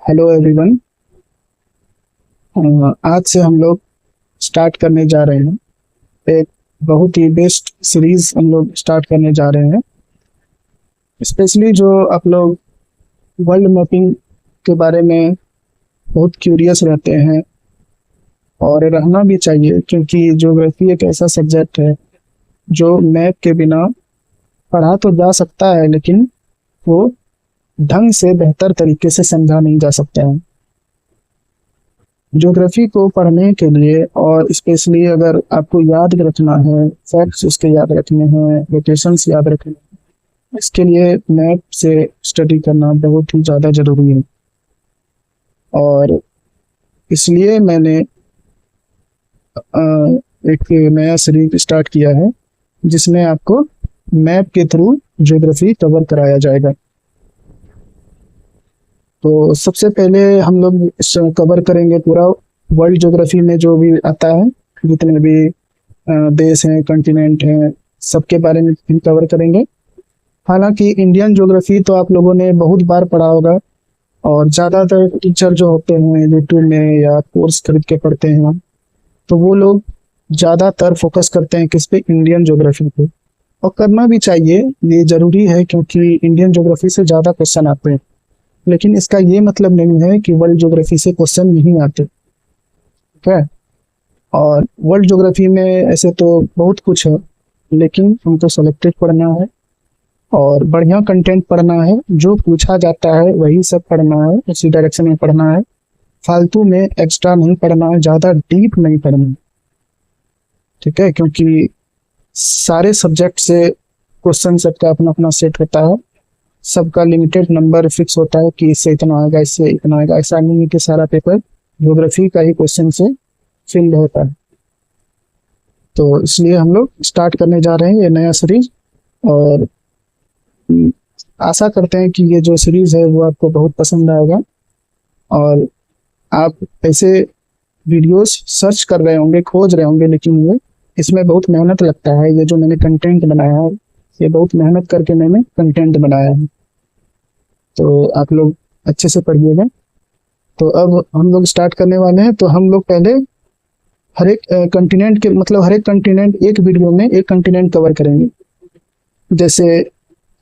Hello everyone. आज से हम लोग स्टार्ट करने जा रहे हैं। एक बहुत ही बेस्ट सीरीज हम लोग स्टार्ट करने जा रहे हैं। स्पेशली जो आप लोग वर्ल्ड मैपिंग के बारे में बहुत क्यूरियस रहते हैं, और रहना भी चाहिए, क्योंकि ज्योग्राफी एक ऐसा सब्जेक्ट है जो मैप के बिना पढ़ा तो जा सकता है, लेकिन वो ढंग से बेहतर तरीके से समझा नहीं जा सकता है। ज्योग्राफी को पढ़ने के लिए, और स्पेशली अगर आपको याद रखना है, फैक्ट्स उसके याद रखने हैं, लोकेशंस याद रखने हैं, इसके लिए मैप से स्टडी करना बहुत ही ज़्यादा ज़रूरी है। और इसलिए मैंने एक नया सीरीज स्टार्ट किया है जिसमें आपको मैप के थ्रू ज्योग्राफी कवर कराया जाएगा। तो सबसे पहले हम लोग कवर करेंगे पूरा वर्ल्ड ज्योग्राफी में जो भी आता है, जितने भी देश हैं, कॉन्टिनेंट हैं, सबके बारे में कवर करेंगे। हालांकि इंडियन ज्योग्राफी तो आप लोगों ने बहुत बार पढ़ा होगा, और ज़्यादातर टीचर जो होते हैं यूट्यूब में या कोर्स खरीद के पढ़ते हैं, तो वो लोग ज़्यादातर फोकस करते हैं किस पे, इंडियन ज्योग्राफी पे। और करना भी चाहिए, ये ज़रूरी है, क्योंकि इंडियन ज्योग्राफी से ज़्यादा क्वेश्चन आते हैं। लेकिन इसका ये मतलब नहीं है कि वर्ल्ड ज्योग्राफी से क्वेश्चन नहीं आते, ठीक है। और वर्ल्ड ज्योग्राफी में ऐसे तो बहुत कुछ है, लेकिन हमको सेलेक्टेड पढ़ना है और बढ़िया कंटेंट पढ़ना है। जो पूछा जाता है वही सब पढ़ना है, उसी डायरेक्शन में पढ़ना है। फालतू में एक्स्ट्रा नहीं पढ़ना है, ज़्यादा डीप नहीं पढ़ना है, ठीक है। क्योंकि सारे सब्जेक्ट से क्वेश्चन सबका अपना अपना सेट होता है, सबका लिमिटेड नंबर फिक्स होता है कि इससे इतना आएगा, इससे इतना आएगा। ऐसा नहीं है कि सारा पेपर ज्योग्राफी का ही क्वेश्चन से फिल होता है। तो इसलिए हम लोग स्टार्ट करने जा रहे हैं ये नया सीरीज, और आशा करते हैं कि ये जो सीरीज है वो आपको बहुत पसंद आएगा। और आप ऐसे वीडियोस सर्च कर रहे होंगे, खोज रहे होंगे, लेकिन ये इसमें बहुत मेहनत लगता है। ये जो मैंने कंटेंट बनाया है, ये बहुत मेहनत करके मैंने कंटेंट बनाया है, तो आप लोग अच्छे से पढ़िएगा। तो अब हम लोग स्टार्ट करने वाले हैं। तो हम लोग पहले हर एक कंटिनेंट के, मतलब हर एक कंटिनेंट एक वीडियो में एक कंटिनेंट कवर करेंगे। जैसे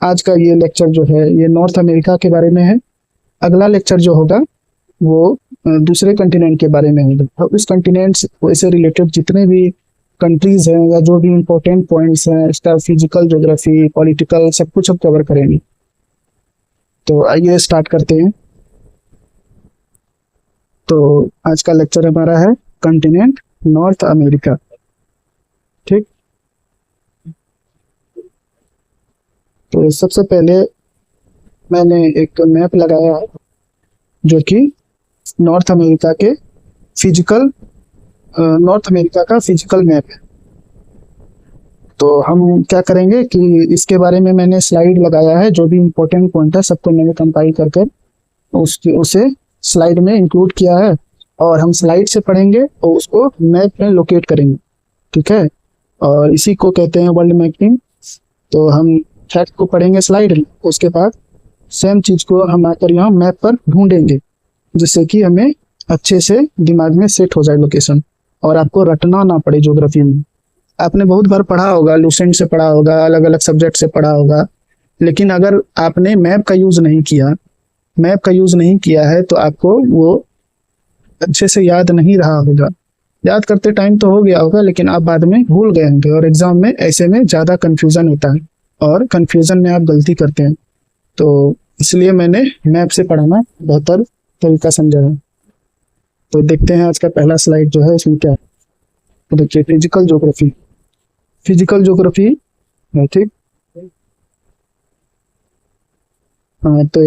आज का ये लेक्चर जो है ये नॉर्थ अमेरिका के बारे में है। अगला लेक्चर जो होगा वो दूसरे कंटिनेंट के बारे में होगा। और उस कंटिनेंट से रिलेटेड जितने भी कंट्रीज हैं या जो भी इम्पोर्टेंट पॉइंट्स हैं, इसका फिजिकल, ज्योग्राफी, पॉलिटिकल, सब कुछ अब कवर करेंगे। तो आइए स्टार्ट करते हैं। तो आज का लेक्चर हमारा है कंटिनेंट नॉर्थ अमेरिका, ठीक। तो सबसे पहले मैंने एक मैप लगाया है जो कि नॉर्थ अमेरिका के फिजिकल, नॉर्थ अमेरिका का फिजिकल मैप है। तो हम क्या करेंगे कि इसके बारे में मैंने स्लाइड लगाया है, जो भी इम्पोर्टेंट पॉइंट है सबको मैंने कंपाइल करके उसे स्लाइड में इंक्लूड किया है, और हम स्लाइड से पढ़ेंगे और उसको मैप में लोकेट करेंगे, ठीक है। और इसी को कहते हैं वर्ल्ड मैपिंग। तो हम फैक्ट को पढ़ेंगे स्लाइड में, उसके बाद सेम चीज़ को हम आकर यहाँ मैप पर ढूंढेंगे, जिससे कि हमें अच्छे से दिमाग में सेट हो जाए लोकेशन, और आपको रटना ना पड़े। ज्योग्राफी में आपने बहुत बार पढ़ा होगा, लूसेंट से पढ़ा होगा, अलग अलग सब्जेक्ट से पढ़ा होगा, लेकिन अगर आपने मैप का यूज़ नहीं किया है तो आपको वो अच्छे से याद नहीं रहा होगा। याद करते टाइम तो हो गया होगा, लेकिन आप बाद में भूल गए होंगे, और एग्जाम में ऐसे में ज़्यादा कन्फ्यूज़न होता है, और कन्फ्यूज़न में आप गलती करते हैं। तो इसलिए मैंने मैप से पढ़ाना बेहतर तरीका समझा है। तो देखते हैं आज का पहला स्लाइड जो है इसमें क्या है। तो देखिए, फिजिकल ज्योग्राफी है, ठीक। हाँ, तो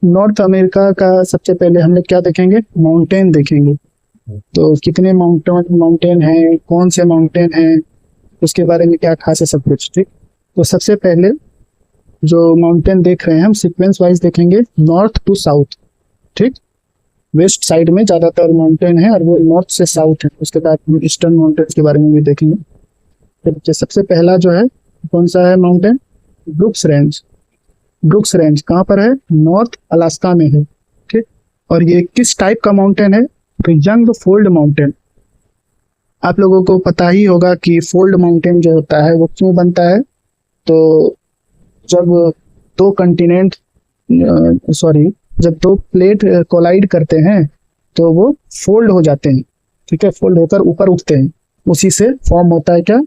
नॉर्थ अमेरिका का सबसे पहले हम लोग क्या देखेंगे, माउंटेन देखेंगे। तो कितने माउंटेन हैं, कौन से माउंटेन हैं, उसके बारे में क्या खास है, सब कुछ, ठीक। तो सबसे पहले जो माउंटेन देख रहे हैं हम सीक्वेंस वाइज देखेंगे, नॉर्थ टू साउथ, ठीक। वेस्ट साइड में ज़्यादातर माउंटेन है, और वो नॉर्थ से साउथ है। उसके बाद हम ईस्टर्न माउंटेन्स के बारे में भी देखेंगे। तो सबसे पहला जो है कौन सा है mountain, brooks range. Brooks range कहाँ पर है? नॉर्थ अलास्का में है। ठीक, और ये किस टाइप का माउंटेन है? तो यंग फोल्ड माउंटेन। आप लोगों को पता ही होगा कि फोल्ड माउंटेन जो होता है वो क्यों बनता है। तो जब दो कंटिनेंट सॉरी जब दो प्लेट कोलाइड करते हैं तो वो फोल्ड हो जाते हैं। ठीक है, फोल्ड होकर ऊपर उठते हैं, उसी से फॉर्म होता है क्या?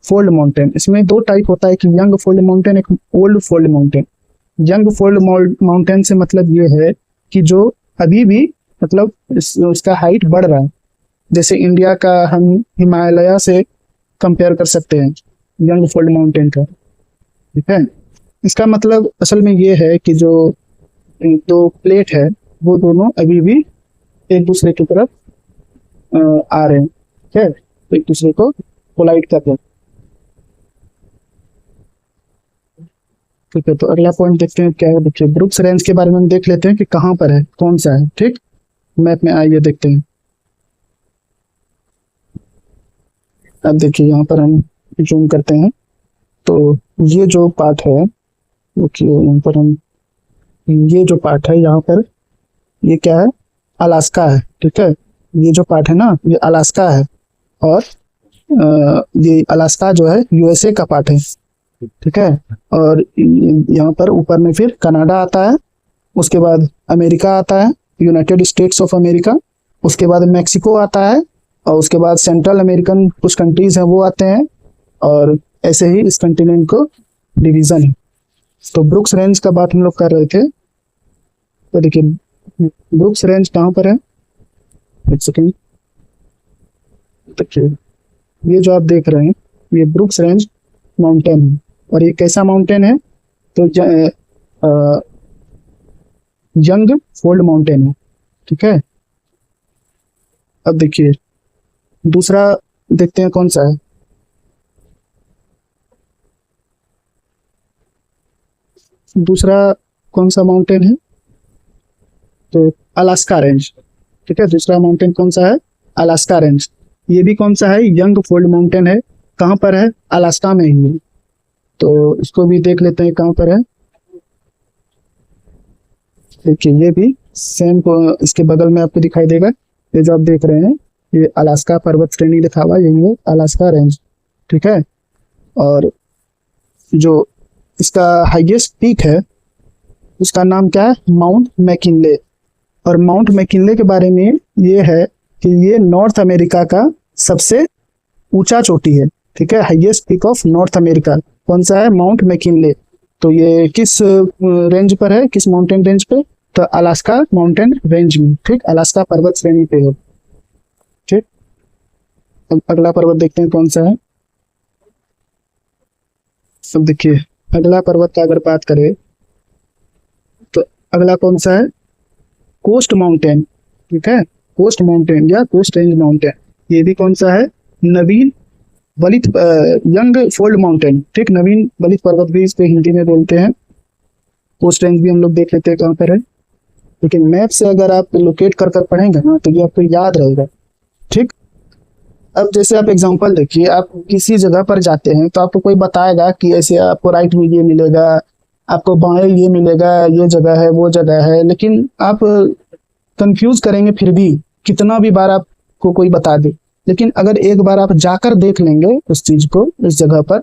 Fold mountain. इसमें दो टाइप होता है, कि यंग फोल्ड माउंटेन, एक old fold mountain. Young fold mountain से मतलब ये है कि जो अभी भी मतलब उसका हाइट बढ़ रहा है। जैसे इंडिया का हम हिमालय से कंपेयर कर सकते हैं यंग फोल्ड माउंटेन का। ठीक है, इसका मतलब असल में ये है कि जो दो प्लेट है वो दोनों अभी भी एक दूसरे की तरफ आ रहे हैं। ठीक है, तो एक दूसरे को कोलाइड कर रहे हैं। ठीक है, तो अगला पॉइंट देखते हैं क्या है। देखिए, ब्रुक्स रेंज के बारे में हम देख लेते हैं कि कहाँ पर है, कौन सा है। ठीक, मैप में आइए देखते हैं। अब देखिए यहाँ पर हम जूम करते हैं तो ये जो पार्ट है, देखिए यहाँ पर हम, ये जो पार्ट है यहाँ पर, ये क्या है? अलास्का है। ठीक है, ये जो पार्ट है ना, ये अलास्का है। और ये अलास्का जो है यूएसए का पार्ट है। ठीक है, और यहाँ पर ऊपर में फिर कनाडा आता है, उसके बाद अमेरिका आता है, यूनाइटेड स्टेट्स ऑफ अमेरिका, उसके बाद मेक्सिको आता है, और उसके बाद सेंट्रल अमेरिकन कुछ कंट्रीज हैं वो आते हैं, और ऐसे ही इस कंटिनेंट को डिवीजन है। तो ब्रुक्स रेंज का बात हम लोग कर रहे थे। तो देखिए ब्रुक्स रेंज कहाँ पर है, एक सेकेंड। देखिए ये जो आप देख रहे हैं ये ब्रुक्स रेंज माउंटेन है, और ये कैसा माउंटेन है? तो यंग फोल्ड माउंटेन है। ठीक है, अब देखिए दूसरा देखते हैं कौन सा है। दूसरा कौन सा माउंटेन है? तो अलास्का रेंज। ठीक है, दूसरा माउंटेन कौन सा है? Alaska range. ये भी कौन सा है? यंग फोल्ड माउंटेन है। कहाँ पर है? अलास्का में ही है। तो इसको भी देख लेते हैं कहाँ पर है। देखिए ये भी सेम को इसके बगल में आपको दिखाई देगा। ये जो आप देख रहे हैं ये अलास्का पर्वत श्रेणी लिखा हुआ है, यही है अलास्का रेंज। ठीक है, और जो इसका हाईएस्ट पीक है उसका नाम क्या है? Mount McKinley. और माउंट मैकिनले के बारे में ये है कि ये नॉर्थ अमेरिका का सबसे ऊंचा चोटी है। ठीक है, highest peak of North America कौन सा है? Mount McKinley. तो ये किस रेंज पर है, किस माउंटेन रेंज पे? तो अलास्का माउंटेन रेंज में। ठीक, अलास्का पर्वत श्रेणी पे है। ठीक, अब अगला पर्वत देखते हैं कौन सा है। अब देखिए अगला पर्वत का अगर बात करें तो अगला कौन सा है? Coast mountain. ठीक है, कोस्ट माउंटेन या कोस्ट रेंज माउंटेन। ये भी कौन सा है? नवीन वलित यंग फोल्ड माउंटेन। ठीक, नवीन वलित पर्वत भी इसको हिंदी में बोलते हैं। कोस्ट रेंज भी हम लोग देख लेते हैं कहाँ पर है। लेकिन मैप से अगर आप लोकेट कर कर पढ़ेंगे ना तो ये आपको याद रहेगा। ठीक, अब जैसे आप एग्जांपल देखिए, आप किसी जगह पर जाते हैं तो आपको कोई बताएगा कि ऐसे आपको राइट में ये मिलेगा, आपको बाएं ये मिलेगा, ये जगह है वो जगह है, लेकिन आप कंफ्यूज करेंगे फिर भी, कितना भी बार आपको कोई बता दे। लेकिन अगर एक बार आप जाकर देख लेंगे उस चीज को इस जगह पर,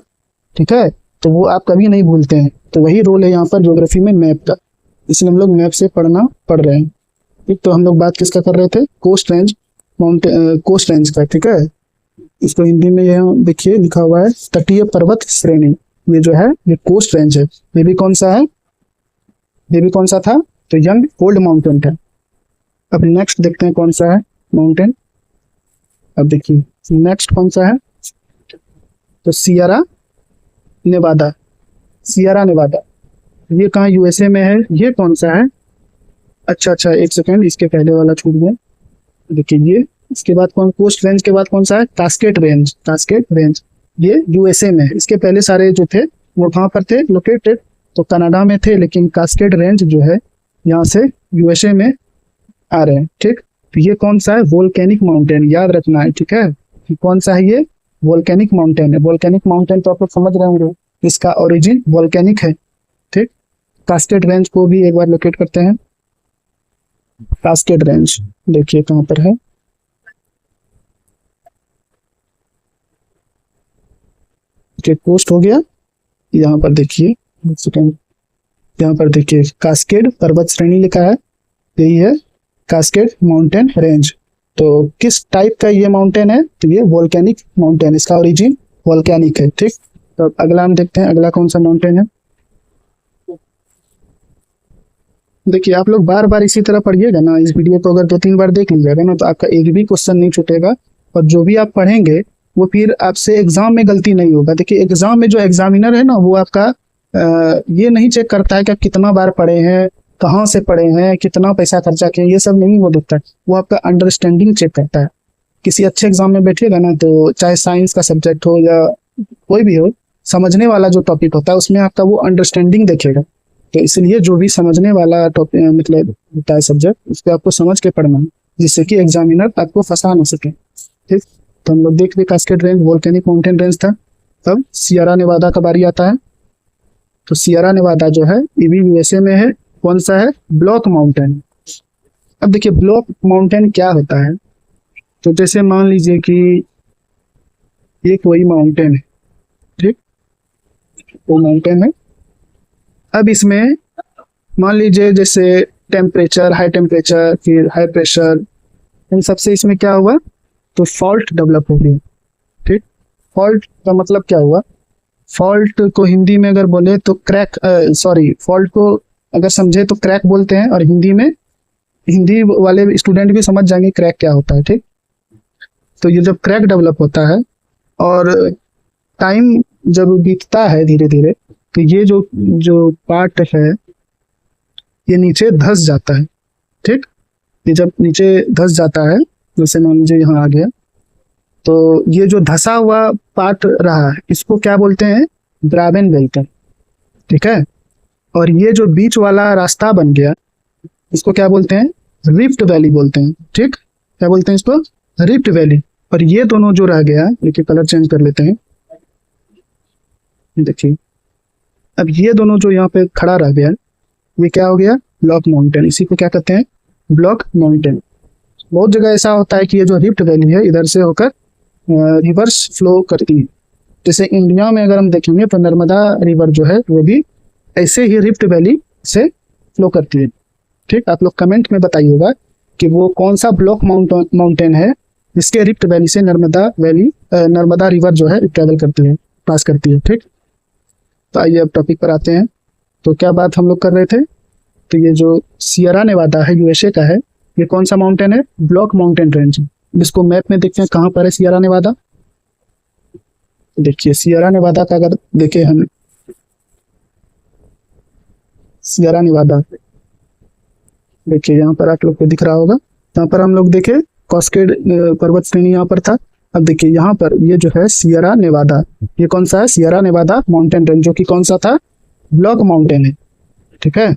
ठीक है, तो वो आप कभी नहीं भूलते हैं। तो वही रोल है यहाँ पर ज्योग्राफी में मैप का, इसलिए हम लोग मैप से पढ़ना पढ़ रहे हैं। ठीक, तो हम लोग बात किसका कर रहे थे? Coast range mountain, coast range का। ठीक है, इसको हिंदी में यहाँ देखिए लिखा हुआ है तटीय पर्वत श्रेणी। ये जो है ये कोस्ट रेंज है। ये भी कौन सा है? ये भी कौन सा था? तो यंग फोल्ड माउंटेन था। अब नेक्स्ट देखते हैं कौन सा है माउंटेन। अब देखिए नेक्स्ट कौन सा है? तो सियरा नेवादा। सियरा नेवादा ये कहाँ? यूएसए में है। ये कौन सा है? अच्छा एक सेकेंड, इसके पहले वाला छूट गया। देखिए ये इसके बाद कौन? कोस्ट रेंज के बाद कौन सा है? Cascade range. कास्केड रेंज ये यूएसए में है। इसके पहले सारे जो थे वो कहाँ पर थे लोकेटेड? तो कनाडा में थे, लेकिन कास्केड रेंज जो है यहाँ से यूएसए में आ रहे हैं। ठीक, तो ये कौन सा है? वोल्केनिक माउंटेन, याद रखना है। ठीक है, कौन सा है ये? वोल्केनिक माउंटेन है। वोल्केनिक माउंटेन तो आप लोग समझ रहे होंगे, इसका ओरिजिन वोल्केनिक है। ठीक, कास्केड रेंज को भी एक बार लोकेट करते हैं। कास्केड रेंज देखिए कहाँ पर है। पोस्ट हो गया। यहाँ पर देखिए, यहाँ पर देखिए कास्केड पर्वत श्रेणी लिखा है, यही है कास्केड माउंटेन रेंज। तो किस टाइप का ये माउंटेन है? तो ये वोल्केनिक माउंटेन, इसका ओरिजिन वोल्केनिक है। ठीक, तो अगला हम देखते हैं, अगला कौन सा माउंटेन है। देखिए आप लोग बार बार इसी तरह पढ़िएगा ना, इस वीडियो को अगर 2-3 बार देख लीजिएगा ना, तो आपका एक भी क्वेश्चन नहीं छूटेगा, और जो भी आप पढ़ेंगे वो फिर आपसे एग्जाम में गलती नहीं होगा। देखिए एग्जाम में जो एग्जामिनर है ना, वो आपका ये नहीं चेक करता है कि आप कितना बार पढ़े हैं, कहाँ से पढ़े हैं, कितना पैसा खर्चा किया, ये सब नहीं वो देखता है, वो आपका अंडरस्टैंडिंग चेक करता है। किसी अच्छे एग्जाम में बैठिएगा ना, तो चाहे साइंस का सब्जेक्ट हो या कोई भी हो, समझने वाला जो टॉपिक होता है उसमें आपका वो अंडरस्टैंडिंग देखेगा। तो इसलिए जो भी समझने वाला टॉपिक मतलब होता है सब्जेक्ट, उसको आपको समझ के पढ़ना है, जिससे कि एग्जामिनर आपको फंसा ना सके। ठीक, तो हम लोग देख रहे cascade range volcanic mountain range था। तब सियरा नेवादा का बारी आता है। तो सियरा नेवादा जो है ये भी यूएसए में है। कौन सा है? Block mountain. अब देखिए ब्लॉक माउंटेन क्या होता है। तो जैसे मान लीजिए कि ये कोई माउंटेन है, ठीक, वो माउंटेन है। अब इसमें मान लीजिए जैसे टेम्परेचर, हाई टेम्परेचर, फिर हाई प्रेशर, इन सबसे इसमें क्या हुआ, तो फॉल्ट डेवलप हो गया। ठीक, फॉल्ट का मतलब क्या हुआ? फॉल्ट को हिंदी में अगर बोले तो क्रैक, सॉरी, फॉल्ट को अगर समझे तो क्रैक बोलते हैं, और हिंदी में, हिंदी वाले स्टूडेंट भी समझ जाएंगे क्रैक क्या होता है। ठीक, तो ये जब क्रैक डेवलप होता है और टाइम जब बीतता है धीरे धीरे, तो ये जो पार्ट है ये नीचे धंस जाता है। ठीक, ये जब नीचे धंस जाता है, जैसे मान लीजिए यहाँ आ गया, तो ये जो धंसा हुआ पार्ट रहा है इसको क्या बोलते हैं? ग्राबेन बेल्ट। ठीक है, और ये जो बीच वाला रास्ता बन गया इसको क्या बोलते हैं? रिफ्ट वैली बोलते हैं। ठीक, क्या बोलते हैं इसको? Rift valley. और ये दोनों जो रह गया, देखिए कलर चेंज कर लेते हैं, देखिए अब ये दोनों जो यहाँ पे खड़ा रह गया, ये क्या हो गया? Block mountain. इसी को क्या कहते हैं? Block mountain. बहुत जगह ऐसा होता है कि ये जो रिफ्ट वैली है इधर से होकर रिवर्स फ्लो करती है। जैसे इंडिया में अगर हम देखेंगे तो नर्मदा रिवर जो है वो भी ऐसे ही रिफ्ट वैली से फ्लो करती है। ठीक, आप लोग कमेंट में बताइएगा कि वो कौन सा ब्लॉक माउंटेन है जिसके रिफ्ट वैली से नर्मदा रिवर जो है ट्रेवल करती है, पास करती है। ठीक, तो आइए अब टॉपिक पर आते हैं। तो क्या बात हम लोग कर रहे थे? तो ये जो सियरा नेवादा है यूएसए का है, ये कौन सा माउंटेन है? Block mountain range. जिसको मैप में देखते हैं कहाँ पर है सियरा नेवादा। देखिए सियरा नेवादा का अगर देखें हम, सियरा नेवादा देखिए यहाँ पर आप लोग को दिख रहा होगा। यहाँ पर हम लोग देखे कास्केड पर्वत श्रेणी यहाँ पर था। अब देखिए यहाँ पर ये जो है सियरा नेवादा, ये कौन सा है? सियरा नेवादा माउंटेन रेंज, जो कि कौन सा था? ब्लॉक माउंटेन है। ठीक है,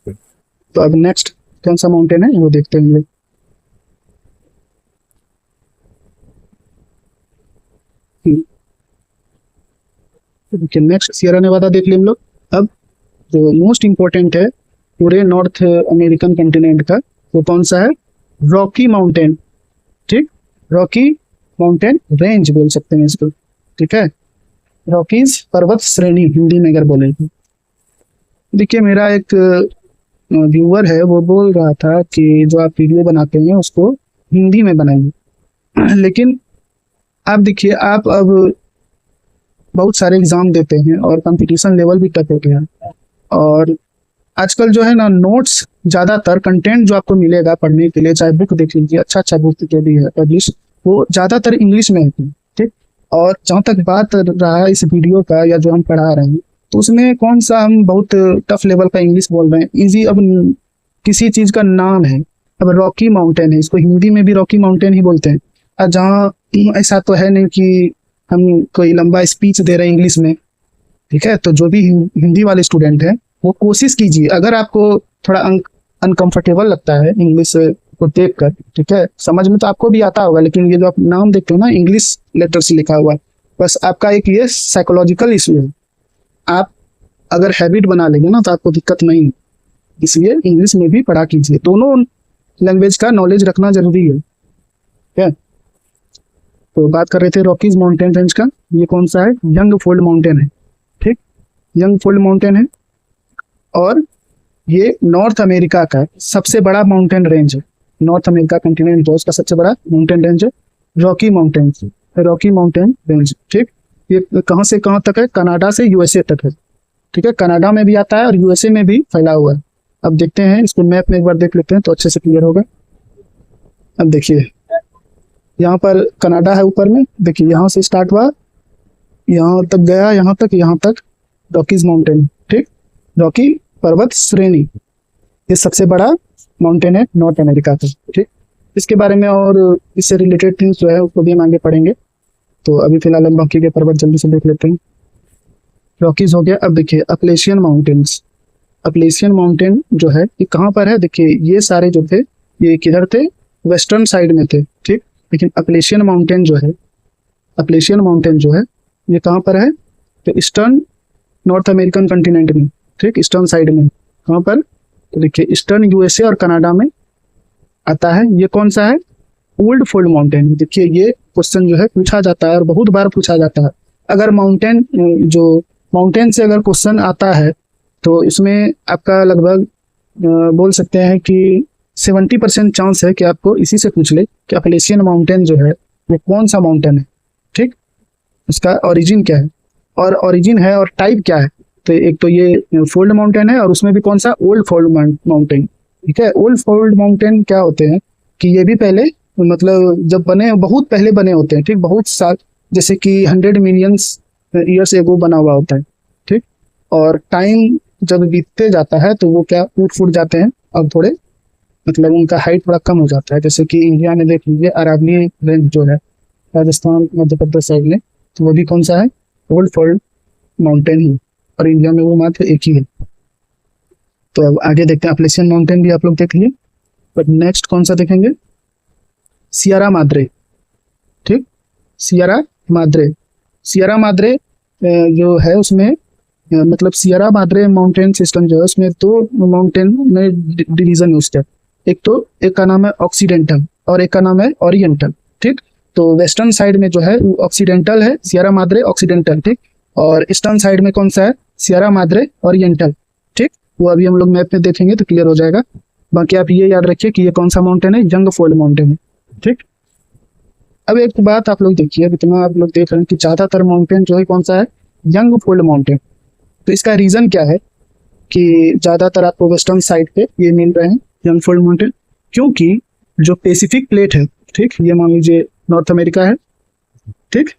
तो अब नेक्स्ट कौन सा माउंटेन है वो देखते हैं। देखिए नेक्स्ट सियरा नेवादा देख लें हम लोग। अब जो मोस्ट इंपॉर्टेंट है पूरे नॉर्थ अमेरिकन कॉन्टिनेंट का, वो कौन सा है? Rocky mountain. ठीक, रॉकी माउंटेन रेंज बोल सकते हैं इसको। ठीक है, रॉकीज पर्वत श्रेणी हिंदी में अगर बोले तो। देखिए मेरा एक व्यूअर है, वो बोल रहा था कि जो आप वीडियो बनाते हैं उसको हिंदी में बनाइए। लेकिन आप देखिए, आप अब बहुत सारे एग्जाम देते हैं और कंपटीशन लेवल भी टफ हो गया, और आजकल जो है ना नोट्स, ज़्यादातर कंटेंट जो आपको मिलेगा पढ़ने के लिए, चाहे बुक देख लीजिए, अच्छा बुक जो भी है पब्लिश, वो ज़्यादातर इंग्लिश में होती है। ठीक, और जहाँ तक बात रहा है इस वीडियो का या जो हम पढ़ा रहे हैं, तो उसमें कौन सा हम बहुत टफ लेवल का इंग्लिश बोल रहे हैं? इजी, अब किसी चीज़ का नाम है, अब रॉकी माउंटेन है, इसको हिंदी में भी रॉकी माउंटेन ही बोलते हैं। और जहाँ ऐसा तो है नहीं कि हम कोई लंबा स्पीच दे रहे हैं इंग्लिश में। ठीक है, तो जो भी हिंदी वाले स्टूडेंट हैं वो कोशिश कीजिए, अगर आपको थोड़ा अनकंफर्टेबल लगता है इंग्लिश को देखकर, ठीक है, समझ में तो आपको भी आता होगा, लेकिन ये जो आप नाम देखते हो ना इंग्लिश लेटर से लिखा हुआ है, बस आपका एक ये साइकोलॉजिकल इशू है। आप अगर हैबिट बना लेंगे ना तो आपको दिक्कत नहीं है। इसलिए इंग्लिश में भी पढ़ा कीजिए, दोनों लैंग्वेज का नॉलेज रखना जरूरी है। ठीक है, तो बात कर रहे थे रॉकीज माउंटेन रेंज का। ये कौन सा है? यंग फोल्ड माउंटेन है। ठीक, यंग फोल्ड माउंटेन है और ये नॉर्थ अमेरिका का सबसे बड़ा माउंटेन रेंज है। नॉर्थ अमेरिका कंटिनेंट जो उसका सबसे बड़ा माउंटेन रेंज है Rocky mountain, Rocky mountain range. ठीक, ये कहाँ से कहाँ तक है? कनाडा से यूएसए तक है। ठीक है, कनाडा में भी आता है और यूएसए में भी फैला हुआ है। अब देखते हैं इसको मैप में एक बार देख लेते हैं तो अच्छे से क्लियर होगा। अब देखिए यहाँ पर कनाडा है ऊपर में, देखिए यहाँ से स्टार्ट हुआ, यहाँ तक गया, यहाँ तक रॉकीज माउंटेन। ठीक, रॉकी पर्वत श्रेणी ये सबसे बड़ा माउंटेन है नॉर्थ अमेरिका का। ठीक, इसके बारे में और इससे रिलेटेड थिंग्स जो है उसको भी हम आगे पढ़ेंगे। तो अभी फिलहाल हम रॉकी के पर्वत जल्दी से देख लेते हैं। रॉकीज हो गया। अब देखिए अपलेशियन माउंटेन्स। अपलेशियन माउंटेन जो है ये कहाँ पर है? देखिए ये सारे जो थे ये किधर थे? वेस्टर्न साइड में थे। ठीक, लेकिन अपलेशियन माउंटेन जो है, अपलेशियन माउंटेन जो है ये कहाँ पर है? तो ईस्टर्न नॉर्थ अमेरिकन कंटिनेंट में। ठीक, ईस्टर्न साइड में। कहाँ पर? तो देखिए ईस्टर्न यूएसए और कनाडा में आता है। ये कौन सा है? Old fold mountain. देखिए ये क्वेश्चन जो है पूछा जाता है और बहुत बार पूछा जाता है। अगर माउंटेन जो माउंटेन से अगर क्वेश्चन आता है तो इसमें आपका लगभग बोल सकते हैं कि 70% चांस है कि आपको इसी से पूछ ले कि अपलेशियन माउंटेन जो है वो कौन सा माउंटेन है। ठीक, उसका ओरिजिन क्या है, और ओरिजिन है और टाइप क्या है। तो एक तो ये फोल्ड माउंटेन है और उसमें भी कौन सा? Old fold mountain. ठीक है, ओल्ड फोल्ड माउंटेन क्या होते हैं कि ये भी पहले मतलब जब बने, बहुत पहले बने होते हैं। ठीक, बहुत साल, जैसे कि 100 मिलियंस ईयर्स एगो बना हुआ होता है। ठीक, और टाइम जब बीतते जाता है तो वो क्या टूट फूट जाते हैं और थोड़े मतलब उनका हाइट थोड़ा कम हो जाता है। जैसे कि इंडिया में देख लीजिए अरावली रेंज जो है राजस्थान मध्य प्रदेश साइड में, तो वो भी कौन सा है? ओल्ड फोल्ड माउंटेन ही, और इंडिया में वो मात्र एक ही है। तो अब आगे देखते हैं, अपलेशियन माउंटेन भी आप लोग देख लिए, बट नेक्स्ट कौन सा देखेंगे? Sierra Madre. ठीक, सियरा माद्रे। सियरा माद्रे जो है उसमें मतलब सियरा माद्रे माउंटेन सिस्टम जो है उसमें दो माउंटेन में डिवीजन है उसका। एक का नाम है ऑक्सीडेंटल और एक का नाम है ओरिएंटल। ठीक, तो वेस्टर्न साइड में जो है वो ऑक्सीडेंटल है, सियरा माद्रे ऑक्सीडेंटल। ठीक, और ईस्टर्न साइड में कौन सा है? Sierra Madre oriental. ठीक, वो अभी हम लोग मैप में देखेंगे तो क्लियर हो जाएगा। बाकी आप ये याद रखिए कि ये कौन सा माउंटेन है? यंग फोल्ड माउंटेन है। ठीक, अब एक बात आप लोग देखिए, अब इतना आप लोग देख रहे हैं कि ज्यादातर माउंटेन जो है कौन सा है? Young fold mountain. तो इसका रीजन क्या है कि ज्यादातर आपको वेस्टर्न साइड पे ये मिल रहे हैं यंग फोल्ड माउंटेन? क्योंकि जो पैसिफिक प्लेट है, ठीक, ये मान लीजिए नॉर्थ अमेरिका है। ठीक,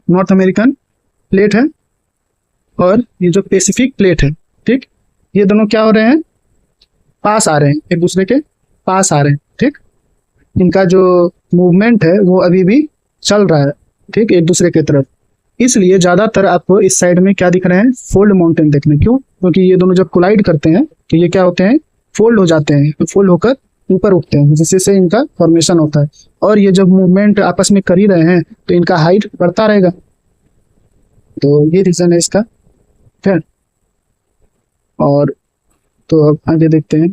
नॉर्थ अमेरिकन प्लेट है और ये जो पैसिफिक प्लेट है, ठीक, ये दोनों क्या हो रहे हैं? पास आ रहे हैं, एक दूसरे के पास आ रहे हैं। ठीक, इनका जो मूवमेंट है वो अभी भी चल रहा है। ठीक, एक दूसरे की तरफ। इसलिए ज्यादातर आपको इस साइड में क्या दिख रहे हैं? फोल्ड माउंटेन देखने। क्यों? क्योंकि ये दोनों जब कोलाइड करते हैं तो ये क्या होते हैं? फोल्ड हो जाते हैं, फोल्ड होकर ऊपर उठते हैं, जिससे इनका फॉर्मेशन होता है। और ये जब मूवमेंट आपस में कर ही रहे हैं तो इनका हाइट बढ़ता रहेगा। तो ये रीजन है इसका। फिर और तो अब आगे देखते हैं।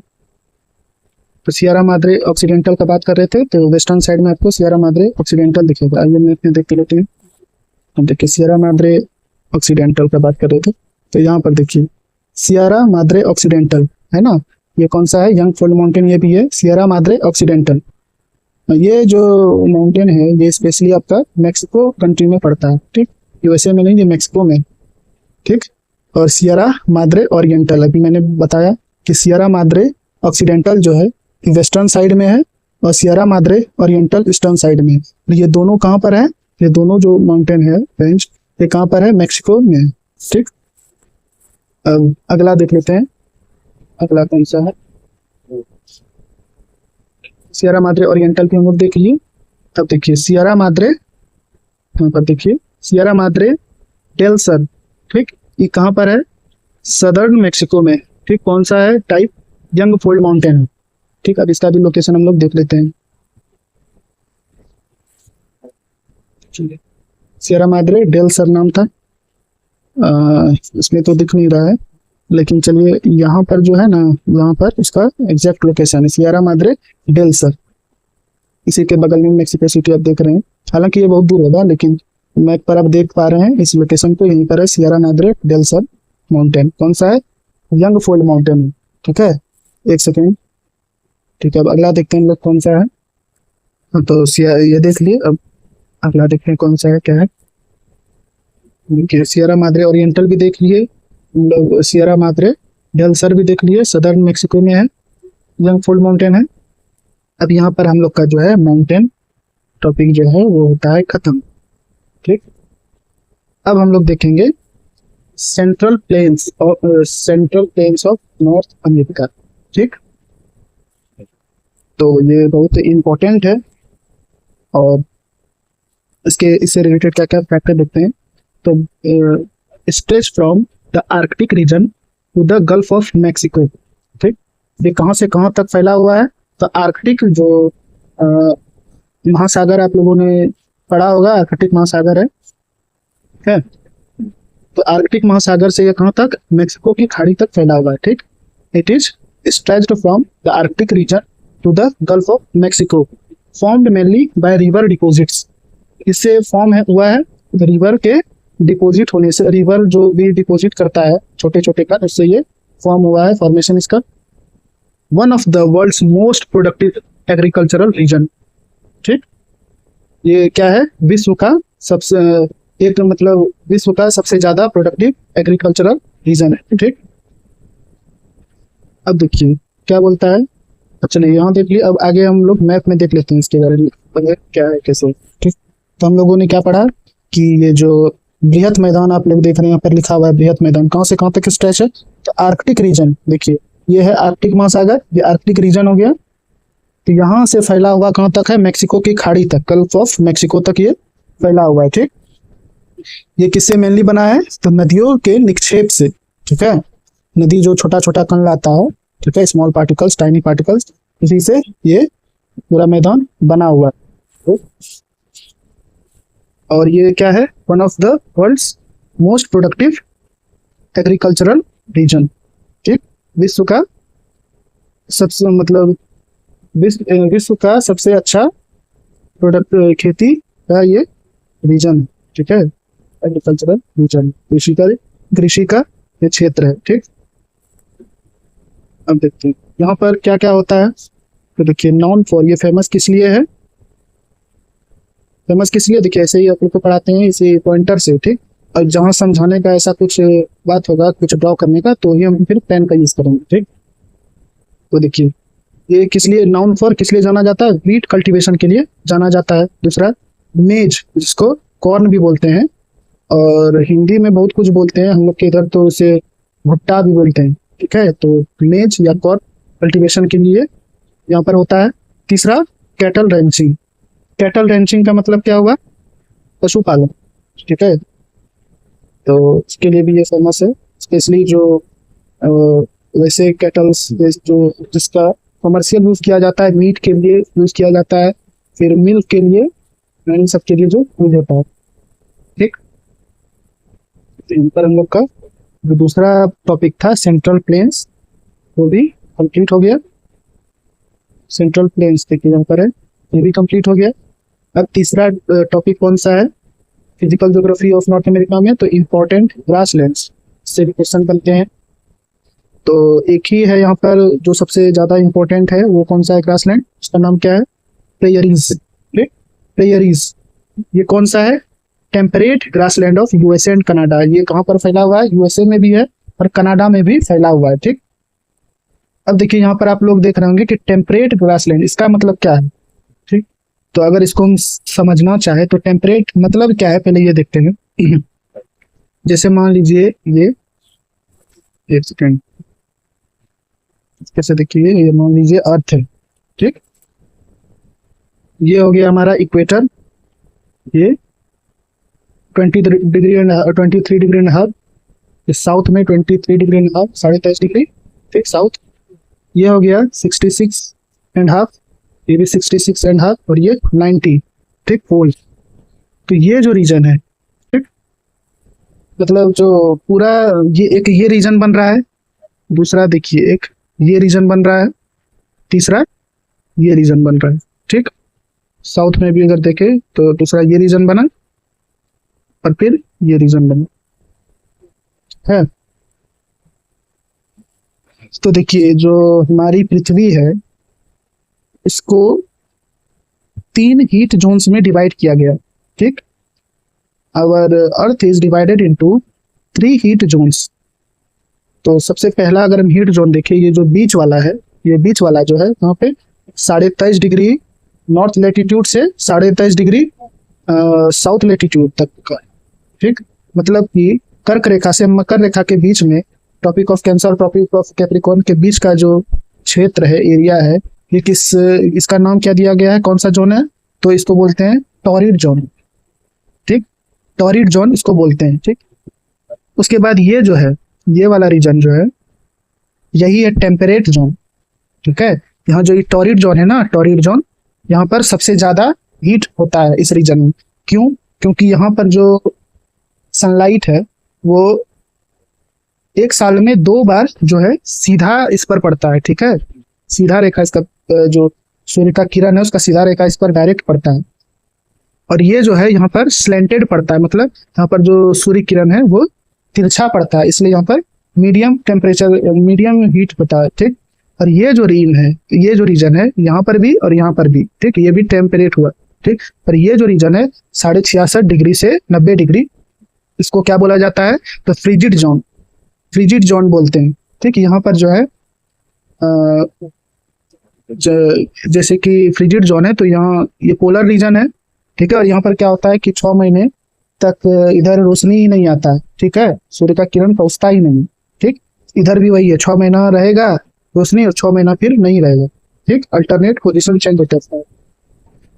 तो सियरा माद्रे ऑक्सीडेंटल का बात कर रहे थे, तो वेस्टर्न साइड में आपको सियरा माद्रे ऑक्सीडेंटल दिखेगा। आइए मैप में देख लेते हैं। हम देखिए सियरा माद्रे ऑक्सीडेंटल का बात कर रहे थे, तो यहाँ पर देखिए सियरा माद्रे ऑक्सीडेंटल है ना, ये कौन सा है? यंग फोल्ड माउंटेन ये भी है, सियरा माद्रे ऑक्सीडेंटल। ये जो माउंटेन है ये स्पेशली आपका मैक्सिको कंट्री में पड़ता है। ठीक, यूएसए में नहीं, ये मैक्सिको में। ठीक, और सियरा माद्रे ओरिएंटल, अभी मैंने बताया कि सियरा माद्रे ऑक्सीडेंटल जो है वेस्टर्न साइड में है और Sierra Madre oriental eastern side में है। ये दोनों कहाँ पर है? ये दोनों जो माउंटेन है रेंज, ये कहाँ पर है? मैक्सिको में है। ठीक, अब अगला देख लेते हैं, अगला कौन सा है? सियरा माद्रे ओरिएंटल की हम लोग देख लिए। अब देखिए सियरा माद्रे, यहाँ पर देखिए सियरा माद्रे डेल सर। ठीक, ये कहाँ पर है? सदर्न मैक्सिको में। ठीक, कौन सा है? टाइप यंग फोल्ड माउंटेन है। ठीक, अब इसका भी लोकेशन हम लोग देख लेते हैं। सियरा माद्रे डेल सर नाम था। इसमें तो दिख नहीं रहा है, लेकिन चलिए यहाँ पर जो है ना, यहाँ पर इसका एग्जैक्ट लोकेशन है सियरा माद्रे डेल सर, इसी के बगल में मेक्सिको सिटी आप देख रहे हैं। हालांकि ये बहुत दूर होगा, लेकिन मैप पर आप देख पा रहे हैं इस लोकेशन को, यहीं पर है Sierra Madre del Sur mountain. कौन सा है? Young fold mountain. ठीक है, एक सेकेंड। ठीक है, अब अगला देखते हैं हम लोग कौन सा है। हाँ, तो ये देख लिए, अब अगला देखते हैं कौन सा है, क्या है। देखिए सियरा माद्रे ओरिएंटल भी देख लिए हम लोग, सियरा माद्रे डेल सर भी देख लिए, सदर्न मेक्सिको में है, यंग फोल्ड माउंटेन है। अब यहाँ पर हम लोग का जो है माउंटेन टॉपिक जो है वो होता है खत्म। ठीक, अब हम लोग देखेंगे central plains of North America. ठीक, तो ये बहुत इंपॉर्टेंट है, और इससे रिलेटेड क्या क्या फैक्टर देखते हैं। तो stretch from the Arctic region to the Gulf of Mexico. ठीक, ये कहाँ से कहाँ तक फैला हुआ है? तो आर्कटिक जो महासागर आप लोगों ने पढ़ा होगा, आर्कटिक महासागर है, ठीक है। तो आर्कटिक महासागर से ये कहाँ तक? मैक्सिको की खाड़ी तक फैला हुआ है। ठीक, it is stretched from the Arctic region to the Gulf of Mexico, formed mainly by river deposits. इससे फॉर्म हुआ है रिवर के डिपॉजिट होने से, रिवर जो भी डिपॉजिट करता है छोटे छोटे का, उससे ये फॉर्म हुआ है, फॉर्मेशन इसका। One of the world's most productive agricultural region. ठीक, ये क्या है? विश्व का सबसे एक मतलब विश्व का सबसे ज्यादा प्रोडक्टिव एग्रीकल्चरल रीजन है। ठीक, अब देखिए क्या बोलता है। चलिए यहाँ देख लिए, अब आगे हम लोग मैप में देख लेते हैं इसके बारे में क्या है कैसे। ठीक, तो हम लोगों ने क्या पढ़ा कि ये जो बृहत मैदान आप लोग देख रहे हैं, यहाँ पर लिखा हुआ है बृहत मैदान, कहाँ से कहाँ तक स्ट्रेच है? तो आर्कटिक रीजन, देखिए ये है आर्कटिक महासागर, ये आर्कटिक रीजन हो गया। तो यहाँ से फैला हुआ कहाँ तक है? मैक्सिको की खाड़ी तक, गल्फ ऑफ मैक्सिको तक ये फैला हुआ है। ठीक, ये किससे मेनली बना है? तो नदियों के निक्षेप से। ठीक है, नदी जो छोटा छोटा कण लाता है, ठीक है, स्मॉल पार्टिकल्स, टाइनी पार्टिकल्स, इसी से ये पूरा मैदान बना हुआ है। और ये क्या है? One of the world's most productive agricultural region. ठीक, विश्व का सबसे मतलब विश्व का सबसे अच्छा प्रोडक्ट खेती का ये रीजन है। ठीक है, एग्रीकल्चरल रीजन, कृषि का ये क्षेत्र है। ठीक, अब देखते हैं यहाँ पर क्या क्या होता है। तो देखिए नॉन फॉर, ये फेमस किस लिए है? फेमस किस लिए? देखिए ऐसे ही आप लोग को पढ़ाते हैं इसी पॉइंटर से। ठीक, और जहाँ समझाने का ऐसा कुछ बात होगा, कुछ ड्रॉ करने का, तो ही हम फिर पेन का यूज करेंगे। ठीक, तो देखिए ये किस लिए नाउन फॉर किस लिए जाना जाता है? व्हीट कल्टीवेशन के लिए जाना जाता है। दूसरा मेज, जिसको कॉर्न भी बोलते हैं, और हिंदी में बहुत कुछ बोलते हैं, हम लोग के इधर तो उसे भुट्टा भी बोलते हैं। ठीक है, तो मेज या कॉर्न कल्टीवेशन के लिए यहाँ पर होता है। तीसरा कैटल रेंचिंग। कैटल रेंचिंग का मतलब क्या हुआ? पशुपालन। ठीक है, तो इसके लिए भी ये फेमस है, स्पेशली जो वैसे कैटल्स जो जिसका कमर्शियल यूज किया जाता है, मीट के लिए यूज किया जाता है, फिर मिल्क के लिए, इन सब के लिए जो यूज होता है। ठीक, तो इन पर हम लोग का जो दूसरा टॉपिक था सेंट्रल प्लेन्स, वो भी कंप्लीट हो गया। सेंट्रल प्लेन्स देखिए यहाँ पर है, ये भी कंप्लीट हो गया। अब तीसरा टॉपिक कौन सा है physical geography of North America में? तो इम्पोर्टेंट ग्रासलैंड्स से भी क्वेश्चन बनते हैं। तो एक ही है यहाँ पर जो सबसे ज्यादा इम्पोर्टेंट है, वो कौन सा है ग्रासलैंड? उसका नाम क्या है? प्रेयरीज। प्रेयरीज ये कौन सा है? Temperate grassland of USA and Canada. ये कहाँ पर फैला हुआ है? यूएसए में भी है और कनाडा में भी फैला हुआ है। ठीक, अब देखिए यहाँ पर आप लोग देख रहे होंगे कि टेम्परेट ग्रासलैंड, इसका मतलब क्या है? ठीक, तो अगर इसको हम समझना चाहे तो टेम्परेट मतलब क्या है, पहले ये देखते हैं। जैसे मान लीजिए ये, एक सेकेंड, कैसे देखिए, ये मान लीजिए अर्थ है। ठीक, ये हो गया हमारा इक्वेटर, ये 23 डिग्री एंड हाफ, साउथ में 23 डिग्री एंड हाफ, 23.5 डिग्री। ठीक, साउथ। ये हो गया 66 एंड हाफ, ये भी 66 एंड हाफ, और ये 90। ठीक, पोल। तो ये जो रीजन है, ठीक, मतलब जो पूरा ये रीजन बन रहा है, दूसरा देखिए एक ये रीजन बन रहा है, तीसरा ये रीजन बन रहा है। ठीक, साउथ में भी अगर देखें तो दूसरा ये रीजन बना और फिर ये रीजन बना है। तो देखिए जो हमारी पृथ्वी है इसको 3 हीट जोन्स में डिवाइड किया गया। ठीक, our earth is divided into 3 heat zones. तो सबसे पहला अगर हम हीट जोन देखें, ये जो बीच वाला है, ये बीच वाला जो है यहाँ पे 23.5 डिग्री नॉर्थ लेटीट्यूड से 23.5 डिग्री साउथ लेटीट्यूड तक का। ठीक, मतलब कि कर्क रेखा से मकर रेखा के बीच में, Tropic of Cancer Tropic of Capricorn के बीच का जो क्षेत्र है, एरिया है, ये इसका नाम क्या दिया गया है, कौन सा जोन है? तो इसको बोलते हैं टॉरिड जोन। ठीक, टॉरिड जोन इसको बोलते हैं। ठीक, उसके बाद ये जो है, ये वाला रीजन जो है, यही है टेम्परेट जोन। ठीक है, यहाँ जो ये टॉरिड जोन है ना, टॉरिड जोन, यहाँ पर सबसे ज्यादा हीट होता है इस रीजन में। क्यों? क्योंकि यहाँ पर जो सनलाइट है वो 1 साल में 2 बार जो है सीधा इस पर पड़ता है। ठीक है, सीधा रेखा इसका जो सूर्य का किरण है उसका सीधा रेखा इस पर डायरेक्ट पड़ता है। और ये जो है यहाँ पर स्लेंटेड पड़ता है, मतलब यहाँ पर जो सूर्य किरण है वो तिरछा पड़ता है, इसलिए यहाँ पर मीडियम टेम्परेचर, मीडियम हीट होता है। ठीक, और ये जो ये जो रीजन है यहाँ पर भी और यहाँ पर भी, ठीक, ये भी टेम्परेट हुआ। ठीक, और ये जो रीजन है 66.5 डिग्री से 90 डिग्री, इसको क्या बोला जाता है? तो फ्रिजिड जोन, फ्रिजिड जोन बोलते हैं। ठीक, यहाँ पर जो है जैसे कि फ्रिजिड जोन है तो यहाँ ये पोलर रीजन है। ठीक है, और यहाँ पर क्या होता है कि 6 महीने तक इधर रोशनी ही नहीं आता है। ठीक है, सूर्य का किरण पहुंचता ही नहीं। ठीक, इधर भी वही है, 6 महीना रहेगा रोशनी और 6 महीना फिर नहीं रहेगा। ठीक, अल्टरनेट पोजिशन चेंज होता है।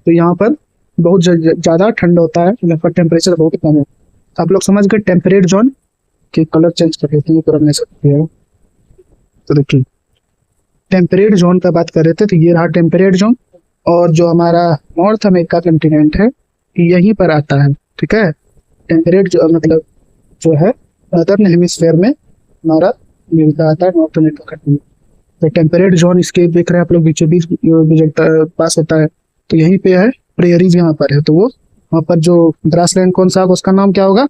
तो यहाँ पर बहुत ज्यादा ठंड होता है, यहाँ पर टेम्परेचर बहुत कम है। आप लोग समझ गए टेम्परेट जोन के कलर चेंज कर देते हैं पूरा सकते हैं। तो देखिए टेम्परेट जोन का बात कर रहे थे, तो ये रहा टेम्परेट जोन। और जो हमारा नॉर्थ अमेरिका कंटिनेंट है यहीं पर आता है। ठीक है, टेम्परेट जो मतलब जो है नॉर्दर्न हेमिस्फीयर में हमारा अमेरिका आता है, नॉर्थ अमेरिका कंटिनेंट। तो टेम्परेट जोन इसके देख रहे हैं आप लोग, बीचों बीच पास होता है। तो यहीं पे है, प्रेयरीज यहाँ पर है, तो वो वहाँ पर जो ग्रासलैंड कौन सा, उसका नाम क्या होगा?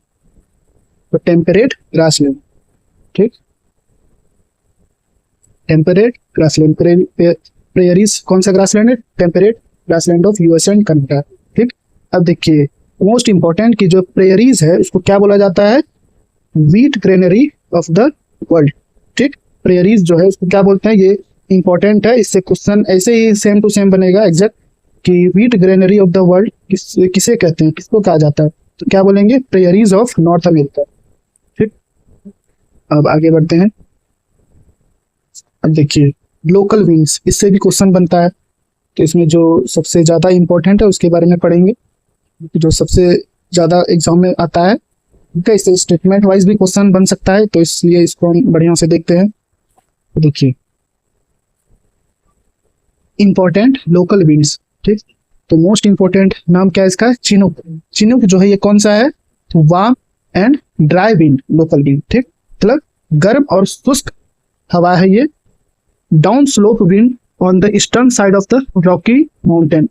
तो टेम्परेट ग्रासलैंड। ठीक, टेम्परेट ग्रासलैंड, प्रेयरीज कौन सा ग्रासलैंड है? Temperate grassland of US and Canada. ठीक, अब देखिए मोस्ट इंपॉर्टेंट की जो प्रेयरीज है उसको क्या बोला जाता है? Wheat granary of the world. ठीक, प्रेयरीज जो है उसको क्या बोलते हैं? ये इंपॉर्टेंट है, इससे क्वेश्चन ऐसे ही सेम टू सेम बनेगा एग्जैक्ट कि wheat granary of the world किसे कहते हैं, किसको कहा जाता है? तो क्या बोलेंगे? Prairies of North America. ठीक, अब आगे बढ़ते हैं। अब देखिए लोकल विंड्स, इससे भी क्वेश्चन बनता है। तो इसमें जो सबसे ज्यादा इंपॉर्टेंट है उसके बारे में पढ़ेंगे, जो सबसे ज्यादा एग्जाम में आता है। ठीक है, इससे स्टेटमेंट वाइज भी क्वेश्चन बन सकता है, तो इसलिए इसको हम बढ़िया से देखते हैं। तो देखिए इंपॉर्टेंट लोकल विंड्स। ठीक, तो मोस्ट इंपॉर्टेंट नाम क्या है इसका? चिनूक। चिनूक जो है ये कौन सा है? तो warm and dry wind, local wind. ठीक, मतलब गर्म और शुष्क हवा है ये। Down slope wind on the eastern side of the Rocky mountain,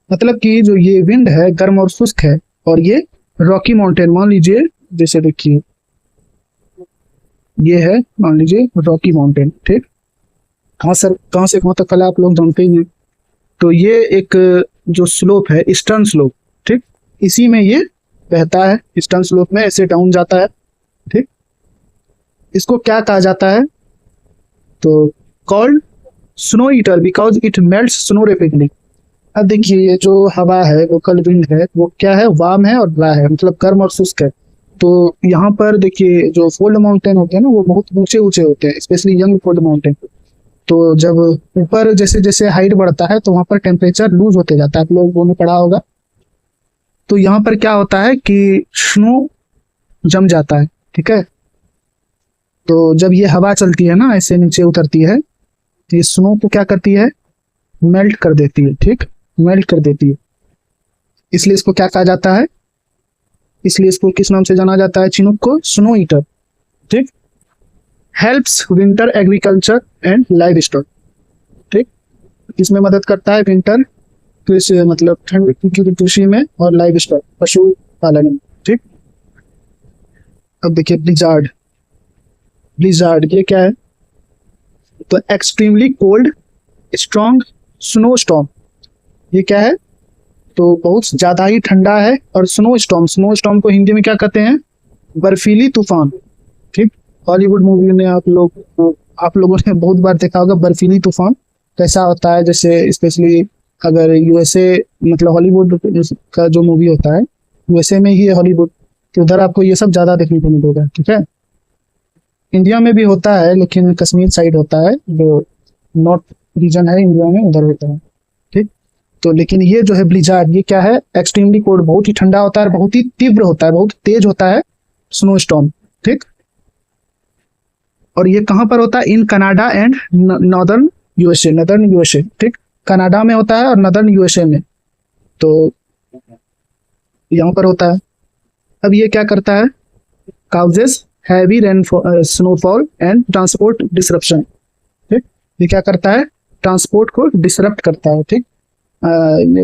मतलब कि जो ये विंड है गर्म और शुष्क है, और ये रॉकी माउंटेन, मान लीजिए जैसे देखिए ये है, मान लीजिए रॉकी माउंटेन। ठीक, कहाँ से कहाँ तक कला आप लोग जानते ही हैं। तो ये एक जो स्लोप है, ईस्टर्न स्लोप, ठीक, इसी में ये बहता है, ईस्टर्न स्लोप में ऐसे डाउन जाता है। ठीक, इसको क्या कहा जाता है? तो called snow eater because it melts snow rapidly. अब देखिए ये जो हवा है, लोकल विंड है, वो क्या है? वार्म है और ड्राई है, मतलब गर्म और शुष्क है। तो यहाँ पर देखिए जो फोल्ड माउंटेन होते हैं ना, वो बहुत ऊंचे ऊंचे होते हैं, स्पेशली यंग फोल्ड माउंटेन। तो जब ऊपर जैसे जैसे हाइट बढ़ता है तो वहां पर टेम्परेचर लूज होते जाता है, आप लोगों ने पढ़ा होगा। तो यहाँ पर क्या होता है कि स्नो जम जाता है। ठीक है, तो जब ये हवा चलती है ना, ऐसे नीचे उतरती है, तो ये स्नो को क्या करती है? मेल्ट कर देती है। ठीक, मेल्ट कर देती है, इसलिए इसको क्या कहा जाता है? इसलिए इसको किस नाम से जाना जाता है, चिनूक को, स्नो ईटर। ठीक। Helps winter agriculture and live stock. ठीक। इसमें मदद करता है विंटर कृषि, मतलब ठंड की कृषि में, और लाइव स्टॉक, पशु पालन में। ठीक। अब देखिए ब्लिजार्ड। ब्लिजार्ड ये क्या है, तो extremely cold strong snow storm. ये क्या है, तो बहुत ज्यादा ही ठंडा है, और स्नो स्टॉर्म, स्नो स्टॉर्म को हिंदी में क्या कहते हैं, बर्फीली तूफान। ठीक। हॉलीवुड मूवी में आप लोगों ने बहुत बार देखा होगा बर्फीली तूफान कैसा होता है। जैसे स्पेशली अगर यूएसए, मतलब हॉलीवुड का जो मूवी होता है यूएसए में ही है, हॉलीवुड के उधर आपको ये सब ज्यादा देखने को मिलेगा। ठीक है। इंडिया में भी होता है, लेकिन कश्मीर साइड होता है, जो नॉर्थ रीजन है इंडिया में, उधर होता है। ठीक। तो लेकिन ये जो है ब्लिजार्ड, ये क्या है, एक्सट्रीमली कोल्ड, बहुत ही ठंडा होता है, बहुत ही तीव्र होता है, बहुत तेज होता है स्नो स्टॉर्म। ठीक। और ये कहाँ पर होता है, in Canada and northern USA, northern USA. ठीक। कनाडा में होता है और नॉर्दर्न यूएसए में, तो यहाँ पर होता है। अब ये क्या करता है, causes heavy rainfall, snowfall and transport disruption. ठीक। ये क्या करता है, ट्रांसपोर्ट को डिसरप्ट करता है। ठीक।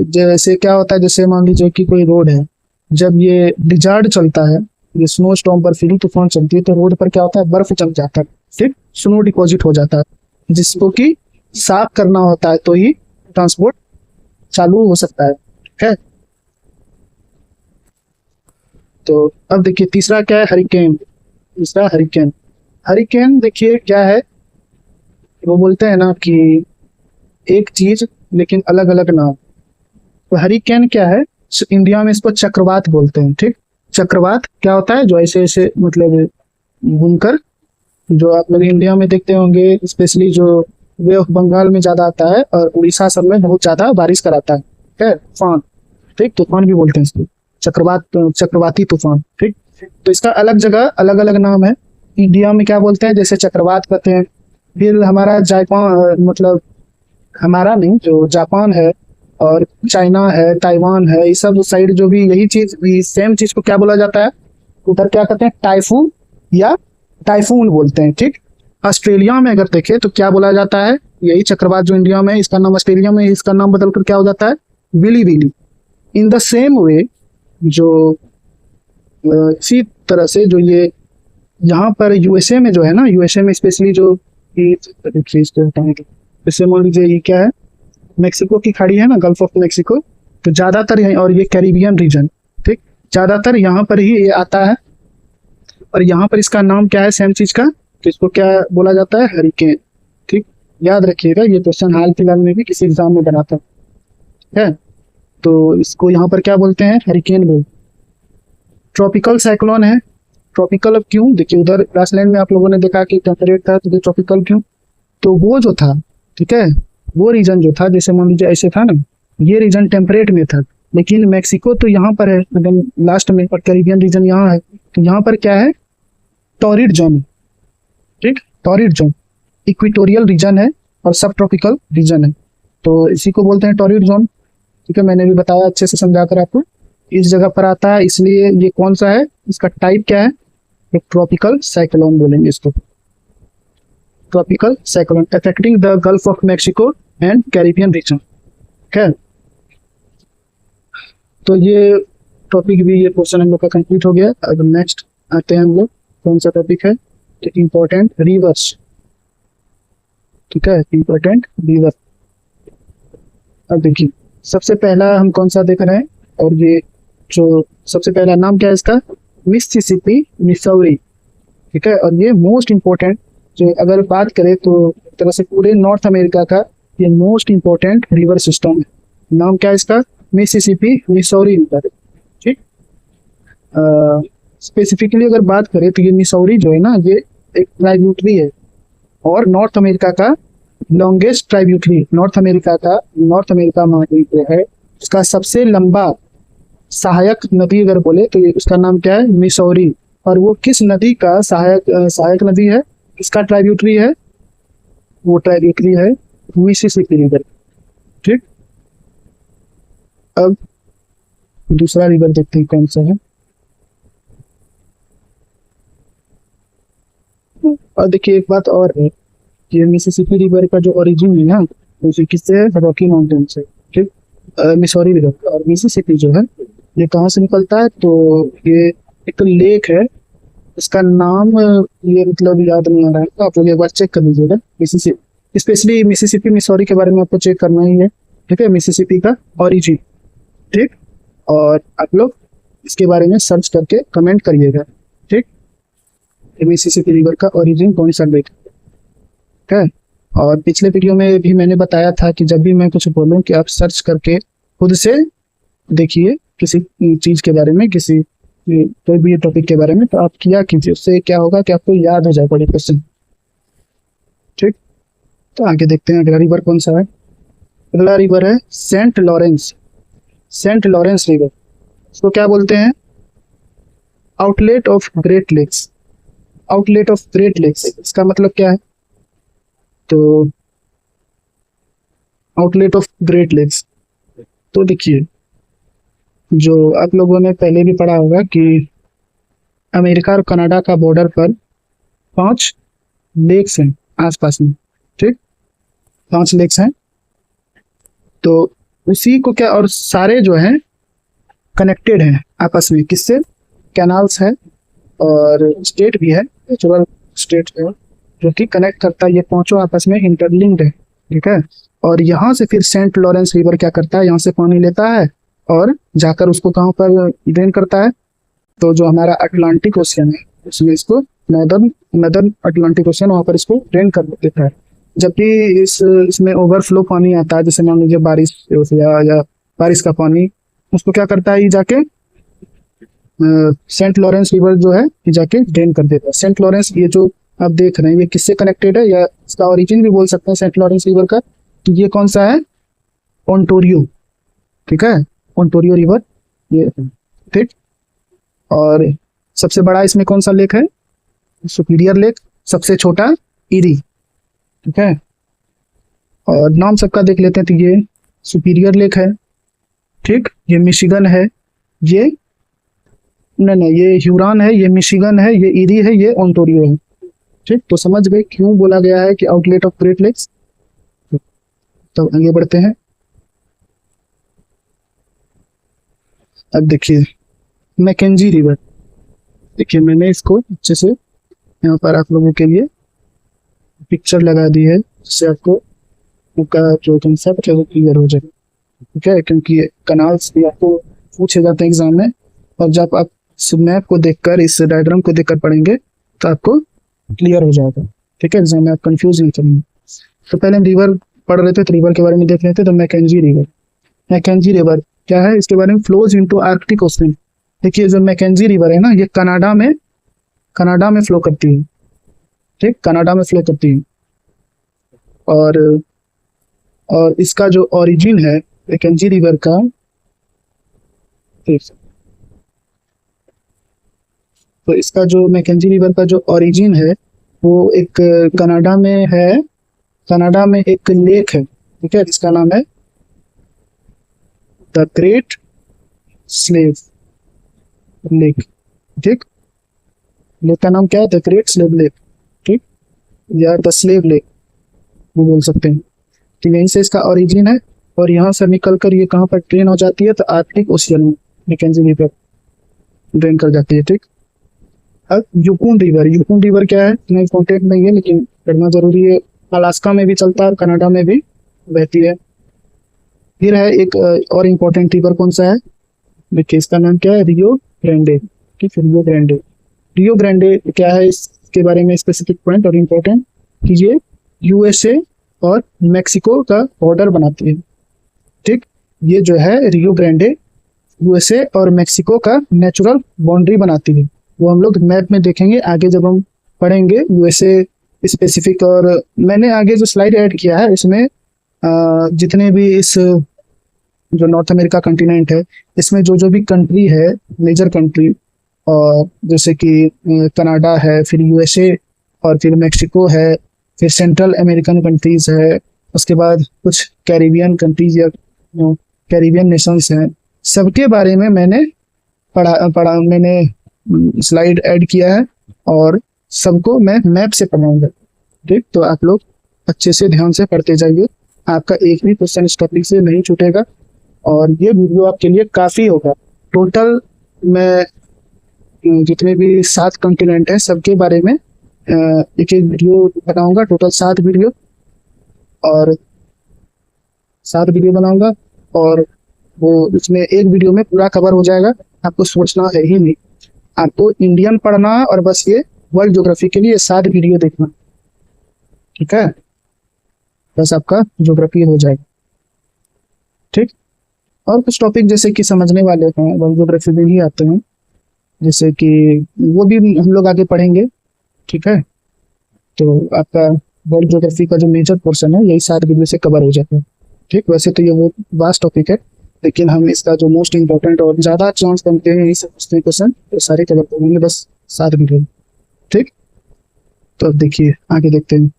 जैसे क्या होता है, जैसे मान लीजिए कि कोई रोड है, जब ये ब्लिजार्ड चलता है, ये स्नो स्टॉर्म, बर्फीली तूफान चलती है, तो रोड पर क्या होता है, बर्फ जम जाता है। ठीक। स्नो डिपॉजिट हो जाता है, जिसको कि साफ करना होता है, तो ही ट्रांसपोर्ट चालू हो सकता है। ठीक है। तो अब देखिए तीसरा क्या है, हरिकेन। तीसरा हरिकेन। हरिकेन देखिए क्या है, वो बोलते हैं ना कि एक चीज लेकिन अलग अलग नाम। तो हरिकेन क्या है, इंडिया में इसको चक्रवात बोलते हैं। ठीक। चक्रवात क्या होता है, जो ऐसे ऐसे मतलब घूमकर, जो आप लोग इंडिया में देखते होंगे, स्पेशली जो वे ऑफ बंगाल में ज्यादा आता है, और उड़ीसा सब में बहुत ज्यादा बारिश कराता है। ठीक है। तूफान। ठीक। तूफान भी बोलते हैं इसको, चक्रवात, चक्रवाती तूफान। ठीक। तो इसका अलग जगह अलग अलग नाम है। इंडिया में क्या बोलते हैं, जैसे चक्रवात कहते हैं। फिर हमारा जापान, मतलब हमारा नहीं, जो जापान है और चाइना है, ताइवान है, ये सब साइड जो भी यही चीज, सेम चीज को क्या बोला जाता है, उधर क्या कहते हैं, टाइफून या टाइफून बोलते हैं। ठीक। ऑस्ट्रेलिया में अगर देखें तो क्या बोला जाता है, यही चक्रवात जो इंडिया में, इसका नाम ऑस्ट्रेलिया में, इसका नाम बदलकर क्या हो जाता है, willy willy. In the same way, जो इसी तरह से जो ये यहाँ पर यूएसए में जो है ना, यूएसए में स्पेशली जो जैसे मान लीजिए ये क्या है, मेक्सिको की खाड़ी है ना, गल्फ ऑफ मेक्सिको, तो ज्यादातर यही, और ये कैरिबियन रीजन। ठीक। ज्यादातर यहाँ पर ही ये आता है, और यहाँ पर इसका नाम क्या है, सेम चीज का, तो इसको क्या बोला जाता है, हरिकेन। ठीक। याद रखिएगा, ये क्वेश्चन हाल फिलहाल में भी किसी एग्जाम में बनाता है। तो इसको यहाँ पर क्या बोलते हैं, हरिकेन बोलते। ट्रॉपिकल साइक्लोन है। ट्रॉपिकल अब क्यों, देखिए उधर ग्रासलैंड में आप लोगों ने देखा कि टेम्परेट था, तो ट्रॉपिकल क्यों, तो वो जो था, ठीक है, वो रीजन जो था, जैसे मान लीजिए ऐसे था ना, ये रीजन टेम्परेट में था, लेकिन मेक्सिको तो यहाँ पर है एकदम लास्ट में, और कैरिबियन रीजन यहाँ है, तो यहाँ पर क्या है, टॉरिड जोन। ठीक। टॉरिड जोन इक्वेटोरियल रीजन है और सब ट्रॉपिकल रीजन है, तो इसी को बोलते हैं टॉरिड जोन। ठीक है। मैंने भी बताया अच्छे से समझाकर आपको, इस जगह पर आता है, इसलिए ये कौन सा है, इसका टाइप क्या है, एक ट्रॉपिकल साइक्लोन बोलेंगे इसको, tropical cyclone affecting the Gulf of Mexico and Caribbean region. है। तो ये टॉपिक भी, ये क्वेश्चन हम लोग का कंप्लीट हो गया। अब नेक्स्ट आते हैं हम लोग, कौन सा टॉपिक है, तो इम्पोर्टेंट रिवर्स। ठीक है। Important reverse. अब देखिए सबसे पहला हम कौन सा देख रहे हैं, और ये जो सबसे पहला नाम क्या है इसका, मिसिसिपी मिसौरी। ठीक है। और ये मोस्ट इम्पोर्टेंट, जो अगर बात करें तो एक तरह से पूरे नॉर्थ अमेरिका का ये मोस्ट इम्पोर्टेंट रिवर सिस्टम है। नाम क्या है इसका, मिसिसिपी मिसौरी रिवर। ठीक। स्पेसिफिकली अगर बात करें तो ये मिसौरी जो है ना, ये एक ट्राइब्यूटरी है, और नॉर्थ अमेरिका का लॉन्गेस्ट ट्राइब्यूटरी, नॉर्थ अमेरिका महाद्वीप जो है, इसका सबसे लंबा सहायक नदी अगर बोले तो ये उसका नाम क्या है, मिसौरी। और वो किस नदी का सहायक नदी है, किसका ट्राइब्यूटरी है, वो ट्राइब्यूटरी है मिसिसिपी रिवर। ठीक। अब दूसरा रिवर देखते हैं कौन सा है, और देखिए एक बात और है, ये मिसिसिपी रिवर का जो ओरिजिन है ना, उसे किससे है? रॉकी माउंटेन से। ठीक। मिसौरी रिवर और मिसिसिपी जो है ये कहाँ से निकलता है? तो ये एक लेक है, इसका नाम ये मतलब याद नहीं आ रहा है, तो आप लोग एक बार चेक कर लीजिएगा। मिसिसिपी, स्पेशली मिसिसिपी मिसौरी के बारे में आपको चेक करना ही है। ठीक है, मिसिसिपी का ओरिजिन। ठीक। और आप लोग इसके बारे में सर्च करके कमेंट करिएगा। ठीक। मिसिसिपी रिवर का ओरिजिन कौन सा लेक है? और पिछले वीडियो में भी मैंने बताया था कि जब भी मैं कुछ बोलूं कि आप सर्च करके खुद से देखिए किसी चीज के बारे में, किसी कोई भी टॉपिक के बारे में, तो आप किया कीजिए। उससे क्या होगा कि आपको याद हो जाएगा ये क्वेश्चन। ठीक। तो आगे देखते हैं अगला रिवर कौन सा है। अगला रिवर है Saint Lawrence. Saint Lawrence river, इसको क्या बोलते हैं? Outlet of Great Lakes. Outlet of Great Lakes, इसका मतलब क्या है? तो आउटलेट ऑफ ग्रेट लेक्स, तो देखिए जो आप लोगों ने पहले भी पढ़ा होगा कि अमेरिका और कनाडा का बॉर्डर पर 5 लेक्स हैं आसपास में। ठीक, 5 लेक्स हैं। तो उसी को क्या, और सारे जो हैं कनेक्टेड हैं आपस में, किससे? कैनाल्स है और स्टेट भी है, नेचुरल स्टेट है जो कि कनेक्ट करता है। ये पांचों आपस में इंटरलिंक्ड है। ठीक है। और यहाँ से फिर सेंट लॉरेंस रिवर क्या करता है? यहाँ से पानी लेता है और जाकर उसको कहाँ पर ड्रेन करता है? तो जो हमारा अटलांटिक ओशियन है उसमें इसको नदर्न अटलांटिक ओशियन, वहाँ पर इसको ड्रेन कर देता है। जब भी इसमें ओवरफ्लो पानी आता है, जैसे मान लीजिए बारिश या बारिश का पानी, उसको क्या करता है? ये जाके सेंट लॉरेंस रिवर जो है ये जाके ड्रेन कर देता है। सेंट लॉरेंस, ये जो आप देख रहे हैं, ये किससे कनेक्टेड है, या इसका ओरिजिन भी बोल सकते हैं सेंट लॉरेंस रिवर का। तो ये कौन सा है? ओंटारियो। ठीक है, ओंटारियो रिवर ये। ठीक। और सबसे बड़ा इसमें कौन सा लेक है? Superior lake. सबसे छोटा इरी। ठीक है। और नाम सबका देख लेते हैं। तो ये सुपीरियर लेक है। ठीक, ये मिशिगन है, ये नहीं, ये ह्यूरॉन है, ये मिशिगन है, ये इरी है, ये ओंटारियो है। ठीक, तो समझ गए क्यों बोला गया है कि आउटलेट ऑफ ग्रेट लेक्स। तो आगे बढ़ते हैं। अब देखिए मैकेंजी रिवर। देखिए मैंने इसको अच्छे से यहाँ पर आप लोगों के लिए पिक्चर लगा दी है, जिससे आपको उनका जो कंसेप्ट है वो क्लियर हो जाए। ठीक है, क्योंकि कनाल्स भी आपको पूछे जाते हैं एग्जाम में, और जब आप इस मैप को देखकर, इस डायग्राम को देखकर पढ़ेंगे तो आपको क्लियर हो जाएगा। ठीक है, एग्जाम में आप कंफ्यूज नहीं करेंगे। तो पहले हम रिवर पढ़ रहे थे, तो रिवर के बारे में देख रहे थे। तो मैकेंजी रिवर, मैकेंजी रिवर क्या है, इसके बारे में? Flows into Arctic ocean. देखिए जो मैकेंजी रिवर है ना, ये कनाडा में फ्लो करती है। ठीक, कनाडा में फ्लो करती है। और इसका जो ओरिजिन है मैकेंजी रिवर का, तो इसका जो मैकेंजी रिवर का जो ओरिजिन है वो एक कनाडा में है। कनाडा में एक लेक है। ठीक है, जिसका नाम है द ग्रेट स्लेव लेक। ठीक, लेक का नाम क्या है? The great slave lake. ठीक, या द स्लेव लेक वो बोल सकते हैं। तो यहीं से इसका ओरिजिन है, और यहाँ से निकल कर ये कहाँ पर ट्रेन हो जाती है? तो आर्कटिक ओशियन में मैकेंजी रिवर ड्रेन कर जाती है। ठीक। अब यूकोन रिवर, यूकोन रिवर क्या है? इतना इंपॉर्टेंट नहीं है लेकिन पढ़ना जरूरी है। अलास्का में भी चलता है और कनाडा में भी बहती है। फिर है एक और इम्पोर्टेंट रिवर, कौन सा है? देखिए इसका नाम क्या है? Rio Grande. ठीक, रियो ग्रांडे। रियो ग्रांडे क्या है, इसके बारे में स्पेसिफिक पॉइंट और इम्पोर्टेंट कि ये यूएसए और मेक्सिको का बॉर्डर बनाती है। ठीक, ये जो है रियो ग्रांडे यूएसए और मेक्सिको का नेचुरल बाउंड्री बनाती है। वो हम लोग मैप में देखेंगे आगे जब हम पढ़ेंगे यूएसए स्पेसिफिक। और मैंने आगे जो स्लाइड ऐड किया है इसमें जितने भी इस जो नॉर्थ अमेरिका कंटिनेंट है, इसमें जो जो भी कंट्री है, मेजर कंट्री, और जैसे कि कनाडा है, फिर यूएसए, और फिर मेक्सिको है, फिर सेंट्रल अमेरिकन कंट्रीज है, उसके बाद कुछ कैरिबियन कंट्रीज या कैरिबियन नेशंस हैं, सबके बारे में मैंने मैंने स्लाइड ऐड किया है। और सबको मैं मैप से पढ़ाऊंगा। ठीक, तो आप लोग अच्छे से ध्यान से पढ़ते जाइए, आपका एक भी क्वेश्चन इस टॉपिक से नहीं छूटेगा और ये वीडियो आपके लिए काफ़ी होगा। टोटल मैं जितने भी 7 कॉन्टिनेंट हैं सबके बारे में एक एक वीडियो बनाऊंगा, टोटल 7 वीडियो और 7 वीडियो बनाऊंगा और वो उसमें एक वीडियो में पूरा कवर हो जाएगा। आपको सोचना है ही नहीं, आपको इंडियन पढ़ना है और बस ये वर्ल्ड ज्योग्राफी के लिए 7 वीडियो देखना, ठीक है, बस आपका ज्योग्राफी हो जाएगा। ठीक, और कुछ टॉपिक जैसे कि समझने वाले हैं वर्ल्ड ज्योग्राफी में ही आते हैं, जैसे कि वो भी हम लोग आगे पढ़ेंगे। ठीक है, तो आपका वर्ल्ड ज्योग्राफी का जो मेजर पोर्शन है यही 7 वीडियो से कवर हो जाता है। ठीक, वैसे तो ये वो वास्ट टॉपिक है, लेकिन हम इसका जो मोस्ट इंपॉर्टेंट और ज़्यादा चांस बनते हैं यही सब क्वेश्चन तो सारे कवर करेंगे बस 7 वीडियो। ठीक, तो अब देखिए आगे देखते हैं।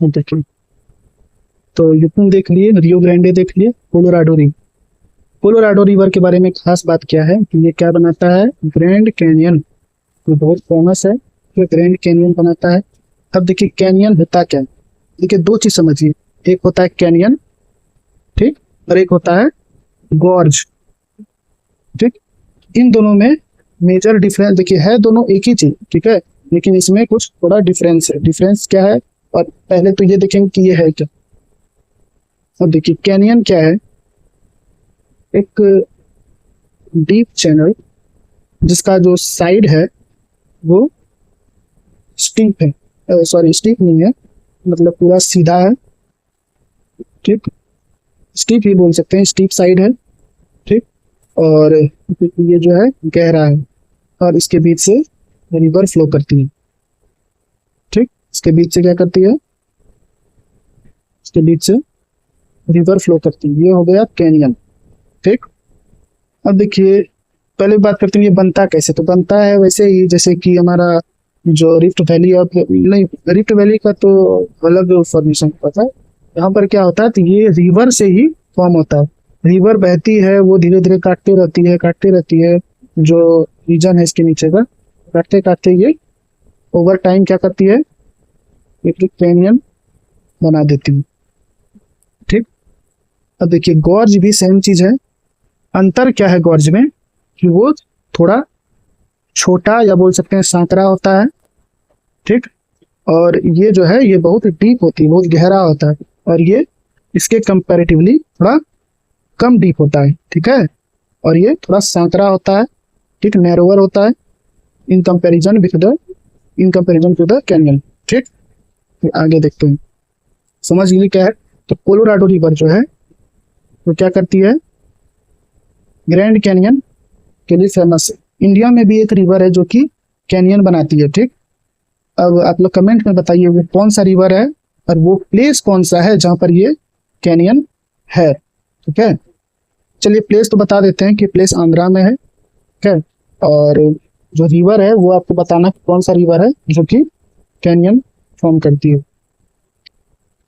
देखिए, तो यूपी देख लिए, रियो ग्रांडे देख लिए, कोलोराडो रिवर। कोलोराडो रिवर के बारे में खास बात क्या है कि ये क्या बनाता है, ग्रैंड कैनियन, ये बहुत फेमस है, ये ग्रैंड कैनियन बनाता है। अब देखिए कैनियन होता क्या है, देखिए 2 चीज समझिए, एक होता है कैनियन, ठीक, और एक होता है गॉर्ज। ठीक, इन दोनों में मेजर डिफरेंस देखिए, है दोनों एक ही चीज, ठीक है, लेकिन इसमें कुछ थोड़ा डिफरेंस है। डिफरेंस क्या है, और पहले तो ये देखेंगे कि ये है क्या। अब देखिए कैनियन क्या है, एक डीप चैनल जिसका जो साइड है वो स्टीप है, सॉरी स्टीप नहीं है, मतलब पूरा सीधा है। ठीक, स्टीप ही बोल सकते हैं, स्टीप साइड है। ठीक, और ये जो है गहरा है और इसके बीच से रिवर फ्लो करती है। ठीक, इसके बीच से क्या करती है, इसके बीच से रिवर फ्लो करती है, ये हो गया कैनियन। ठीक, अब देखिए पहले बात करते हैं ये बनता कैसे। तो बनता है वैसे ही जैसे कि हमारा जो रिफ्ट वैली और नहीं, रिफ्ट वैली का तो अलग फॉर्मेशन पता है, यहाँ पर क्या होता है तो ये रिवर से ही फॉर्म होता है। रिवर बहती है, वो धीरे धीरे काटती रहती है जो रीजन है इसके नीचे का, काटते काटते ये ओवर टाइम क्या करती है, एक कैनियन बना देती है। ठीक, अब देखिए गॉर्ज भी सेम चीज है। अंतर क्या है गॉर्ज में कि वो थोड़ा छोटा या बोल सकते हैं सांकरा होता है। ठीक, और ये जो है ये बहुत डीप होती है, बहुत गहरा होता है, और ये इसके कंपैरेटिवली थोड़ा कम डीप होता है। ठीक है, और ये थोड़ा सांकरा होता है, ठीक, नैरोवर होता है in comparison to the canyon. ठीक, फिर आगे देखते हैं, समझ लीजिए क्या है। तो कोलोराडो रिवर जो है वो क्या करती है, ग्रैंड कैनियन के लिए फेमस है। इंडिया में भी एक रिवर है जो कि कैनियन बनाती है। ठीक, अब आप लोग कमेंट में बताइए वो कौन सा रिवर है और वो प्लेस कौन सा है जहां पर ये कैनियन है। ठीक है, चलिए प्लेस तो बता देते हैं कि प्लेस आंध्रा में है। ठीक है, और जो रिवर है वो आपको बताना कौन सा रिवर है जो कि कैनियन फॉर्म करती है।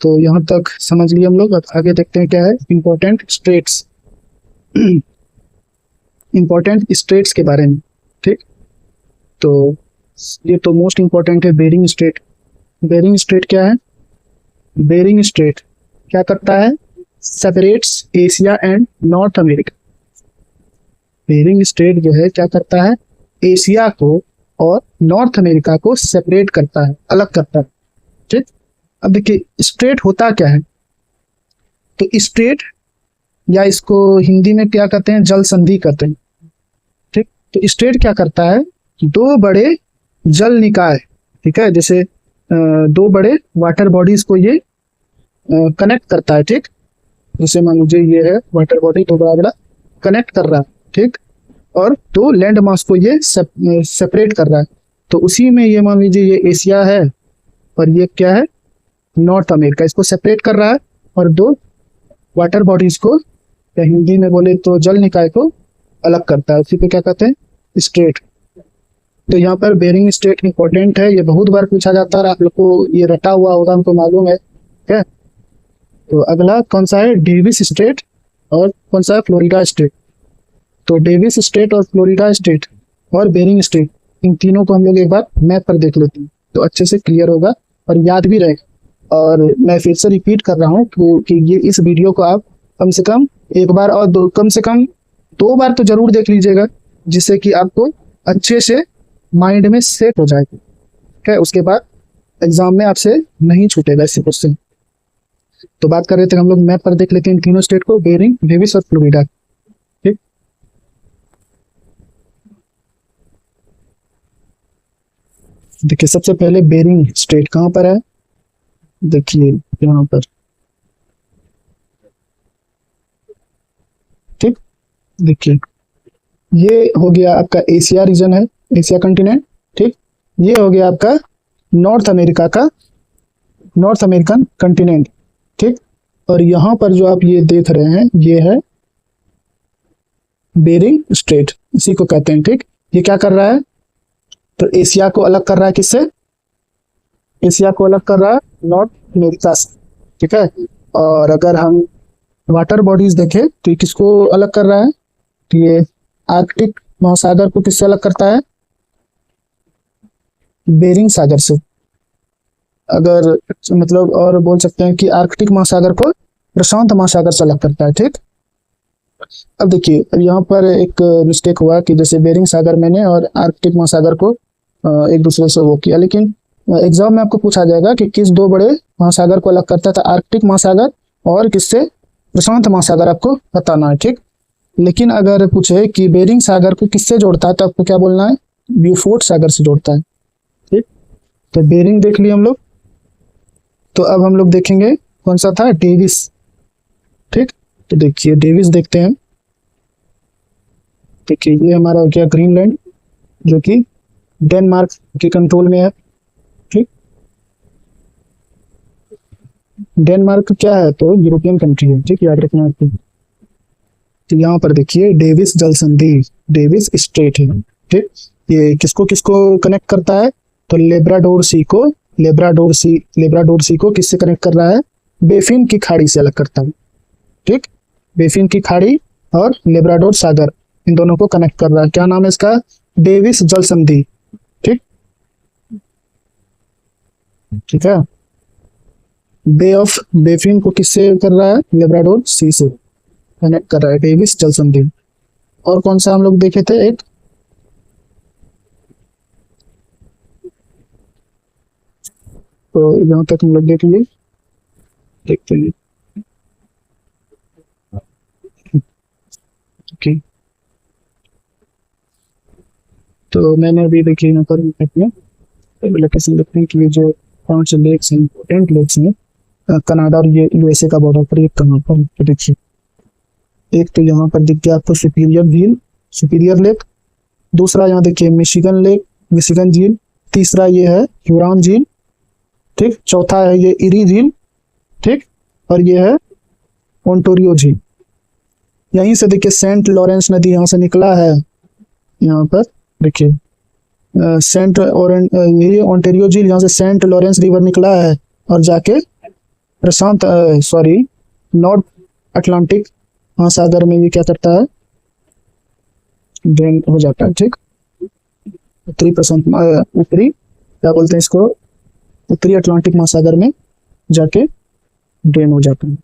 तो यहाँ तक समझ लिए हम लोग। अब आगे देखते हैं क्या है, इंपॉर्टेंट स्टेट्स इंपॉर्टेंट स्टेट्स के बारे में। ठीक, तो ये तो मोस्ट इंपॉर्टेंट है बेरिंग स्ट्रेट। बेरिंग स्ट्रेट क्या है, बेरिंग स्ट्रेट क्या करता है, separates Asia and North America. Bering Strait जो है क्या करता है, एशिया को और नॉर्थ अमेरिका को सेपरेट करता है, अलग करता है। ठीक, अब देखिए स्ट्रेट होता क्या है, तो स्ट्रेट या इसको हिंदी में क्या कहते हैं, जल संधि कहते हैं। ठीक, तो स्ट्रेट क्या करता है, 2 बड़े जल निकाय, ठीक है, जैसे 2 बड़े वाटर बॉडीज को ये कनेक्ट करता है। ठीक, जैसे मान लीजिए ये है वाटर बॉडी, 2 बड़ा बड़ा कनेक्ट कर रहा है। ठीक, और 2 लैंड मास को ये सेपरेट कर रहा है। तो उसी में ये मान लीजिए ये एशिया है और ये क्या है, नॉर्थ अमेरिका, इसको सेपरेट कर रहा है और 2 वाटर बॉडीज को या हिंदी में बोले तो जल निकाय को अलग करता है। उसी पे क्या कहते हैं, स्ट्रेट। तो यहाँ पर बेरिंग स्ट्रेट इंपॉर्टेंट है, ये बहुत बार पूछा जाता है, आप लोग को ये रटा हुआ होगा, हमको मालूम है। क्या, तो अगला कौन सा है, डेविस स्ट्रेट और कौन सा है, फ्लोरिडा स्ट्रेट। तो डेविस स्टेट और फ्लोरिडा स्टेट और बेरिंग स्टेट, इन तीनों को हम लोग एक बार मैप पर देख लेते हैं तो अच्छे से क्लियर होगा और याद भी रहेगा। और मैं फिर से रिपीट कर रहा हूँ कि ये इस वीडियो को आप कम से कम एक बार और कम से कम 2 बार तो जरूर देख लीजिएगा, जिससे कि आपको अच्छे से माइंड में सेट हो जाएगा। ठीक है, उसके बाद एग्जाम में आपसे नहीं छूटेगा इससे क्वेश्चन। तो बात कर रहे थे हम लोग मैप पर देख लेते हैं इन तीनों स्टेट को, बेरिंग, डेविस और फ्लोरिडा। ठीक, देखिए सबसे पहले बेरिंग स्टेट कहाँ पर है, देखिए यहाँ पर। ठीक, देखिए ये हो गया आपका एशिया रीजन है, एशिया कंटिनेंट। ठीक, ये हो गया आपका नॉर्थ अमेरिका का, नॉर्थ अमेरिकन कंटिनेंट। ठीक, और यहाँ पर जो आप ये देख रहे हैं ये है बेरिंग स्ट्रेट, इसी को कहते हैं। ठीक, ये क्या कर रहा है, तो एशिया को अलग कर रहा है, किससे, एशिया को अलग कर रहा है नॉर्थ अमेरिका से। ठीक है, और अगर हम वाटर बॉडीज देखें तो ये किसको अलग कर रहा है, तो ये आर्कटिक महासागर को किससे अलग करता है, बेरिंग सागर से। अगर मतलब और बोल सकते हैं कि आर्कटिक महासागर को प्रशांत महासागर से अलग करता है। ठीक, अब देखिए यहाँ पर एक मिस्टेक हुआ कि जैसे बेरिंग सागर मैंने और आर्कटिक महासागर को एक दूसरे से वो किया, लेकिन एग्जाम में आपको पूछा जाएगा कि किस 2 बड़े महासागर को अलग करता था, आर्कटिक महासागर और किससे, प्रशांत महासागर, आपको बताना है। ठीक, लेकिन अगर पूछे कि बेरिंग सागर को किससे जोड़ता है तो आपको क्या बोलना है, ब्यूफोर्ट सागर से जोड़ता है। ठीक, तो बेरिंग देख लिया हम लोग। तो अब हम लोग देखेंगे कौन सा था, डेविस। ठीक, तो देखिए डेविस देखते हैं। देखिए ये हमारा हो गया ग्रीनलैंड, जो कि डेनमार्क के कंट्रोल में है। ठीक, डेनमार्क क्या है, तो यूरोपियन कंट्री है। ठीक, याद रखना आपको। तो यहाँ पर देखिए डेविस जल संधि, डेविस स्ट्रेट है। ठीक, ये किसको किसको कनेक्ट करता है, तो लेब्राडोर सी को किससे कनेक्ट कर रहा है, बेफिन की खाड़ी से अलग करता है। ठीक, बेफिन की खाड़ी और लेब्राडोर सागर, इन दोनों को कनेक्ट कर रहा है। क्या नाम है इसका, डेविस जल संधि। ठीक, ठीक है, बे ऑफ बेफिन को किससे कर रहा है, लेब्राडोर सी से कनेक्ट कर रहा है, डेविस जल संधि। और कौन सा हम लोग देखे थे, एक तो यहाँ तक हम लोग देख लिए, देखते हैं। ओके, तो मैंने अभी देखिए यहाँ पर अपने लोकेशन देखते हैं कि ये जो 5 लेक्स हैं, इंपॉर्टेंट लेक्स हैं, कनाडा और ये यूएसए का बॉर्डर पर, ये कहाँ पर, तो देखिए एक तो यहाँ पर दिख गया आपको सुपीरियर झील, सुपीरियर लेक। दूसरा यहाँ देखिए मिशिगन लेक, मिशिगन झील। तीसरा ये है ह्यूरॉन झील। ठीक, चौथा है ये इरी झील। ठीक, और ये है ओंटारियो झील। यहीं से देखिए सेंट लॉरेंस नदी यहाँ से निकला है, यहाँ पर देखिए ये ओंटारियो झील, यहाँ से सेंट लॉरेंस रिवर निकला है और जाके प्रशांत नॉर्थ अटलांटिक महासागर में ये क्या करता है, ड्रेन हो जाता है। ठीक, उत्तरी क्या बोलते हैं इसको, उत्तरी अटलांटिक महासागर में जाके ड्रेन हो जाता है।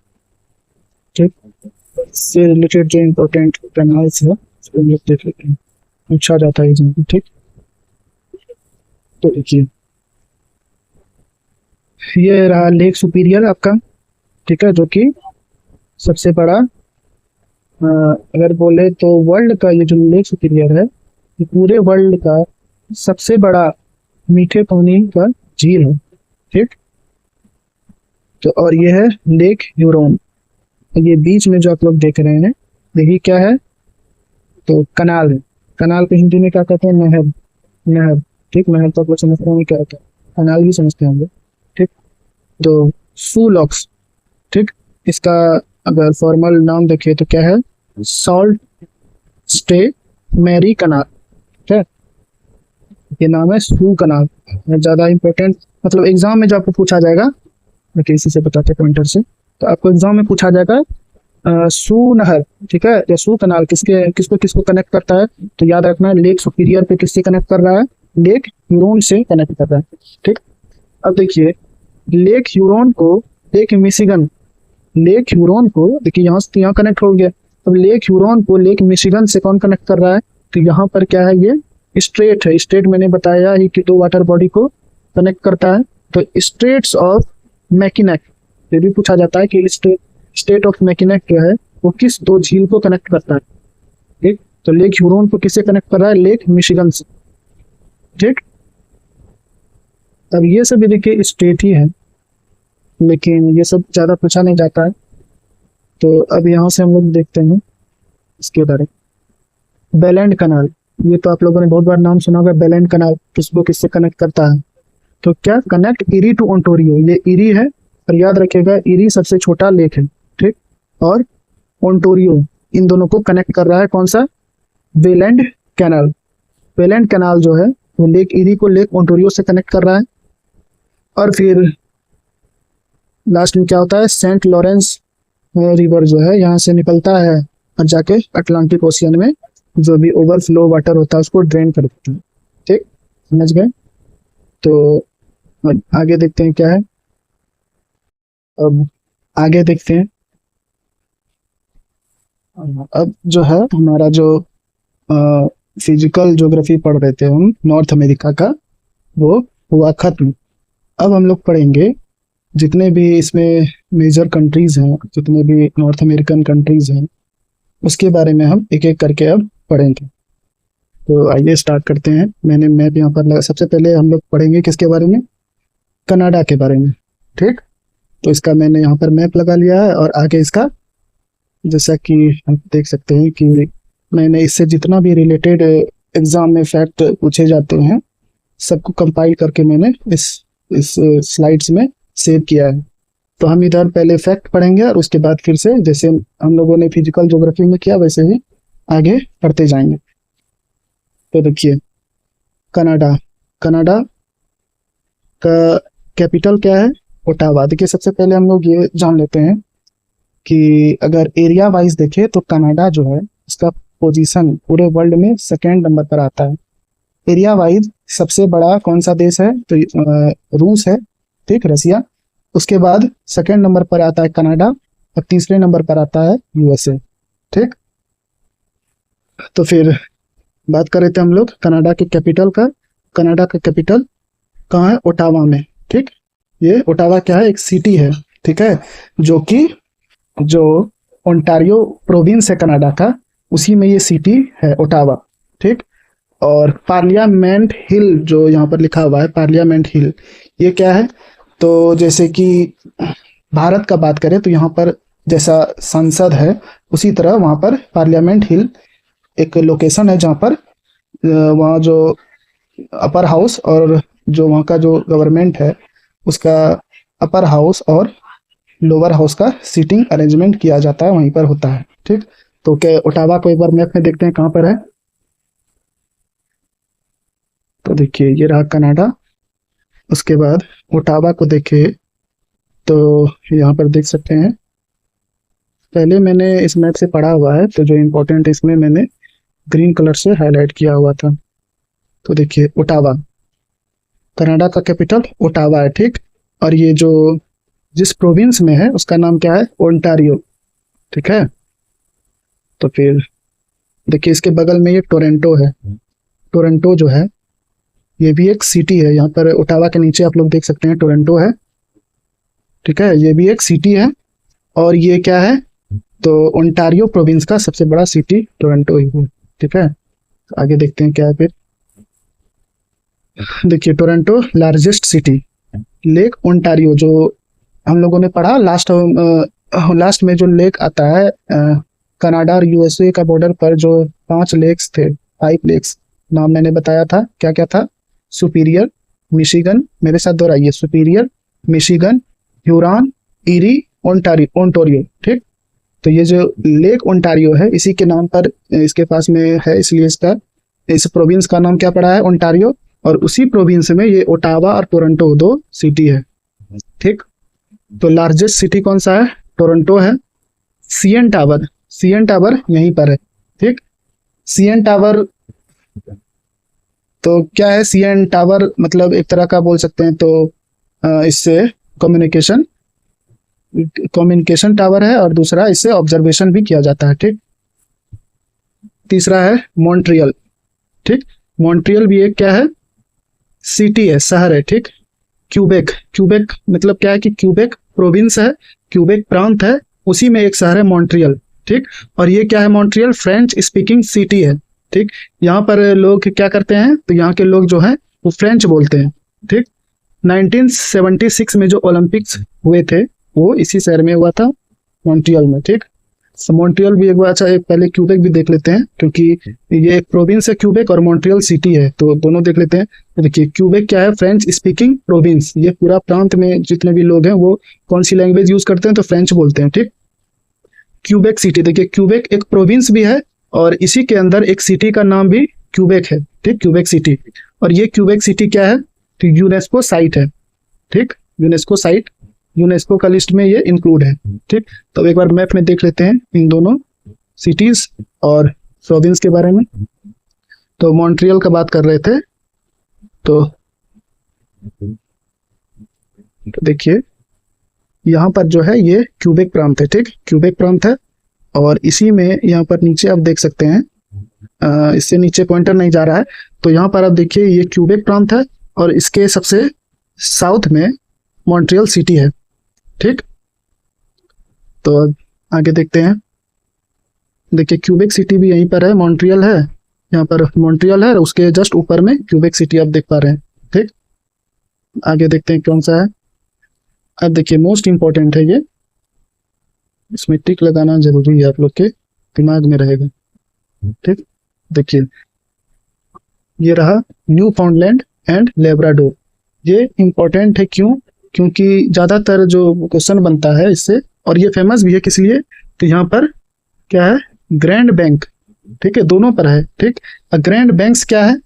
ठीक, से रिलेटेड जो इम्पोर्टेंट कैनाल्स है उसको देख लेते हैं, अच्छा जाता है एग्जाम। ठीक, तो देखिए ये रहा लेक सुपीरियर आपका। ठीक है, जो कि सबसे बड़ा अगर बोले तो वर्ल्ड का ये जो लेक सुपीरियर है, ये पूरे वर्ल्ड का सबसे बड़ा मीठे पानी का झील है। ठीक, तो और ये है लेक ह्यूरॉन। ये बीच में जो आप लोग देख रहे हैं, देखिए क्या है, तो कनाल है। कनाल को हिंदी में क्या कहते हैं, नहर। नहर, ठीक, नहर तो आप लोग समझते होंगे क्या होता है, कनाल भी समझते होंगे। ठीक, तो सूलॉक्स। ठीक, इसका अगर फॉर्मल नाम देखें तो क्या है, सॉल्ट स्टे मैरी कनाल। ठीक है, ये नाम है सू कनाल। ज्यादा इंपॉर्टेंट मतलब एग्जाम में जो आपको पूछा जाएगा, मैं किसी से बताते पॉइंटर से, तो आपको एग्जाम में पूछा जाएगा सू नहर, ठीक है, या सू कनाल किसको किसको कनेक्ट करता है, तो याद रखना है लेक सुपीरियर पे किससे कनेक्ट कर रहा है, लेक ह्यूरोन से कनेक्ट कर रहा है। ठीक, अब देखिए लेक ह्यूरोन को लेक ह्यूरोन को देखिए यहाँ से यहाँ कनेक्ट हो गया। अब लेक ह्यूरोन को लेक मिशिगन से कौन कनेक्ट कर रहा है, तो यहाँ पर क्या है, ये स्ट्रेट है। स्ट्रेट मैंने बताया ही कि 2 वाटर बॉडी को कनेक्ट करता है। तो स्ट्रेट्स ऑफ मैकिनेक, ये भी पूछा जाता है कि स्टेट ऑफ मैकिनेक जो है वो किस 2 झील को कनेक्ट करता है। ठीक, तो लेक ह्यूरोन को किससे कनेक्ट कर रहा है, लेक मिशिगन से। ठीक, अब ये सब भी देखिए स्टेट ही है, लेकिन ये सब ज्यादा पूछा नहीं जाता है। तो अब यहाँ से हम लोग देखते हैं इसके बारे में। बेलैंड कनाल, ये तो आप लोगों ने बहुत बार नाम सुना होगा, बेलैंड कनाल किसको किससे कनेक्ट करता है, तो क्या कनेक्ट इरी टू ओंटारियो। ये इरी है, और याद रखिएगा इरी सबसे छोटा लेक है। ठीक, और ओंटारियो, इन दोनों को कनेक्ट कर रहा है कौन सा, बेलैंड कैनाल। बेलैंड कैनाल जो है वो लेक इरी को लेक ओंटारियो से कनेक्ट कर रहा है। और फिर लास्ट में क्या होता है, सेंट लॉरेंस रिवर जो है यहाँ से निकलता है और जाके अटलांटिक ओशियन में जो भी ओवरफ्लो वाटर होता है उसको ड्रेन कर देता है। ठीक, समझ गए। तो आगे देखते हैं क्या है। अब आगे देखते हैं, अब जो है हमारा जो फिजिकल ज्योग्राफी पढ़ रहे थे हम नॉर्थ अमेरिका का, वो हुआ खत्म। अब हम लोग पढ़ेंगे जितने भी इसमें मेजर कंट्रीज हैं, जितने भी नॉर्थ अमेरिकन कंट्रीज हैं, उसके बारे में हम एक एक करके अब पढ़ेंगे। तो आइए स्टार्ट करते हैं। मैंने मैप यहाँ पर लगा। सबसे पहले हम लोग पढ़ेंगे किसके बारे में, कनाडा के बारे में। ठीक, तो इसका मैंने यहाँ पर मैप लगा लिया है, और आगे इसका जैसा कि हम देख सकते हैं कि मैंने इससे जितना भी रिलेटेड एग्जाम में फैक्ट पूछे जाते हैं सबको कंपाइल करके मैंने इस स्लाइड्स में सेव किया है। तो हम इधर पहले फैक्ट पढ़ेंगे और उसके बाद फिर से जैसे हम लोगों ने फिजिकल ज्योग्राफी में किया वैसे ही आगे पढ़ते जाएंगे। तो देखिए कनाडा, कनाडा का कैपिटल क्या है, ओटावा। देखिए सबसे पहले हम लोग ये जान लेते हैं कि अगर एरिया वाइज देखें तो कनाडा जो है उसका पोजीशन पूरे वर्ल्ड में 2nd नंबर पर आता है। एरिया वाइज सबसे बड़ा कौन सा देश है, तो रूस है। ठीक, रसिया। उसके बाद 2nd नंबर पर आता है कनाडा, और 3रे नंबर पर आता है यूएसए। ठीक, तो फिर बात कर रहे थे हम लोग कनाडा के कैपिटल का। कनाडा का कैपिटल कहाँ है, ओटावा में। ठीक, ये ओटावा क्या है, एक सिटी है। ठीक है, जो ओंटारियो प्रोविंस है कनाडा का, उसी में ये सिटी है ओटावा। ठीक, और पार्लियामेंट हिल जो यहाँ पर लिखा हुआ है, पार्लियामेंट हिल, ये क्या है, तो जैसे कि भारत का बात करें तो यहाँ पर जैसा संसद है उसी तरह वहाँ पर पार्लियामेंट हिल एक लोकेशन है जहाँ पर वहाँ जो अपर हाउस और जो वहाँ का जो गवर्नमेंट है उसका अपर हाउस और लोअर हाउस का सीटिंग अरेंजमेंट किया जाता है, वहीं पर होता है। ठीक, तो क्या ओटावा को एक बार मैप में देखते हैं कहाँ पर है। तो देखिए ये रहा कनाडा, उसके बाद ओटावा को देखे तो यहाँ पर देख सकते हैं। पहले मैंने इस मैप से पढ़ा हुआ है, तो जो इम्पोर्टेंट इसमें मैंने ग्रीन कलर से हाईलाइट किया हुआ था। तो देखिए ओटावा, कनाडा का कैपिटल ओटावा है। ठीक, और ये जो जिस प्रोविंस में है उसका नाम क्या है, ओंटारियो। ठीक है, तो फिर देखिए इसके बगल में ये टोरंटो है। टोरंटो जो है ये भी एक सिटी है। यहाँ पर ओटावा के नीचे आप लोग देख सकते हैं टोरंटो है। ठीक है, ये भी एक सिटी है, और ये क्या है, तो ओंटारियो प्रोविंस का सबसे बड़ा सिटी टोरंटो ही है। ठीक है, तो आगे देखते हैं क्या है फिर। देखिए Toronto largest city, lake Ontario जो हम लोगों ने पढ़ा लास्ट में जो लेक आता है कनाडा और यूएसए का बॉर्डर पर, जो 5 लेक्स थे, 5 लेक्स नाम मैंने बताया था, क्या क्या था, सुपीरियर, मिशिगन, मेरे साथ दोहराइए, superior, Michigan, Huron, eri, Ontario. ठीक, तो ये जो लेक ओंटारियो है इसी के नाम पर इसके पास में है, इसलिए इस प्रोविंस का नाम क्या पड़ा है, ओंटारियो। और उसी प्रोविंस में ये ओटावा और टोरंटो 2 सिटी है। ठीक, तो लार्जेस्ट सिटी कौन सा है, टोरंटो है। सीएन टावर, सीएन टावर यहीं पर है, ठीक। सीएन टावर तो क्या है, सीएन टावर मतलब एक तरह का बोल सकते हैं, तो इससे कम्युनिकेशन कम्युनिकेशन टावर है, और दूसरा इससे ऑब्जर्वेशन भी किया जाता है, ठीक। तीसरा है मॉन्ट्रियल, ठीक। मॉन्ट्रियल भी एक क्या है, सिटी है, शहर है, ठीक। क्यूबेक, क्यूबेक मतलब क्या है कि क्यूबेक प्रोविंस है, क्यूबेक प्रांत है, उसी में एक शहर है मॉन्ट्रियल, ठीक। और ये क्या है, मॉन्ट्रियल फ्रेंच स्पीकिंग सिटी है, ठीक। यहाँ पर लोग क्या करते हैं, तो यहाँ के लोग जो हैं वो फ्रेंच बोलते हैं, ठीक। 1976 में जो ओलंपिक्स हुए थे वो इसी शहर में हुआ था, मॉन्ट्रियल में, ठीक। तो मॉन्ट्रियल भी एक बार, अच्छा एक पहले क्यूबेक भी देख लेते हैं, क्योंकि ये एक प्रोविंस है क्यूबेक और मॉन्ट्रियल सिटी है, तो दोनों देख लेते हैं। तो देखिए क्यूबेक क्या है, फ्रेंच स्पीकिंग प्रोविंस, ये पूरा प्रांत में जितने भी लोग हैं वो कौन सी लैंग्वेज यूज करते हैं, तो फ्रेंच बोलते हैं, ठीक। क्यूबेक सिटी, देखिए क्यूबेक एक प्रोविंस भी है और इसी के अंदर एक सिटी का नाम भी क्यूबेक है, ठीक, क्यूबेक सिटी। और ये क्यूबेक सिटी क्या है, तो यूनेस्को साइट है, ठीक, यूनेस्को साइट, यूनेस्को का लिस्ट में ये इंक्लूड है, ठीक। तो एक बार मैप में देख लेते हैं इन दोनों सिटीज और प्रोविंस के बारे में। तो मॉन्ट्रियल का बात कर रहे थे, तो देखिए यहाँ पर जो है ये क्यूबेक प्रांत है, ठीक, क्यूबेक प्रांत है। और इसी में यहाँ पर नीचे आप देख सकते हैं, इससे नीचे पॉइंटर नहीं जा रहा है, तो यहाँ पर आप देखिए ये क्यूबेक प्रांत है और इसके सबसे साउथ में मॉन्ट्रियल सिटी है, ठीक। तो आगे देखते हैं, देखिए क्यूबेक सिटी भी यहीं पर है, मॉन्ट्रियल है, यहाँ पर मॉन्ट्रियल है, उसके जस्ट ऊपर में क्यूबेक सिटी आप देख पा रहे हैं, ठीक। आगे देखते हैं कौन सा है। अब देखिए मोस्ट इंपॉर्टेंट है ये, इसमें टिक लगाना जरूरी है, आप लोग के दिमाग में रहेगा, ठीक। देखिए ये रहा न्यू फाउंडलैंड एंड लेब्राडोर, ये इंपॉर्टेंट है, क्यों, क्योंकि ज्यादातर जो क्वेश्चन बनता है इससे, और ये फेमस भी है किस लिए, तो यहाँ पर क्या है, ग्रैंड बैंक, ठीक है, दोनों पर है, ठीक। ग्रैंड बैंक्स क्या है,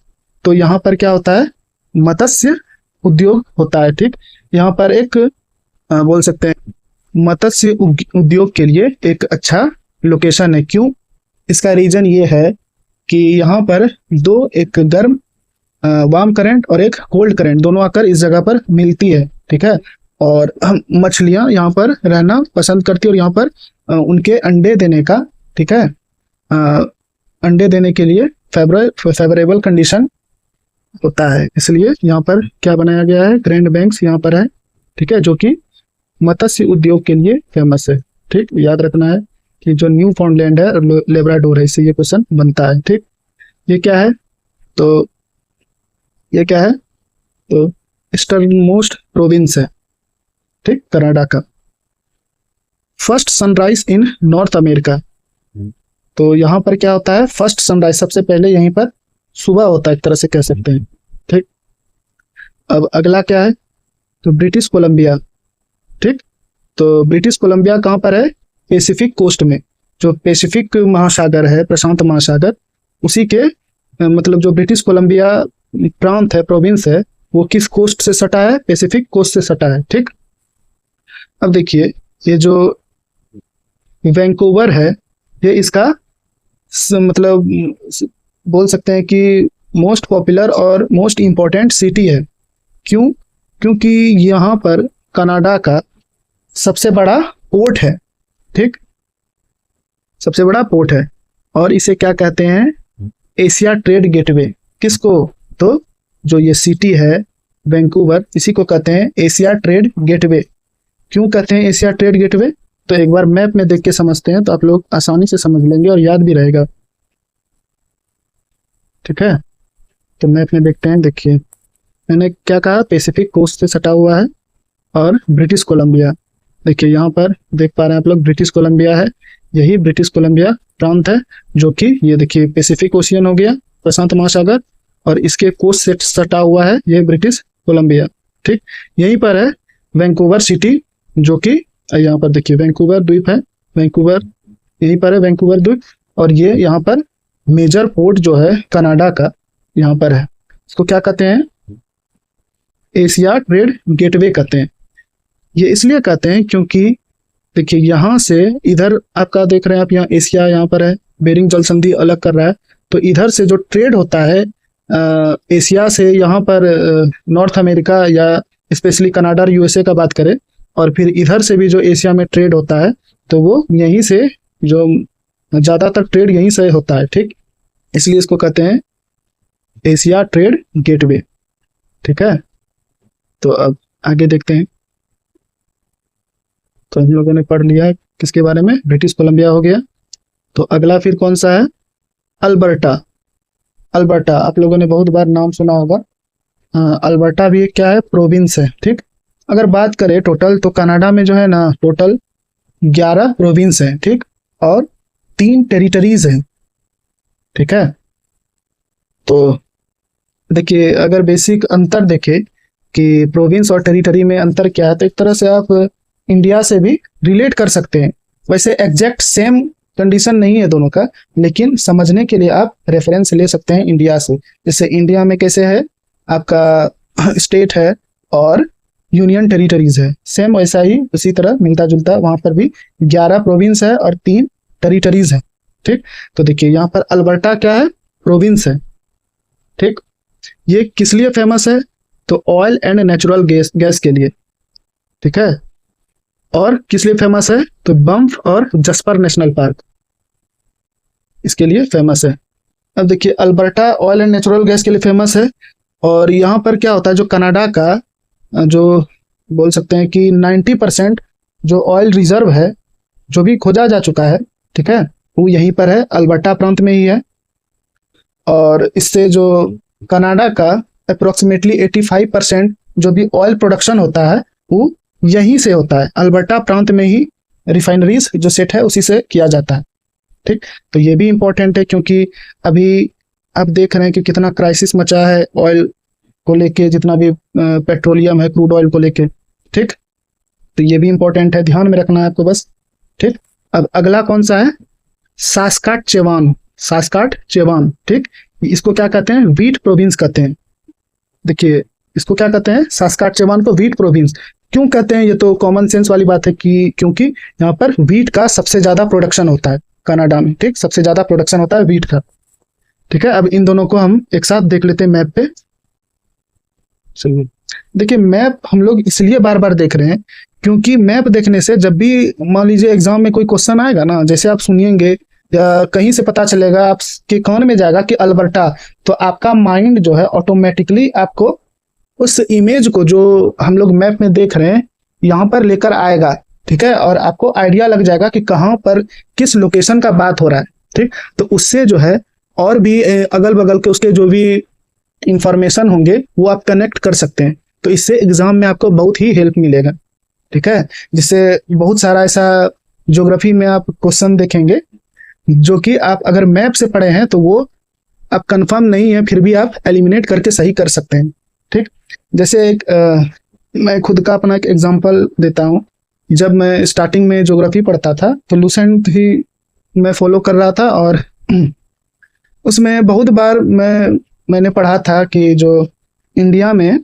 तो यहाँ पर क्या होता है, मत्स्य उद्योग होता है, ठीक। यहाँ पर एक बोल सकते हैं मत्स्य उद्योग के लिए एक अच्छा लोकेशन है, क्यों, इसका रीजन ये है कि यहाँ पर दो, एक गर्म वार्म करंट और एक कोल्ड करंट दोनों आकर इस जगह पर मिलती है, ठीक है। और मछलियां यहाँ पर रहना पसंद करती है, और यहाँ पर उनके अंडे देने का, ठीक है, अंडे देने के लिए फेवरेबल कंडीशन होता है, इसलिए यहाँ पर क्या बनाया गया है, ग्रैंड बैंक्स यहाँ पर है, ठीक है, जो कि मत्स्य उद्योग के लिए फेमस है, ठीक। याद रखना है कि जो न्यू फाउंडलैंड है और लेब्राडोर है, इससे ये क्वेश्चन बनता है, ठीक। ये क्या है, तो ये क्या है, तो ईस्टर्न मोस्ट प्रोविंस है, ठीक, कनाडा का। फर्स्ट सनराइज इन नॉर्थ अमेरिका, तो यहाँ पर क्या होता है, फर्स्ट सनराइज, सबसे पहले यहीं पर सुबह होता है, एक तरह से कह सकते हैं, ठीक। अब अगला क्या है, तो ब्रिटिश कोलंबिया, ठीक। तो ब्रिटिश कोलंबिया कहाँ पर है, पैसिफिक कोस्ट में, जो पैसिफिक महासागर है, प्रशांत महासागर, उसी के मतलब जो ब्रिटिश कोलंबिया प्रांत है, प्रोविंस है, वो किस कोस्ट से सटा है, पैसिफिक कोस्ट से सटा है, ठीक। अब देखिए ये जो वैंकूवर है, ये इसका मतलब बोल सकते हैं कि मोस्ट पॉपुलर और मोस्ट इम्पोर्टेंट सिटी है, क्यों, क्योंकि यहाँ पर कनाडा का सबसे बड़ा पोर्ट है, ठीक, सबसे बड़ा पोर्ट है, और इसे क्या कहते हैं, एशिया ट्रेड गेटवे, किसको, तो जो ये सिटी है वैंकूवर, इसी को कहते हैं एशिया ट्रेड गेटवे। क्यों कहते हैं एशिया ट्रेड गेटवे, तो एक बार मैप में देख के समझते हैं, तो आप लोग आसानी से समझ लेंगे और याद भी रहेगा, ठीक है। तो मैप में देखते हैं, देखिए मैंने क्या कहा, पैसिफिक कोस्ट से सटा हुआ है, और ब्रिटिश कोलंबिया, देखिए यहाँ पर देख पा रहे हैं आप लोग, ब्रिटिश कोलंबिया है, यही ब्रिटिश कोलंबिया प्रांत है, जो कि ये देखिए पैसिफिक ओशियन हो गया, प्रशांत महासागर, और इसके कोस्ट से सटा हुआ है ये ब्रिटिश कोलंबिया, ठीक। यहीं पर है वैंकूवर सिटी, जो कि यहाँ पर देखिए वैंकूवर द्वीप है, वैंकूवर यहीं पर है, वैंकूवर द्वीप, और ये यहाँ पर मेजर पोर्ट जो है कनाडा का यहाँ पर है, इसको क्या कहते हैं, एशिया ट्रेड गेटवे कहते हैं। ये इसलिए कहते हैं क्योंकि देखिए यहाँ से इधर आपका देख रहे हैं आप, यहाँ एशिया यहाँ पर है, बेरिंग जल संधि अलग कर रहा है। तो इधर से जो ट्रेड होता है एशिया से यहाँ पर नॉर्थ अमेरिका या स्पेशली कनाडा और यूएसए का बात करें, और फिर इधर से भी जो एशिया में ट्रेड होता है तो वो यहीं से, जो ज़्यादातर ट्रेड यहीं से होता है, ठीक। इसलिए इसको कहते हैं एशिया ट्रेड गेटवे, ठीक है। तो अब आगे देखते हैं। तो हम लोगों ने पढ़ लिया है किसके बारे में, ब्रिटिश कोलंबिया हो गया। तो अगला फिर कौन सा है, अल्बर्टा। अल्बर्टा आप लोगों ने बहुत बार नाम सुना होगा। अल्बर्टा भी क्या है, प्रोविंस है, ठीक। अगर बात करें टोटल, तो कनाडा में जो है ना टोटल 11 प्रोविंस हैं, ठीक, और 3 टेरिटरीज हैं, ठीक है। तो देखिए अगर बेसिक अंतर देखें कि प्रोविंस और टेरिटरी में अंतर क्या है, तो एक तरह से आप इंडिया से भी रिलेट कर सकते हैं। वैसे एग्जैक्ट सेम कंडीशन नहीं है दोनों का, लेकिन समझने के लिए आप रेफरेंस ले सकते हैं इंडिया से। जैसे इंडिया में कैसे है, आपका स्टेट है और यूनियन टेरिटरीज है, सेम वैसा ही उसी तरह मिलता जुलता वहां पर भी 11 प्रोविंस है और 3 टेरिटरीज है, ठीक। तो देखिए यहाँ पर अल्बर्टा क्या है, प्रोविंस है, ठीक। ये किस लिए फेमस है, तो ऑयल एंड नेचुरल गैस के लिए, ठीक है। और किस लिए फेमस है, तो बम्फ और जस्पर नेशनल पार्क इसके लिए फेमस है। अब देखिए Alberta oil and natural gas के लिए फेमस है, और यहाँ पर क्या होता है, जो कनाडा का जो बोल सकते हैं कि 90% जो ऑयल रिजर्व है, जो भी खोजा जा चुका है, ठीक है, वो यहीं पर है, अल्बर्टा प्रांत में ही है। और इससे जो कनाडा का अप्रोक्सीमेटली 85% जो भी ऑयल प्रोडक्शन होता है वो यहीं से होता है, अल्बर्टा प्रांत में ही रिफाइनरीज जो सेट है उसी से किया जाता है, ठीक। तो ये भी इंपॉर्टेंट है क्योंकि अभी आप देख रहे हैं कि कितना क्राइसिस मचा है ऑयल को लेके, जितना भी पेट्रोलियम है, क्रूड ऑयल को लेके, ठीक। तो ये भी इंपॉर्टेंट है, ध्यान में रखना है आपको बस, ठीक। अब अगला कौन सा है, सास्काटचेवान। सास्काटचेवान, ठीक। इसको क्या कहते हैं, व्हीट प्रोविंस कहते हैं। देखिए इसको क्या कहते हैं, सास्काटचेवान को व्हीट प्रोविंस क्यों कहते हैं, ये तो कॉमन सेंस वाली बात है कि क्योंकि यहाँ पर व्हीट का सबसे ज्यादा प्रोडक्शन होता है कनाडा में, ठीक, सबसे ज्यादा प्रोडक्शन होता है व्हीट का, ठीक है। अब इन दोनों को हम एक साथ देख लेते हैं मैप पे। चलिए देखिए मैप हम लोग इसलिए बार बार देख रहे हैं क्योंकि मैप देखने से जब भी मान लीजिए एग्जाम में कोई क्वेश्चन आएगा ना, जैसे आप सुनिएंगे या कहीं से पता चलेगा आपके कान में जाएगा कि अल्बर्टा, तो आपका माइंड जो है ऑटोमेटिकली आपको उस इमेज को जो हम लोग मैप में देख रहे हैं यहाँ पर लेकर आएगा, ठीक है। और आपको आइडिया लग जाएगा कि कहाँ पर किस लोकेशन का बात हो रहा है, ठीक। तो उससे जो है और भी अगल बगल के उसके जो भी इंफॉर्मेशन होंगे वो आप कनेक्ट कर सकते हैं। तो इससे एग्जाम में आपको बहुत ही हेल्प मिलेगा, ठीक है। जिससे बहुत सारा ऐसा ज्योग्राफी में आप क्वेश्चन देखेंगे जो कि आप अगर मैप से पढ़े हैं तो वो आप कंफर्म नहीं है, फिर भी आप एलिमिनेट करके सही कर सकते हैं, ठीक। जैसे एक मैं खुद का अपना एक एग्जांपल देता हूँ। जब मैं स्टार्टिंग में ज्योग्राफी पढ़ता था तो लूसेंट ही मैं फॉलो कर रहा था, और उसमें बहुत बार मैंने पढ़ा था कि जो इंडिया में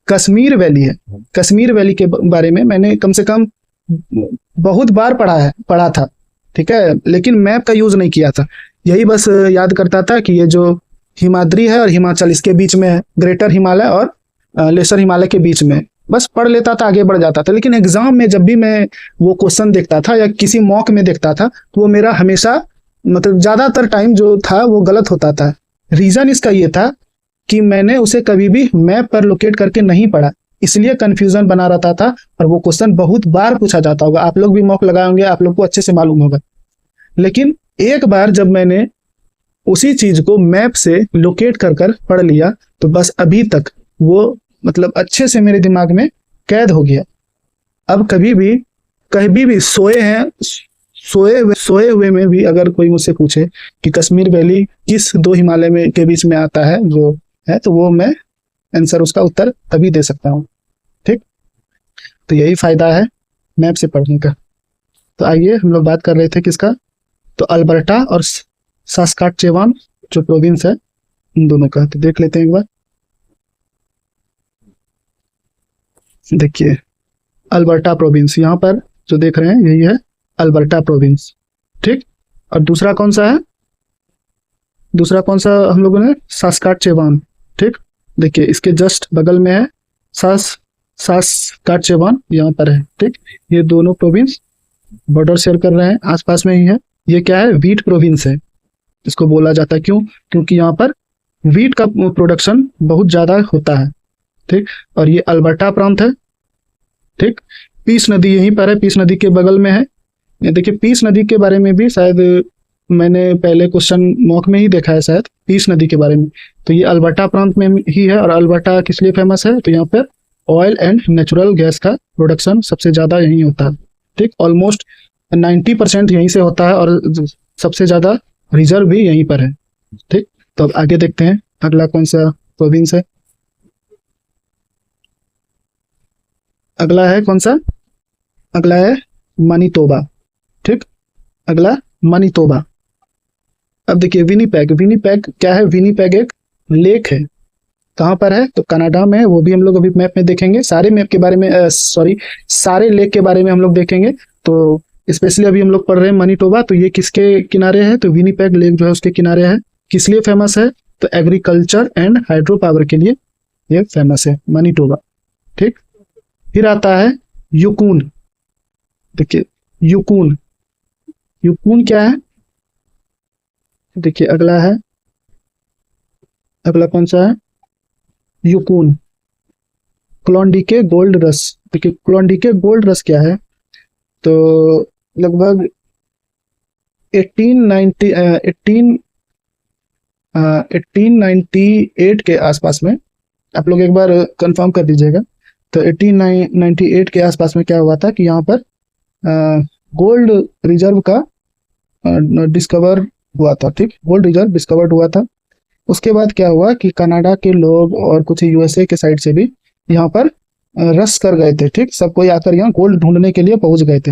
कश्मीर वैली है, कश्मीर वैली के बारे में मैंने कम से कम बहुत बार पढ़ा था, ठीक है, लेकिन मैप का यूज नहीं किया था। यही बस याद करता था कि ये जो हिमाद्री है और हिमाचल इसके बीच में है, ग्रेटर हिमालय और लेसर हिमालय के बीच में, बस पढ़ लेता था, आगे बढ़ जाता था। लेकिन एग्जाम में जब भी मैं वो क्वेश्चन देखता था या किसी मॉक में देखता था तो वो मेरा हमेशा मतलब ज्यादातर टाइम जो था वो गलत होता था। रीजन इसका ये था कि मैंने उसे कभी भी मैप पर लोकेट करके नहीं पढ़ा, इसलिए कंफ्यूजन बना रहता था और वो क्वेश्चन बहुत बार पूछा जाता होगा। आप लोग भी मॉक लगाए होंगे, आप लोग को अच्छे से मालूम होगा। लेकिन एक बार जब मैंने उसी चीज को मैप से लोकेट कर पढ़ लिया तो बस अभी तक वो मतलब अच्छे से मेरे दिमाग में कैद हो गया। अब कभी भी सोए हुए में भी अगर कोई मुझसे पूछे कि कश्मीर वैली किस 2 हिमालय में के बीच में आता है जो है, तो वो मैं आंसर उसका उत्तर तभी दे सकता हूँ, ठीक। तो यही फायदा है मैप से पढ़ने का। तो आइए हम लोग बात कर रहे थे किसका, तो अल्बर्टा और सास्काटचेवान जो प्रोविंस है इन दोनों का। तो देख लेते हैं एक बार। देखिए अल्बर्टा प्रोविंस, यहाँ पर जो देख रहे हैं यही है अल्बर्टा प्रोविंस। ठीक, और दूसरा कौन सा है, दूसरा कौन सा हम लोगों ने, सास्काटचेवान। ठीक, देखिए इसके जस्ट बगल में है सास्काटचेवान, यहाँ पर है। ठीक, ये दोनों प्रोविंस बॉर्डर शेयर कर रहे हैं, आसपास में ही है। ये क्या है, वीट प्रोविंस है, इसको बोला जाता है क्यों, क्योंकि यहाँ पर वीट का प्रोडक्शन बहुत ज्यादा होता है। ठीक, और ये अल्बर्टा प्रांत है। ठीक, पीस नदी यहीं पर है, पीस नदी के बगल में है। ये देखिए पीस नदी के बारे में भी शायद मैंने पहले क्वेश्चन मॉक में ही देखा है शायद, पीस नदी के बारे में। तो ये अल्बर्टा प्रांत में ही है, और अल्बर्टा किस लिए फेमस है, तो यहाँ पर ऑयल एंड नेचुरल गैस का प्रोडक्शन सबसे ज्यादा यहीं होता है। ठीक, ऑलमोस्ट 90% यहीं से होता है, और सबसे ज्यादा रिजर्व भी यहीं पर है। ठीक, तो अब आगे देखते हैं अगला कौन सा प्रोविंस है। अगला है कौन सा, अगला है मनीतोबा। ठीक, अगला मनीतोबा। अब देखिए विनीपेग, विनीपेग क्या है, विनीपेग एक लेक है। कहाँ पर है, तो कनाडा में है। वो भी हम लोग अभी मैप में देखेंगे, सारे मैप के बारे में सारे लेक के बारे में हम लोग देखेंगे। तो स्पेशली अभी हम लोग पढ़ रहे हैं मनीटोबा, तो ये किसके किनारे है, तो विनीपेग लेक जो है उसके किनारे है। किस लिए फेमस है, तो एग्रीकल्चर एंड हाइड्रो पावर के लिए ये फेमस है मनीटोबा। ठीक, फिर आता है युकून। देखिए युकून, युकून क्या है, देखिए अगला है, अगला कौन सा है, युकून क्लोंडिके गोल्ड रस। देखिए क्लोंडिके गोल्ड रस क्या है, तो लगभग 1898 के आसपास में, आप लोग एक बार कंफर्म कर दीजिएगा। तो 1898 के आसपास में क्या हुआ था कि यहाँ पर गोल्ड रिजर्व का डिस्कवर हुआ था। ठीक, गोल्ड रिजर्व डिस्कवर्ड हुआ था। उसके बाद क्या हुआ कि कनाडा के लोग और कुछ यूएसए के साइड से भी यहाँ पर रस कर गए थे। ठीक, सब कोई आकर यहाँ गोल्ड ढूंढने के लिए पहुंच गए थे।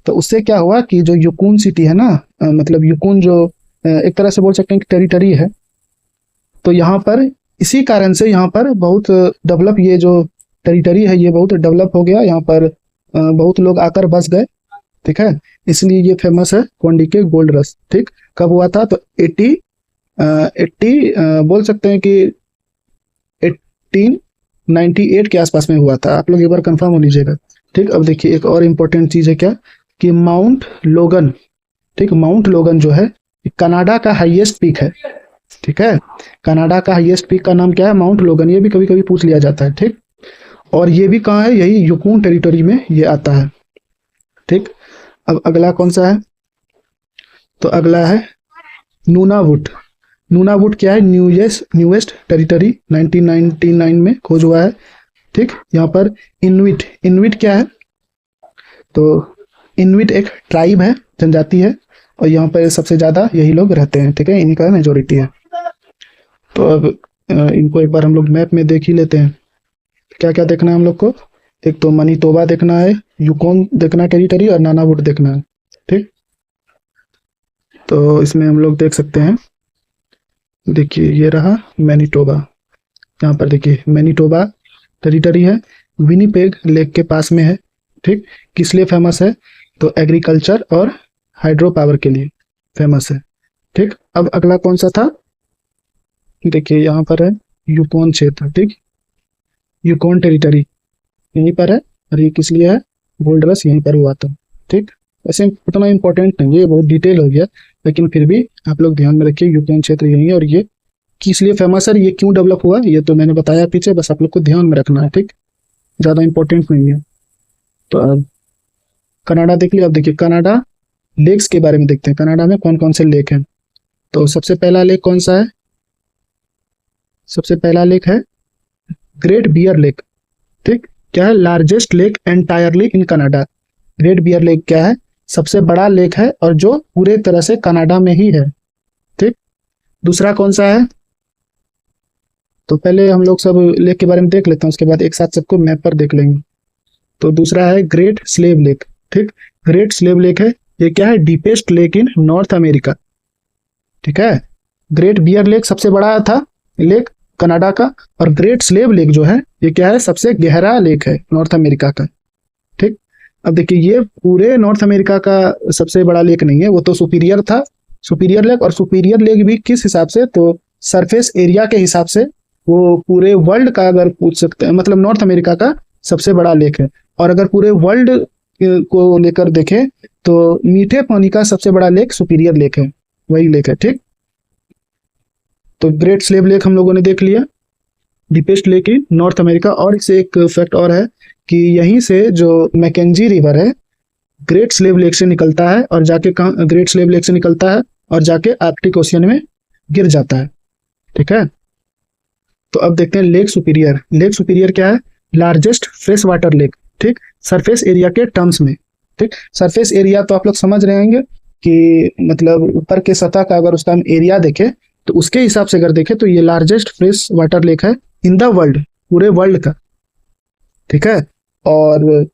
तो उससे क्या हुआ कि जो युकून सिटी है ना, मतलब युकून जो एक तरह से बोल सकते हैं कि टेरिटरी है, तो यहाँ पर इसी कारण से यहाँ पर बहुत डेवलप, ये जो टेरिटरी है ये बहुत डेवलप हो गया। यहाँ पर बहुत लोग आकर बस गए। ठीक है, इसलिए ये फेमस है क्लोंडिके गोल्ड रस। ठीक, कब हुआ था, तो 80 बोल सकते हैं कि 1898 के आसपास में हुआ था। आप लोग एक बार कंफर्म हो लीजिएगा। ठीक, अब देखिए एक और इम्पोर्टेंट चीज है क्या, कि माउंट लोगन। ठीक, माउंट लोगन जो है कनाडा का हाईएस्ट पीक है। ठीक है, कनाडा का हाईएस्ट पीक का नाम क्या है, माउंट लोगन। ये भी कभी कभी पूछ लिया जाता है। ठीक, और ये भी कहाँ है, यही युकून टेरिटरी में ये आता है। ठीक, अब अगला कौन सा है, तो अगला है नूनावुट। नूनावुट क्या है, न्यूएस्ट टेरिटरी 1999 में खोज हुआ है। ठीक, यहाँ पर इनविट, इनविट क्या है, तो इनविट एक ट्राइब है, जनजाति है, और यहाँ पर सबसे ज्यादा यही लोग रहते हैं। ठीक है, इन्हीं का मेजोरिटी है। तो अब इनको एक बार हम लोग मैप में देख ही लेते हैं। क्या क्या देखना है हम लोग को, एक तो मनीतोबा देखना है, युकोन देखना है टेरिटरी, और नूनावुट देखना है। ठीक, तो इसमें हम लोग देख सकते हैं, देखिए ये रहा मैनीटोबा। यहाँ पर देखिए मैनीटोबा टेरिटरी है, विनीपेग लेक के पास में है। ठीक, किस लिए फेमस है, तो एग्रीकल्चर और हाइड्रो पावर के लिए फेमस है। ठीक, अब अगला कौन सा था, देखिए यहाँ पर है युकोन क्षेत्र। ठीक, युकोन टेरिटरी यहीं पर है, और ये किस लिए है, गोल्ड रश यहीं पर हुआ था। ठीक, वैसे उतना इंपॉर्टेंट नहीं है, ये बहुत डिटेल हो गया, लेकिन फिर भी आप लोग ध्यान में रखिए युक्रेन क्षेत्र यही है, और ये किस लिए फेमस है, ये क्यों डेवलप हुआ, ये तो मैंने बताया पीछे, बस आप लोग को ध्यान में रखना है। ठीक, ज्यादा इंपॉर्टेंट नहीं है। तो अब कनाडा देख लिया। अब देखिए कनाडा लेक्स के बारे में देखते हैं, कनाडा में कौन कौन से लेक हैं। तो सबसे पहला लेक कौन सा है, सबसे पहला लेक है ग्रेट बियर लेक। ठीक, क्या है, largest lake entirely in Canada. Great Bear Lake क्या है, सबसे बड़ा लेक है, और जो पूरे तरह से कनाडा में ही है। ठीक, दूसरा कौन सा है, तो पहले हम लोग सब लेक के बारे में देख लेते हैं, उसके बाद एक साथ सबको मैप पर देख लेंगे। तो दूसरा है ग्रेट स्लेव लेक। ठीक, ग्रेट स्लेव लेक है, ये क्या है, deepest lake in north America. ठीक है, ग्रेट बियर लेक सबसे बड़ा था लेक कनाडा का, और ग्रेट स्लेव लेक जो है ये क्या है, सबसे गहरा लेक है नॉर्थ अमेरिका का। ठीक, अब देखिए ये पूरे नॉर्थ अमेरिका का सबसे बड़ा लेक नहीं है, वो तो सुपीरियर था, सुपीरियर लेक। और सुपीरियर लेक भी किस हिसाब से, तो सरफेस एरिया के हिसाब से वो पूरे वर्ल्ड का अगर पूछ सकते हैं, मतलब नॉर्थ अमेरिका का सबसे बड़ा लेक है। और अगर पूरे वर्ल्ड को लेकर देखें तो मीठे पानी का सबसे बड़ा लेक सुपीरियर लेक है, वही लेक है। ठीक, तो ग्रेट स्लेव लेक हम लोगों ने देख लिया, deepest lake in north America. और इससे एक फैक्ट और है कि यहीं से जो मैकेंजी रिवर है ग्रेट स्लेव लेक से निकलता है और जाके कहाँ, ग्रेट स्लेव लेक से निकलता है और जाके आर्कटिक ओशियन में गिर जाता है। ठीक है, तो अब देखते हैं लेक सुपीरियर। लेक सुपीरियर क्या है, लार्जेस्ट फ्रेश वाटर लेक। ठीक, सरफेस एरिया के टर्म्स में। ठीक, सरफेस एरिया तो आप लोग समझ रहे होंगे कि मतलब ऊपर के सतह का अगर उसका हम एरिया देखें तो उसके हिसाब से अगर देखें तो ये लार्जेस्ट फ्रेश वाटर लेक है इन द वर्ल्ड, पूरे वर्ल्ड का। ठीक है, और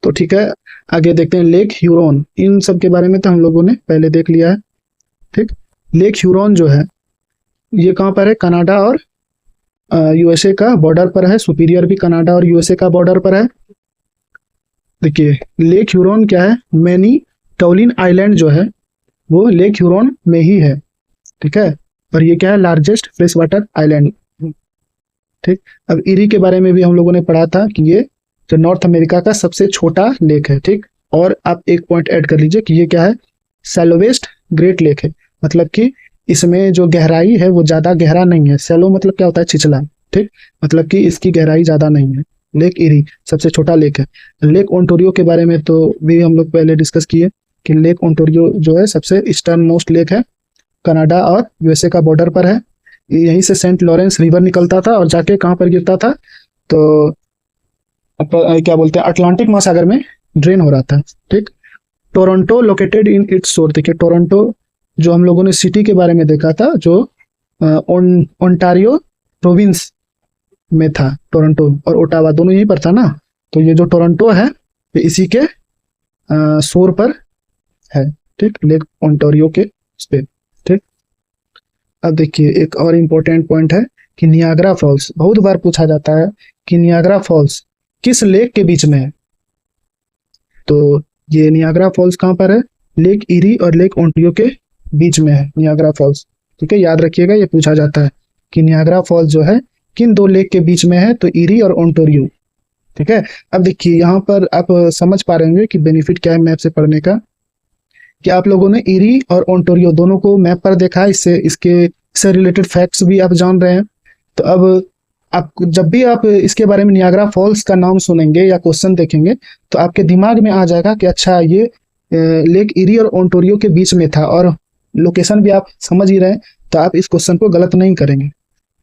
तो ठीक है, आगे देखते हैं लेक ह्यूरोन। इन सब के बारे में तो हम लोगों ने पहले देख लिया है। ठीक, लेक ह्यूरोन जो है ये कहाँ पर है, कनाडा और यूएसए का बॉर्डर पर है। सुपीरियर भी कनाडा और यूएसए का बॉर्डर पर है। देखिए लेक ह्यूरोन क्या है, मैनी टोलिन आइलैंड जो है वो लेक ह्यूरोन में ही है। ठीक है, और ये क्या है, लार्जेस्ट फ्रेश वाटर आइलैंड। ठीक, अब इरी के बारे में भी हम लोगों ने पढ़ा था कि ये जो नॉर्थ अमेरिका का सबसे छोटा लेक है। ठीक, और आप एक पॉइंट ऐड कर लीजिए कि ये क्या है, सैलोवेस्ट ग्रेट लेक है, मतलब कि इसमें जो गहराई है वो ज्यादा गहरा नहीं है। सैलो मतलब क्या होता है, छिछला। ठीक, मतलब कि इसकी गहराई ज्यादा नहीं है। लेक इरी सबसे छोटा लेक है। लेक ओंटारियो के बारे में तो भी हम लोग पहले डिस्कस किए कि लेक ओंटारियो जो है सबसे ईस्टर्न मोस्ट लेक है, कनाडा और यूएसए का बॉर्डर पर है। यहीं से सेंट लॉरेंस रिवर निकलता था और जाके कहाँ पर गिरता था, तो क्या बोलते हैं, अटलांटिक महासागर में ड्रेन हो रहा था। ठीक, Toronto located in its source. देखिए टोरंटो जो हम लोगों ने सिटी के बारे में देखा था, जो ओंटारियो प्रोविंस में था, टोरंटो और ओटावा दोनों यहीं पर था ना। तो ये जो टोरंटो है ये इसी के शोर पर है। ठीक, लेक ओंटारियो के उस पे। ठीक, अब देखिए एक और इम्पोर्टेंट पॉइंट है कि नियाग्रा फॉल्स। बहुत बार पूछा जाता है कि नियाग्रा फॉल्स किस लेक के बीच में है, तो ये नियाग्रा फॉल्स कहाँ पर है, लेक इरी और लेक ओंटारियो के बीच में है नियाग्रा फॉल्स। ठीक है, याद रखिएगा ये पूछा जाता है कि नियाग्रा फॉल्स जो है किन दो लेक के बीच में है, तो इरी और ओंटारियो। ठीक है, अब देखिए यहाँ पर आप समझ पा रहे होंगे कि बेनिफिट क्या है मैप से पढ़ने का, कि आप लोगों ने इरी और ओंटारियो दोनों को मैप पर देखा, इससे रिलेटेड फैक्ट्स भी आप जान रहे हैं। तो अब आप जब भी आप इसके बारे में नियाग्रा फॉल्स का नाम सुनेंगे या क्वेश्चन देखेंगे तो आपके दिमाग में आ जाएगा कि अच्छा ये लेक इरी और ओंटारियो के बीच में था, और लोकेशन भी आप समझ ही रहे हैं, तो आप इस क्वेश्चन को गलत नहीं करेंगे।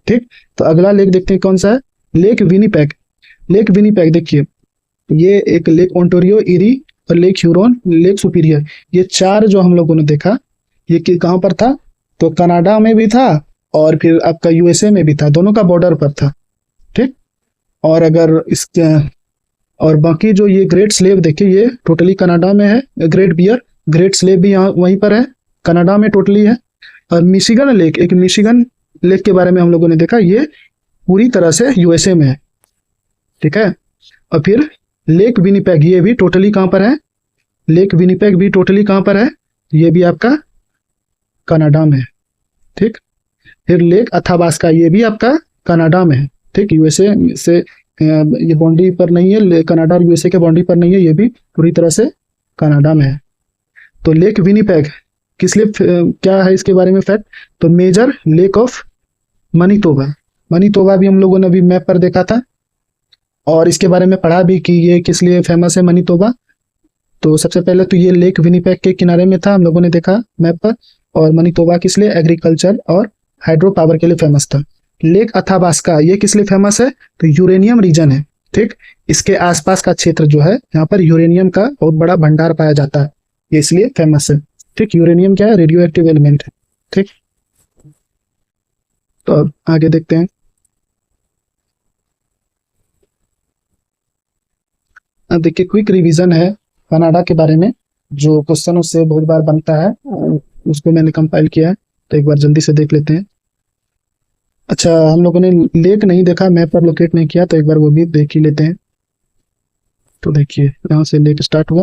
ठीक, तो अगला लेक देखते हैं कौन सा है, लेक विनीपेग। लेक विनीपेग देखिए ये एक लेक ओंटारियो, इरी और लेक ह्यूरोन, लेक सुपीरियर, ये चार जो हम लोगों ने देखा ये कहाँ पर था, तो कनाडा में भी था और फिर आपका यूएसए में भी था, दोनों का बॉर्डर पर था। ठीक, और अगर इसके और बाकी जो ये ग्रेट स्लेव देखिए ये टोटली कनाडा में है। ग्रेट बियर, ग्रेट स्लेव भी यहाँ वहीं पर है, कनाडा में टोटली है। और मिशिगन लेक, एक मिशिगन लेक के बारे में हम लोगों ने देखा, ये पूरी तरह से यूएसए में है। ठीक है, और फिर लेक विनीपेग ये भी टोटली कहाँ पर है, लेक विनीपेग भी टोटली कहाँ पर है, ये भी आपका कनाडा में है। ठीक, फिर लेक अथाबास्का ये भी आपका कनाडा में है। ठीक, यूएसए से ये बाउंड्री पर नहीं है, कनाडा और यूएसए के बाउंड्री पर नहीं है, ये भी पूरी तरह से कनाडा में है। तो लेक विनीपेग किस लिए, क्या है इसके बारे में फैक्ट, तो मेजर लेक ऑफ मनीतोबा। मनीतोबा भी हम लोगों ने अभी मैप पर देखा था और इसके बारे में पढ़ा भी कि ये किस लिए फेमस है मनीतोबा। तो सबसे पहले तो ये लेक विनीपेग के किनारे में था, हम लोगों ने देखा मैप पर। और मनीतोबा किस लिए, एग्रीकल्चर और हाइड्रो पावर के लिए फेमस था। लेक अथाबास्का ये किस लिए फेमस है, तो यूरेनियम रीजन है। ठीक, इसके आसपास का क्षेत्र जो है यहाँ पर यूरेनियम का बहुत बड़ा भंडार पाया जाता है, ये इसलिए फेमस है। ठीक, यूरेनियम क्या है, रेडियो एक्टिव एलिमेंट है। ठीक, तो अब आगे देखते हैं। अब देखिए क्विक रिवीजन है कनाडा के बारे में, जो क्वेश्चन उससे बहुत बार बनता है, उसको मैंने कंपाइल किया है, तो एक बार जल्दी से देख लेते हैं। अच्छा, हम लोगों ने लेक नहीं देखा, मैप पर लोकेट नहीं किया, तो एक बार वो भी देख ही लेते हैं। तो देखिए यहाँ से लेक स्टार्ट हुआ।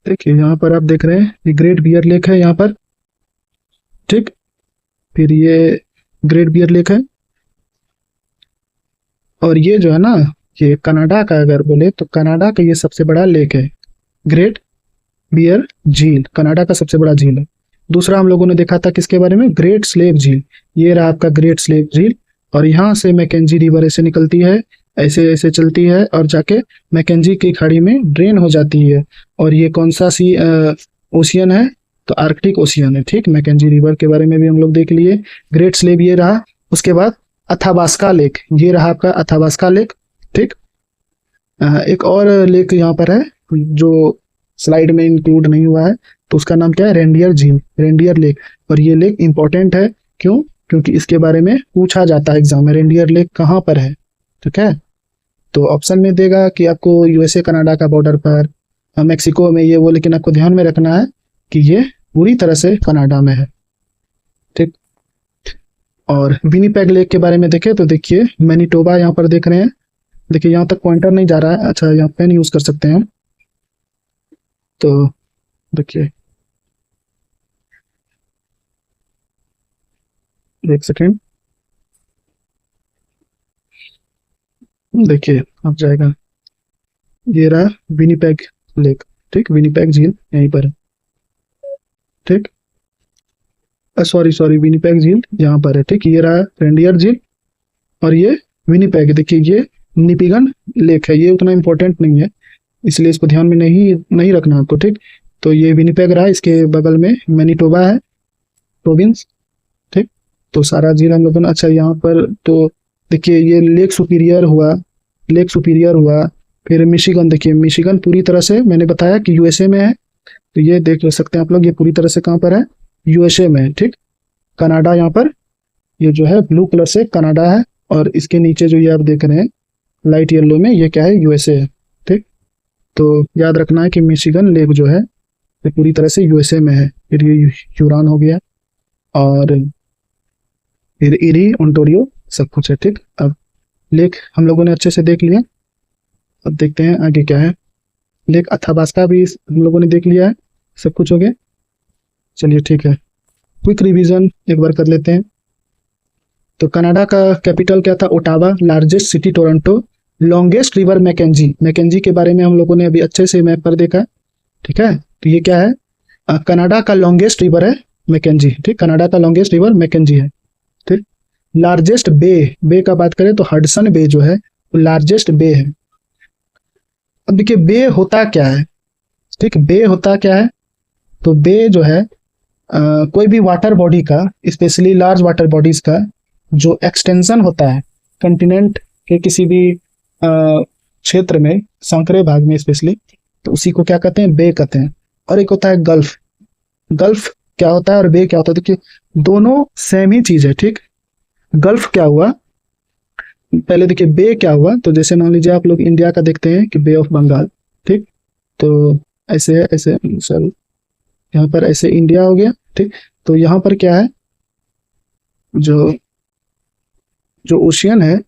देखिए यहाँ पर आप देख रहे हैं ये ग्रेट बियर लेक है यहाँ पर, ठीक। फिर ये ग्रेट बियर लेक है, और ये जो है ना, ये कनाडा का अगर बोले तो कनाडा का ये सबसे बड़ा लेक है, ग्रेट बियर झील कनाडा का सबसे बड़ा झील है। दूसरा हम लोगों ने देखा था किसके बारे में, ग्रेट स्लेव झील। ये रहा आपका ग्रेट स्लेव झील, और यहाँ से मैकेंजी रिवर ऐसे निकलती है, ऐसे ऐसे चलती है और जाके मैकेंजी की खाड़ी में ड्रेन हो जाती है। और ये कौन सा सी ओशियन है, तो आर्कटिक ओशियन है, ठीक। मैकेंजी रिवर के बारे में भी हम लोग देख लिए। ग्रेट स्लेव ये रहा। उसके बाद अथाबास्का लेक, ये रहा आपका अथाबास्का लेक, ठीक। एक और लेक यहाँ पर है जो स्लाइड में इंक्लूड नहीं हुआ है, तो उसका नाम क्या है, रेंडियर झील, रेंडियर लेक। और ये लेक इंपॉर्टेंट है, क्यों, क्योंकि इसके बारे में पूछा जाता है एग्जाम में, रेंडियर लेक कहाँ पर है, ठीक है। तो ऑप्शन में देगा कि आपको यूएसए कनाडा का बॉर्डर पर, मेक्सिको में, ये वो, लेकिन आपको ध्यान में रखना है कि ये पूरी तरह से कनाडा में है, ठीक। और विनीपेग लेक के बारे में देखें तो देखिए मैनीटोबा यहाँ पर देख रहे हैं, देखिए यहाँ तक पॉइंटर नहीं जा रहा है, अच्छा यहाँ पेन यूज कर सकते हैं। तो देखिए एक सेकेंड, देखिए अब जाएगा, ये रहा विनीपेग लेक, ठीक। विनीपेग झील यहीं पर है, ठीक। सॉरी विनीपेग झील यहाँ पर है, ठीक। ये रहा रेंडियर झील, और ये विनीपेग, देखिए ये निपिगन लेक है, ये उतना इंपॉर्टेंट नहीं है, इसलिए इसको ध्यान में नहीं रखना आपको, ठीक। तो ये विनीपेग रहा, इसके बगल में मैनीटोबा है प्रोविंस, ठीक। तो सारा झील हम लोगों ने, अच्छा यहाँ पर तो देखिए ये लेक सुपीरियर हुआ, लेक सुपीरियर हुआ। फिर मिशिगन, देखिए मिशिगन पूरी तरह से मैंने बताया कि यूएसए में है, तो ये देख सकते हैं आप लोग, ये पूरी तरह से कहाँ पर है, यूएसए में है, ठीक। कनाडा यहाँ पर, ये जो है ब्लू कलर से कनाडा है, और इसके नीचे जो ये आप देख रहे हैं लाइट येलो में, ये क्या है, यूएसए है, ठीक। तो याद रखना है कि मिशिगन लेक जो है ये पूरी तरह से यूएसए में है। फिर ये ह्यूरॉन हो गया, और फिर इरी, ओंटारियो, सब कुछ है, ठीक। अब लेक हम लोगों ने अच्छे से देख लिया, अब देखते हैं आगे क्या है। लेक अथाबास्का भी हम लोगों ने देख लिया है, सब कुछ हो गया। चलिए ठीक है, क्विक रिवीजन एक बार कर लेते हैं। तो कनाडा का कैपिटल क्या था, Ottawa. Largest city Toronto. Longest river Mackenzie, Mackenzie के बारे में हम लोगों ने अभी अच्छे से मैप पर देखा, ठीक है। तो ये क्या है, कनाडा का लॉन्गेस्ट रिवर है मैकेंजी, ठीक। कनाडा का लॉन्गेस्ट रिवर मैकेंजी है, ठीक। लार्जेस्ट बे, बे का बात करें तो हडसन बे जो है वो लार्जेस्ट बे है। अब देखिए बे होता क्या है, ठीक। बे होता क्या है, तो बे जो है कोई भी वाटर बॉडी का, स्पेशली लार्ज वाटर बॉडीज का जो एक्सटेंशन होता है कंटिनेंट के किसी भी क्षेत्र में, संकरे भाग में स्पेशली, तो उसी को क्या कहते हैं, बे कहते हैं। और एक होता है गल्फ। गल्फ क्या होता है और बे क्या होता है, देखिए दोनों सेम ही चीज है, ठीक। गल्फ क्या हुआ, पहले देखिए बे क्या हुआ, तो जैसे मान लीजिए आप लोग इंडिया का देखते हैं कि बे ऑफ बंगाल, ठीक। तो ऐसे ऐसे सॉरी, यहाँ पर ऐसे इंडिया हो गया, ठीक। तो यहाँ पर क्या है, जो जो ओशियन है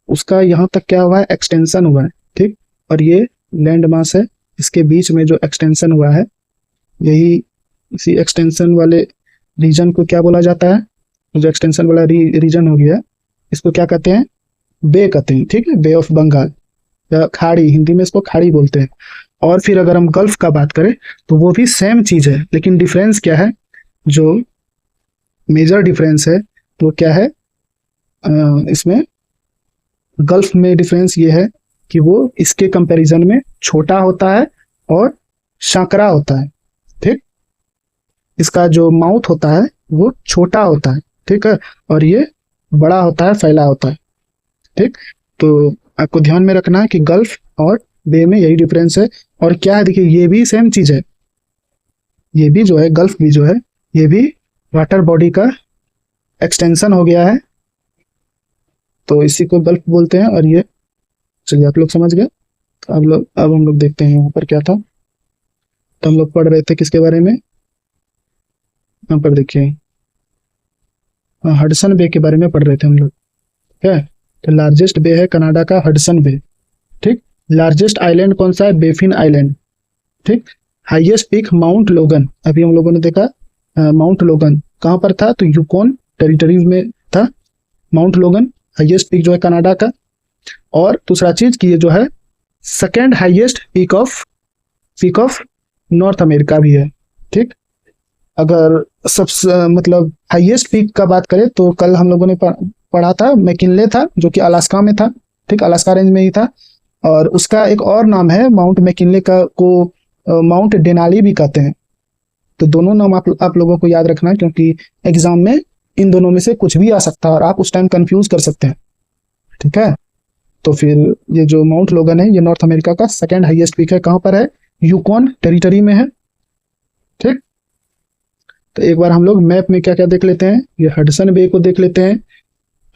उसका यहाँ तक क्या हुआ है, एक्सटेंशन हुआ है, ठीक। और ये लैंड मास है, इसके बीच में जो एक्सटेंशन हुआ है, यही इसी एक्सटेंशन वाले रीजन को क्या बोला जाता है, जो एक्सटेंशन वाला रीजन हो गया इसको क्या कहते हैं, बे कहते हैं, ठीक है। बे ऑफ बंगाल या खाड़ी, हिंदी में इसको खाड़ी बोलते हैं। और फिर अगर हम गल्फ का बात करें तो वो भी सेम चीज है, लेकिन डिफरेंस क्या है, जो मेजर डिफरेंस है वो क्या है, इसमें गल्फ में डिफरेंस ये है कि वो इसके कंपैरिजन में छोटा होता है और सांकरा होता है, ठीक। इसका जो माउथ होता है वो छोटा होता है, ठीक है, और ये बड़ा होता है, फैला होता है, ठीक। तो आपको ध्यान में रखना है कि गल्फ और बे में यही डिफरेंस है। और क्या है, देखिए ये भी सेम चीज है, ये भी जो है गल्फ भी जो है ये भी वाटर बॉडी का एक्सटेंशन हो गया है, तो इसी को गल्फ बोलते हैं। और ये चलिए आप लोग समझ गए। तो अब हम लोग देखते हैं यहाँ पर क्या था। तो हम लोग पढ़ रहे थे किसके बारे में, यहाँ पर देखिए हडसन बे के बारे में पढ़ रहे थे हम लोग, ठीक है। तो लार्जेस्ट बे है कनाडा का हडसन बे, ठीक। लार्जेस्ट आइलैंड कौन सा है? Baffin island. ठीक। हाईएस्ट पीक माउंट लोगन, अभी हम लोगों ने देखा माउंट लोगन कहाँ पर था? तो यूकॉन टेरिटरीज में था माउंट लोगन, हाईएस्ट पीक जो है कनाडा का। और दूसरा चीज कि ये जो है second highest peak of North America भी है। ठीक। अगर सबसे मतलब हाईएस्ट पीक का बात करें तो कल हम लोगों ने पढ़ा था मैकिनले था, जो कि अलास्का में था। ठीक, अलास्का रेंज में ही था। और उसका एक और नाम है माउंट मैकिनले का को माउंट डेनाली भी कहते हैं। तो दोनों नाम आप लोगों को याद रखना है, क्योंकि एग्जाम में इन दोनों में से कुछ भी आ सकता है और आप उस टाइम कंफ्यूज कर सकते हैं। ठीक है। तो फिर ये जो माउंट लोगन है ये नॉर्थ अमेरिका का सेकेंड हाईएस्ट पीक है। कहाँ पर है? यूकॉन टेरिटरी में है। ठीक। तो एक बार हम लोग मैप में क्या क्या देख लेते हैं, ये हडसन बे को देख लेते हैं,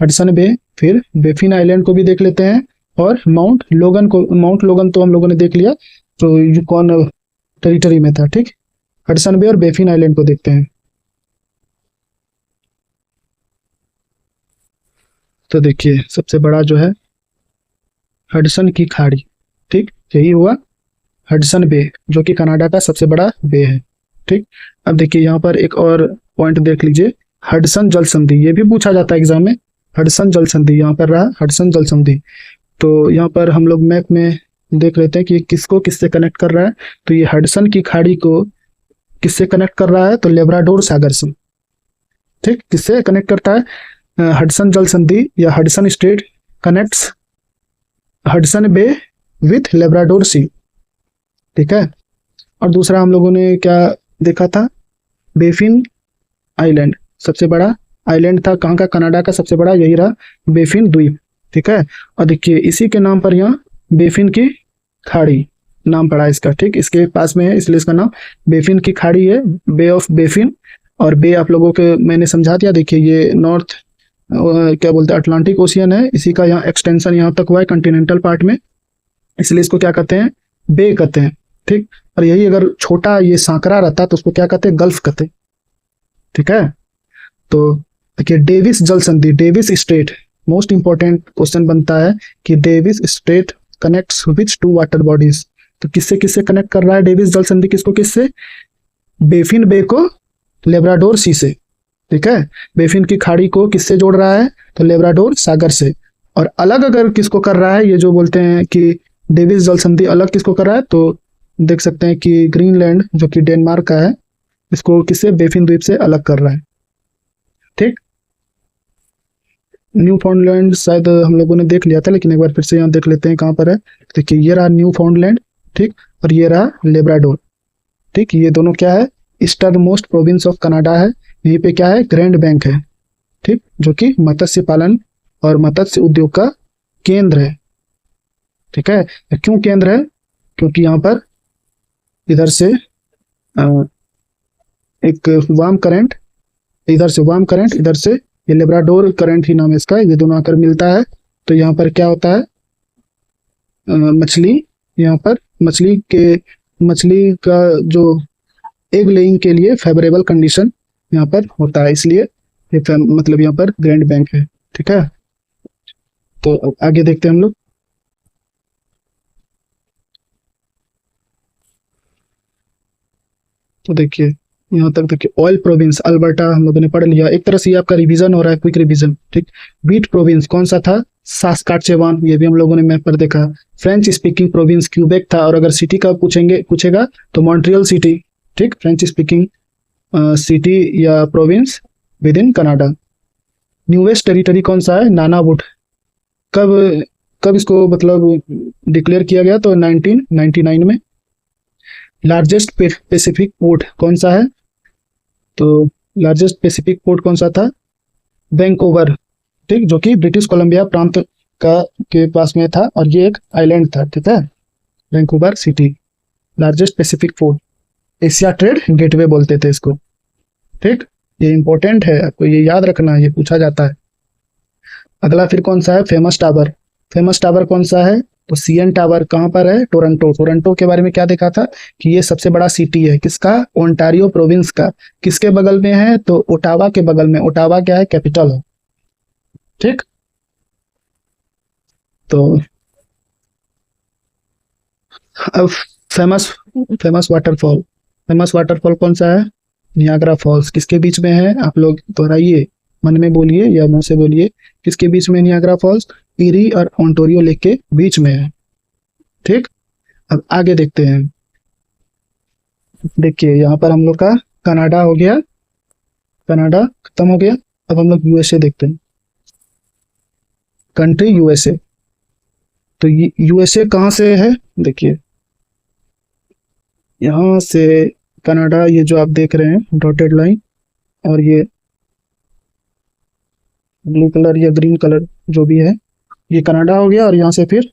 हडसन बे, फिर बेफिन आइलैंड को भी देख लेते हैं, और माउंट लोगन तो हम लोगों ने देख लिया, तो यूकॉन टेरिटरी में था। ठीक। हडसन बे और बेफिन आइलैंड को देखते हैं। तो देखिए सबसे बड़ा जो है हडसन की खाड़ी। ठीक, यही हुआ हडसन बे, जो कि कनाडा का सबसे बड़ा बे है। ठीक। अब देखिए यहाँ पर एक और पॉइंट देख लीजिए, हडसन जल संधि, ये भी पूछा जाता है एग्जाम में। हडसन जल संधि यहाँ पर रहा, हडसन जल संधि। तो यहाँ पर हम लोग मैप में देख लेते हैं कि किसको किससे कनेक्ट कर रहा है। तो ये हडसन की खाड़ी को किससे कनेक्ट कर रहा है? तो लेब्राडोर सागर से। ठीक, किससे कनेक्ट करता है? हडसन जल संधि या Hudson Strait connects Hudson Bay with Labrador Sea. ठीक है। और दूसरा हम लोगों ने क्या देखा था? बेफिन आइलैंड, सबसे बड़ा आइलैंड था कहाँ का? कनाडा का सबसे बड़ा यही रहा, बेफिन द्वीप। ठीक है। और देखिए इसी के नाम पर यहाँ बेफिन की खाड़ी नाम पड़ा इसका। ठीक, इसके पास में है इसलिए इसका नाम बेफिन की खाड़ी है, बे ऑफ बेफिन। और बे आप लोगों के मैंने समझा दिया। देखिए ये नॉर्थ क्या बोलते हैं अटलांटिक ओशियन है, इसी का यहाँ एक्सटेंशन यहाँ तक हुआ है कॉन्टिनेंटल पार्ट में, इसलिए इसको क्या कहते हैं? बे कहते हैं। ठीक। और यही अगर छोटा ये सांकरा रहता तो उसको क्या कहते हैं? गल्फ कहते। ठीक है। तो देखिए डेविस जल संधि, Davis Strait, most important question बनता है कि Davis Strait connects which two water bodies. तो किससे किससे कनेक्ट कर रहा है डेविस जल संधि? किसको किससे? बेफिन बे को लेब्राडोर सी से। ठीक है। बेफिन की खाड़ी को किससे जोड़ रहा है? तो लेब्राडोर सागर से। और अलग अगर किसको कर रहा है, ये जो बोलते हैं कि डेविस जल संधि अलग किसको कर रहा है, तो देख सकते हैं कि ग्रीनलैंड जो कि डेनमार्क का है, इसको किससे? बेफिन द्वीप से अलग कर रहा है। ठीक। न्यू फाउंडलैंड शायद हम लोगों ने देख लिया था, लेकिन एक बार फिर से यहाँ देख लेते हैं कहाँ पर है। देखिए ये रहा न्यू फाउंडलैंड। ठीक। और ये रहा लेब्राडोर। ठीक, ये दोनों क्या है? Eastern most province of Canada है। यहीं पे क्या है? ग्रैंड बैंक है। ठीक, जो कि मत्स्य पालन और मत्स्य उद्योग का केंद्र है। ठीक है। क्यों केंद्र है? क्योंकि यहाँ पर इधर से एक वार्म करंट, इधर से वार्म करंट, इधर से ये लेब्राडोर करंट ही नाम है इसका, ये दोनों आकर मिलता है। तो यहाँ पर क्या होता है? मछली, यहाँ पर मछली का जो एग लेइंग के लिए फेवरेबल कंडीशन यहाँ पर होता है, इसलिए मतलब यहाँ पर ग्रैंड बैंक है। ठीक है। तो आगे देखते हैं हम लोग। तो देखिए यहाँ तक देखिए ऑयल प्रोविंस अल्बर्टा हम लोगों ने पढ़ लिया, एक तरह से ये आपका रिवीजन हो रहा है, क्विक रिवीजन। ठीक। व्हीट प्रोविंस कौन सा था? सास्काचेवान, ये भी हम लोगों ने मैप पर देखा। फ्रेंच स्पीकिंग प्रोविंस क्यूबेक था, और अगर सिटी का पूछेगा तो मॉन्ट्रियल सिटी। ठीक, फ्रेंच स्पीकिंग सिटी या province with in Canada. Newest territory कौन सा है? नानावुड। कब कब इसको मतलब डिक्लेयर किया गया? तो 1999 में। लार्जेस्ट पैसिफिक पोर्ट कौन सा है? तो लार्जेस्ट पैसिफिक पोर्ट कौन सा था? वैंकूवर। ठीक, जो कि ब्रिटिश कोलंबिया प्रांत का के पास में था, और ये एक आइलैंड था। ठीक है। Vancouver city largest Pacific port, Asia trade gateway बोलते थे इसको। ठीक, ये इंपॉर्टेंट है, आपको ये याद रखना, ये पूछा जाता है। अगला फिर कौन सा है? Famous tower. फेमस टावर कौन सा है? तो सीएन टावर कहाँ पर है? टोरंटो। टोरंटो के बारे में क्या देखा था कि ये सबसे बड़ा सिटी है, किसका? ओंटारियो प्रोविंस का। किसके बगल में है? तो ओटावा के बगल में। ओटावा क्या है? कैपिटल है। ठीक। तो अब famous famous waterfall, famous waterfall कौन सा है? Niagara Falls. किसके बीच में है? आप लोग दोहराइए, मन में बोलिए या मुंह से बोलिए। किसके बीच में नियाग्रा फॉल्स? इरी और ओंटारियो लेक के बीच में है। ठीक, अब आगे देखते हैं। देखिए यहाँ पर हम लोग का कनाडा हो गया, कनाडा खत्म हो गया। अब हम लोग यूएसए देखते हैं, कंट्री यूएसए। तो यूएसए कहाँ से है? देखिए यहाँ से कनाडा, ये जो आप देख रहे हैं डॉटेड लाइन, और ये ब्लू कलर या ग्रीन कलर जो भी है, ये कनाडा हो गया, और यहाँ से फिर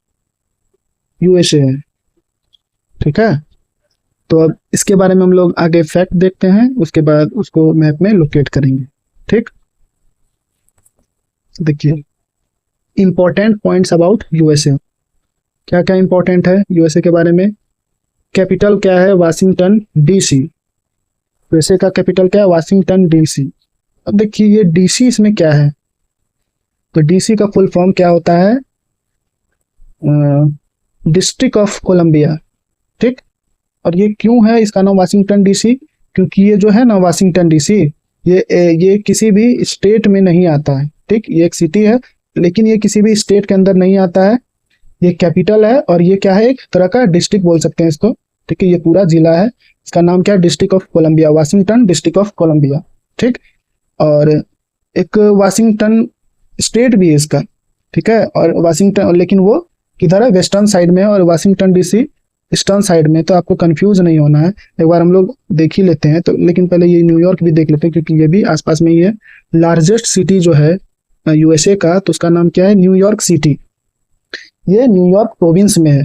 यूएसए है। ठीक है, तो अब इसके बारे में हम लोग आगे फैक्ट देखते हैं, उसके बाद उसको मैप में लोकेट करेंगे। ठीक, देखिए इंपॉर्टेंट पॉइंट्स अबाउट यूएसए। क्या क्या इंपॉर्टेंट है यूएसए के बारे में? कैपिटल क्या है? Washington DC. यूएसए का कैपिटल क्या है? Washington DC. अब देखिए ये डीसी इसमें क्या है? तो डीसी का फुल फॉर्म क्या होता है? District of Columbia. ठीक, और ये क्यों है इसका नाम वाशिंगटन डीसी? क्योंकि ये जो है ना वाशिंगटन डीसी, ये किसी भी स्टेट में नहीं आता है। ठीक, ये एक सिटी है लेकिन ये किसी भी स्टेट के अंदर नहीं आता है। ये कैपिटल है और ये क्या है? एक तरह का डिस्ट्रिक्ट बोल सकते हैं इसको। ठीक है, ये पूरा जिला है, इसका नाम क्या है? District of Columbia, Washington District of Columbia. ठीक, और एक वाशिंगटन स्टेट भी है इसका। ठीक है, और वाशिंगटन, लेकिन वो किधर है? वेस्टर्न साइड में है, और वाशिंगटन डीसी ईस्टर्न साइड में। तो आपको कंफ्यूज नहीं होना है, एक बार हम लोग देख ही लेते हैं। तो लेकिन पहले ये न्यूयॉर्क भी देख लेते हैं क्योंकि ये भी आसपास में ही है। लार्जेस्ट सिटी जो है यूएसए का, तो उसका नाम क्या है? New York city. ये न्यूयॉर्क प्रोविंस में है।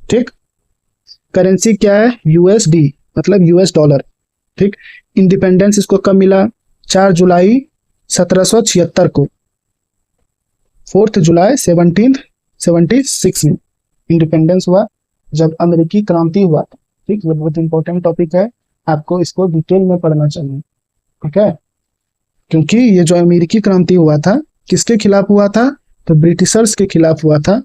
ठीक, करेंसी क्या है? यूएसडी, मतलब यूएस डॉलर। ठीक, इंडिपेंडेंस इसको कब मिला? 4 जुलाई 1776 को, 4 जुलाई 1776 में इंडिपेंडेंस हुआ, जब अमेरिकी क्रांति हुआ था। ठीक, ये बहुत इंपॉर्टेंट टॉपिक है, आपको इसको डिटेल में पढ़ना चाहिए। ठीक है, क्योंकि ये जो अमेरिकी क्रांति हुआ था किसके खिलाफ हुआ था? तो ब्रिटिशर्स के खिलाफ हुआ था।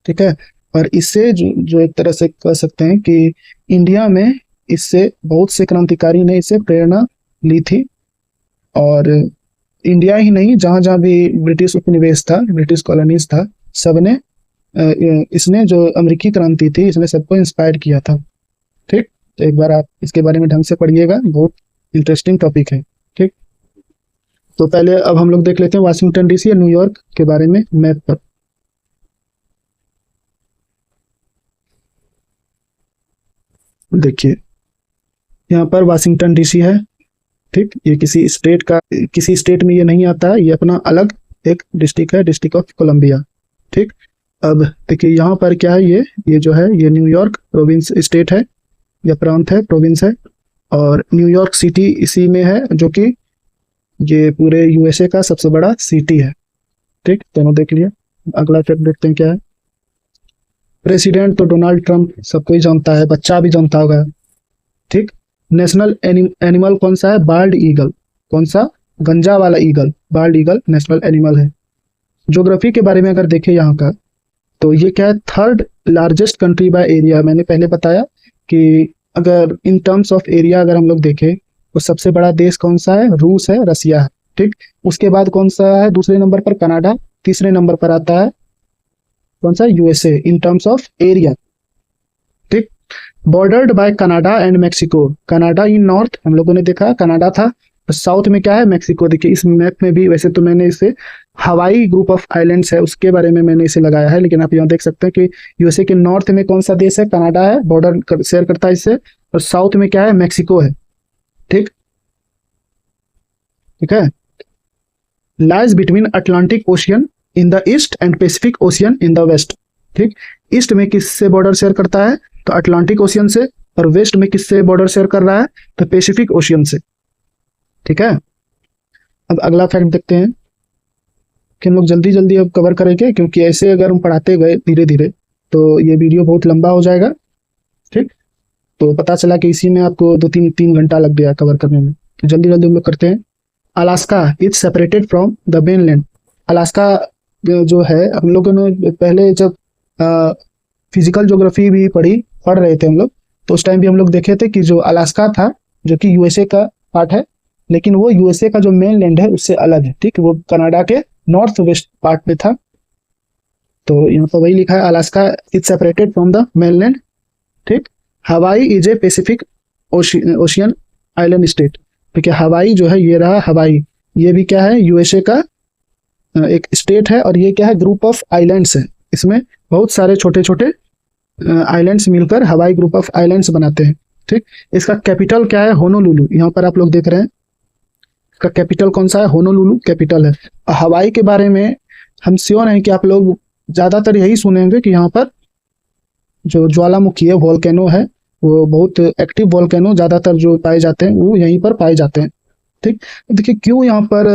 ठीक है, और इससे जो एक तरह से कह सकते हैं कि इंडिया में इससे बहुत से क्रांतिकारी ने इससे प्रेरणा ली थी। और इंडिया ही नहीं, जहां जहां भी ब्रिटिश उपनिवेश था, ब्रिटिश कॉलोनीज था, सबने इसने जो अमेरिकी क्रांति थी इसने सबको इंस्पायर किया था। ठीक, तो एक बार आप इसके बारे में ढंग से पढ़िएगा, बहुत इंटरेस्टिंग टॉपिक है। ठीक, तो पहले अब हम लोग देख लेते हैं वाशिंगटन डीसी या न्यूयॉर्क के बारे में मैप पर। देखिए यहाँ पर वाशिंगटन डीसी है। ठीक, ये किसी स्टेट में ये नहीं आता है, ये अपना अलग एक डिस्ट्रिक्ट है, डिस्ट्रिक्ट ऑफ कोलंबिया। ठीक, अब देखिए यहाँ पर क्या है? ये जो है ये न्यूयॉर्क प्रोविंस स्टेट है या प्रांत है, प्रोविंस है, और न्यूयॉर्क सिटी इसी में है, जो कि ये पूरे यूएसए का सबसे बड़ा सिटी है। ठीक, दोनों देख लिया। अगला फैक्ट देखते हैं क्या है। प्रेसिडेंट तो डोनाल्ड ट्रंप सबको ही जानता है, बच्चा भी जानता होगा। ठीक, नेशनल एनिमल कौन सा है? Bald eagle. कौन सा? गंजा वाला eagle, bald eagle national animal है। ज्योग्राफी के बारे में अगर देखें यहाँ का, तो ये क्या है? 3rd largest country by area. मैंने पहले बताया कि अगर इन टर्म्स ऑफ एरिया अगर हम लोग देखें तो सबसे बड़ा देश कौन सा है? रूस है, रसिया है। ठीक, उसके बाद कौन सा है? दूसरे नंबर पर कनाडा, तीसरे नंबर पर आता है कौन सा? USA in terms of area. ठीक, bordered by Canada and Mexico. Canada in north हम लोगों ने देखा कनाडा था, तो साउथ में क्या है? मेक्सिको। देखिए इस मैप में भी, वैसे तो मैंने इसे हवाई ग्रुप ऑफ आइलैंड्स है उसके बारे में मैंने इसे लगाया है, लेकिन आप यहाँ देख सकते हैं कि यूएसए के नॉर्थ में कौन सा देश है? कनाडा है, बॉर्डर शेयर करता है इससे, और साउथ में क्या है? मेक्सिको है। ठीक, ठीक है, lies between Atlantic Ocean in the east and Pacific Ocean in the west. ठीक, ईस्ट में किससे बॉर्डर शेयर करता है? तो अटलांटिक ओशियन से, और वेस्ट में किससे बॉर्डर शेयर कर रहा है? तो पैसिफिक ओशियन से। ठीक है, अब अगला फैक्ट देखते हैं कि हम लोग जल्दी जल्दी अब कवर करेंगे, क्योंकि ऐसे अगर हम पढ़ाते गए धीरे धीरे तो ये वीडियो बहुत लंबा हो जाएगा। ठीक, तो पता चला कि इसी में आपको 2-3 घंटा लग गया कवर करने में, तो जल्दी जल्दी हम लोग करते हैं। Alaska is separated from the mainland. Alaska जो है, हम लोगों ने पहले जब फिजिकल ज्योग्राफी भी पढ़ रहे थे हम लोग, तो उस टाइम भी हम लोग देखे थे कि जो अलास्का था, जो कि यूएसए का पार्ट है, लेकिन वो यूएसए का जो मेन लैंड है उससे अलग है, ठीक, वो कनाडा के नॉर्थ वेस्ट पार्ट में था। तो यहाँ पर वही लिखा है, Alaska is separated from the mainland, ठीक। हवाई is a Pacific ocean island state, ठीक है। हवाई जो है, ये रहा हवाई, ये भी क्या है, यूएसए का एक स्टेट है, और ये क्या है, ग्रुप ऑफ आइलैंड्स है। इसमें बहुत सारे छोटे छोटे आइलैंड्स मिलकर हवाई ग्रुप ऑफ आइलैंड्स बनाते हैं, ठीक। इसका कैपिटल क्या है, होनोलुलु, यहाँ पर आप लोग देख रहे हैं, इसका कैपिटल कौन सा है, होनोलुलु कैपिटल है। हवाई के बारे में हम श्योर हैं कि आप लोग ज्यादातर यही सुनेंगे कि यहाँ पर जो ज्वालामुखी है, वोल्केनो है, वो बहुत एक्टिव वोल्केनो ज्यादातर जो पाए जाते हैं वो यहीं पर पाए जाते हैं, ठीक। देखिए क्यों यहाँ पर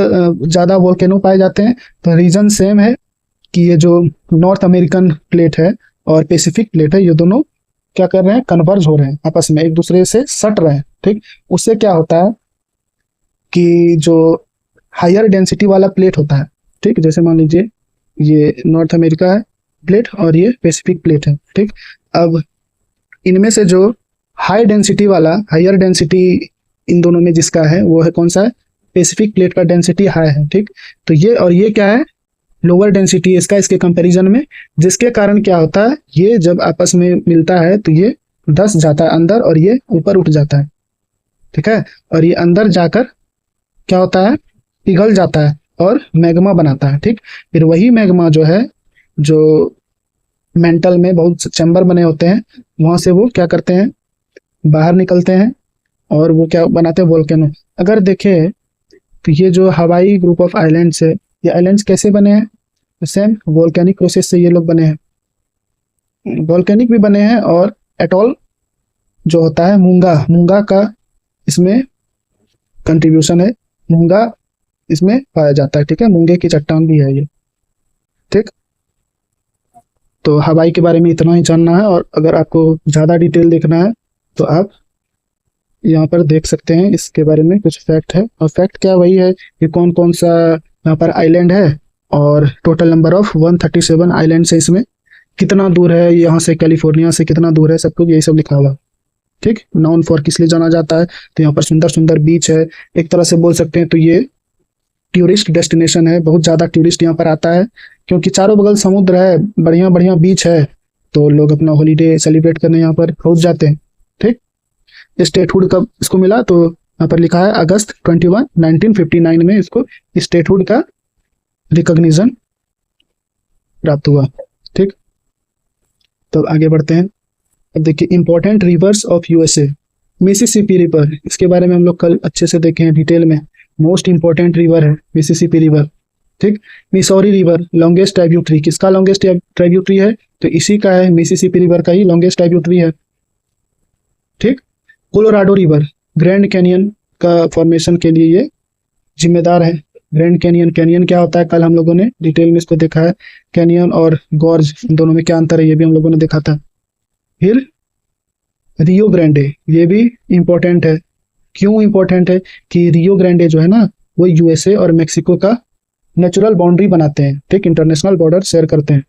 ज्यादा वोल्केनो पाए जाते हैं, तो रीजन सेम है कि ये जो नॉर्थ अमेरिकन प्लेट है और पैसिफिक प्लेट है, ये दोनों क्या कर रहे हैं, कन्वर्ज हो रहे हैं, आपस में एक दूसरे से सट रहे हैं, ठीक। उससे क्या होता है कि जो हायर डेंसिटी वाला प्लेट होता है, ठीक, जैसे मान लीजिए ये नॉर्थ अमेरिका है प्लेट और ये पैसिफिक प्लेट है, ठीक। अब इनमें से जो हाई डेंसिटी वाला, हायर डेंसिटी इन दोनों में जिसका है वो है कौन सा है, पैसिफिक प्लेट का डेंसिटी हाई है, ठीक। तो ये और ये क्या है, लोअर डेंसिटी इसका, इसके कंपैरिजन में, जिसके कारण क्या होता है, ये जब आपस में मिलता है तो ये धंस जाता है अंदर और ये ऊपर उठ जाता है, ठीक है। और ये अंदर जाकर क्या होता है, पिघल जाता है और मैग्मा बनाता है, ठीक। फिर वही मैग्मा जो है, जो मेंटल में बहुत चैम्बर बने होते हैं, वहां से वो क्या करते हैं, बाहर निकलते हैं और वो क्या बनाते हैं, वोल्केनो। अगर देखें तो ये जो हवाई ग्रुप ऑफ आइलैंड्स है, ये आइलैंड्स कैसे बने हैं, सेम वोल्केनिक प्रोसेस से ये लोग बने हैं, वोल्केनिक भी बने हैं, और एटॉल जो होता है, मूंगा का इसमें कंट्रीब्यूशन है, मूंगा इसमें पाया जाता है, ठीक है, मूंगे की चट्टान भी है ये, ठीक। तो हवाई के बारे में इतना ही जानना है, और अगर आपको ज़्यादा डिटेल देखना है तो आप यहाँ पर देख सकते हैं, इसके बारे में कुछ फैक्ट है। और फैक्ट क्या वही है कि कौन कौन सा यहाँ पर आइलैंड है, और टोटल नंबर ऑफ 137 आइलैंड्स है, इसमें कितना दूर है यहाँ से, कैलिफोर्निया से कितना दूर है, सब कुछ यही सब लिखा हुआ, ठीक। नाउन फॉर किस लिए जाना जाता है, तो यहाँ पर सुंदर सुंदर बीच है, एक तरह से बोल सकते हैं तो ये टूरिस्ट डेस्टिनेशन है, बहुत ज़्यादा टूरिस्ट यहाँ पर आता है, क्योंकि चारों बगल समुद्र है, बढ़िया बढ़िया बीच है, तो लोग अपना हॉलीडे सेलिब्रेट करने यहाँ पर पहुँच जाते हैं, ठीक। स्टेटहुड कब इसको मिला, तो यहाँ पर लिखा है अगस्त 21, 1959 में इसको स्टेटहुड का रिकॉग्निशन प्राप्त हुआ, ठीक। तो आगे बढ़ते हैं। अब देखिए important rivers of USA, Mississippi river, इसके बारे में हम लोग कल अच्छे से देखे हैं डिटेल में, मोस्ट इंपॉर्टेंट रिवर है मिसिसिपी रिवर, ठीक। मिसौरी रिवर, लॉन्गेस्ट ट्राइब्यूटरी, किसका लॉन्गेस्ट ट्राइब्यूटरी है, तो इसी का है, मिसिसिपी रिवर का ही लॉन्गेस्ट ट्राइब्यूटरी है, ठीक। कोलोराडो रिवर, ग्रैंड कैनियन का फॉर्मेशन के लिए ये जिम्मेदार है। ग्रैंड कैनियन, कैनियन क्या होता है, कल हम लोगों ने डिटेल में इसको देखा है, कैनियन और गॉर्ज इन दोनों में क्या अंतर है, ये भी हम लोगों ने देखा था। फिर रियो ग्रैंडे, ये भी इंपॉर्टेंट है, क्यों इंपॉर्टेंट है कि रियो ग्रैंडे जो है ना, वो यूएसए और मेक्सिको का नेचुरल बाउंड्री बनाते हैं, ठीक, इंटरनेशनल बॉर्डर शेयर करते हैं।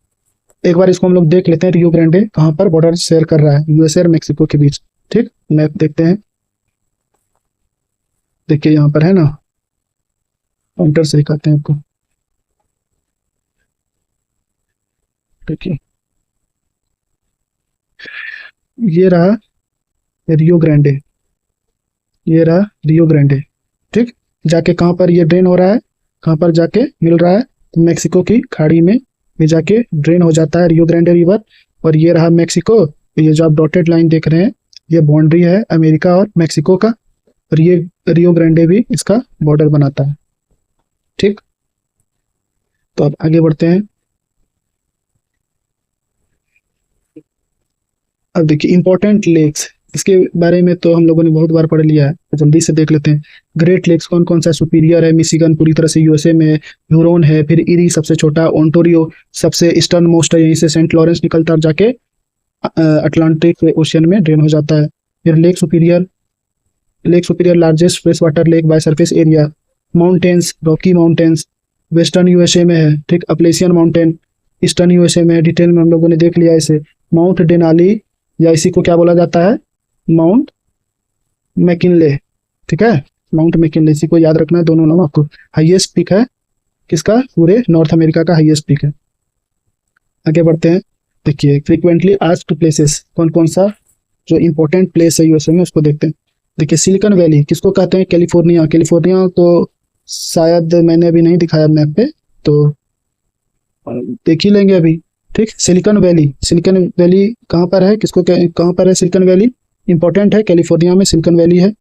एक बार इसको हम लोग देख लेते हैं, रियो ग्रैंडे कहाँ पर बॉर्डर शेयर कर रहा है यूएसए और मेक्सिको के बीच, ठीक। मैप देखते हैं, देखिए यहाँ पर है ना, काउंटर से दिखाते हैं आपको, देखिए ये रहा रियो ग्रैंडे, ये रहा रियो ग्रैंडे, ठीक। जाके कहाँ पर ये ड्रेन हो रहा है, कहाँ पर जाके मिल रहा है, तो मेक्सिको की खाड़ी में ये जाके ड्रेन हो जाता है रियो ग्रैंडे रिवर। और ये रहा मेक्सिको, ये जो आप डॉटेड लाइन देख रहे हैं, ये बाउंड्री है अमेरिका और मेक्सिको का, और ये रियो ग्रैंडे भी इसका बॉर्डर बनाता है, ठीक। तो अब आगे बढ़ते हैं। अब देखिए इंपॉर्टेंट लेक्स, इसके बारे में तो हम लोगों ने बहुत बार पढ़ लिया है, तो जल्दी से देख लेते हैं। ग्रेट लेक्स कौन कौन सा, सुपीरियर है, मिशिगन पूरी तरह से यूएसए में है, ह्यूरोन है, फिर इरी सबसे छोटा, ओंटारियो सबसे ईस्टर्न मोस्ट है, यहीं से सेंट लॉरेंस निकलता और जाके अटलांटिक ओशियन में ड्रेन हो जाता है। फिर lake superior largest fresh water lake by surface area. Mountains, Rocky mountains western USA में है, ठीक। अपलेशियन माउंटेन ईस्टर्न यूएसए में है, डिटेल में हम लोगों ने देख लिया इसे। माउंट डेनाली, या इसी को क्या बोला जाता है, माउंट मैकिनले। ठीक है, माउंट मैकिनले, इसी को याद रखना है, दोनों नाम आपको। हाईएस्ट पीक है किसका, पूरे नॉर्थ अमेरिका का हाईएस्ट पीक है। आगे बढ़ते हैं। देखिए फ्रीक्वेंटली आस्क्ड प्लेसेस, कौन कौन सा जो इंपॉर्टेंट प्लेस है यूएसए में, उसको देखते हैं। देखिए सिलिकॉन वैली किसको कहते हैं, कैलिफोर्निया। कैलिफोर्निया तो शायद मैंने अभी नहीं दिखाया मैप पे, तो देख ही लेंगे अभी। ठीक, सिलिकॉन वैली, सिलिकॉन वैली कहाँ पर है, किसको कहाँ पर है सिलिकॉन वैली, इंपॉर्टेंट है, कैलिफोर्निया में सिलिकॉन वैली है।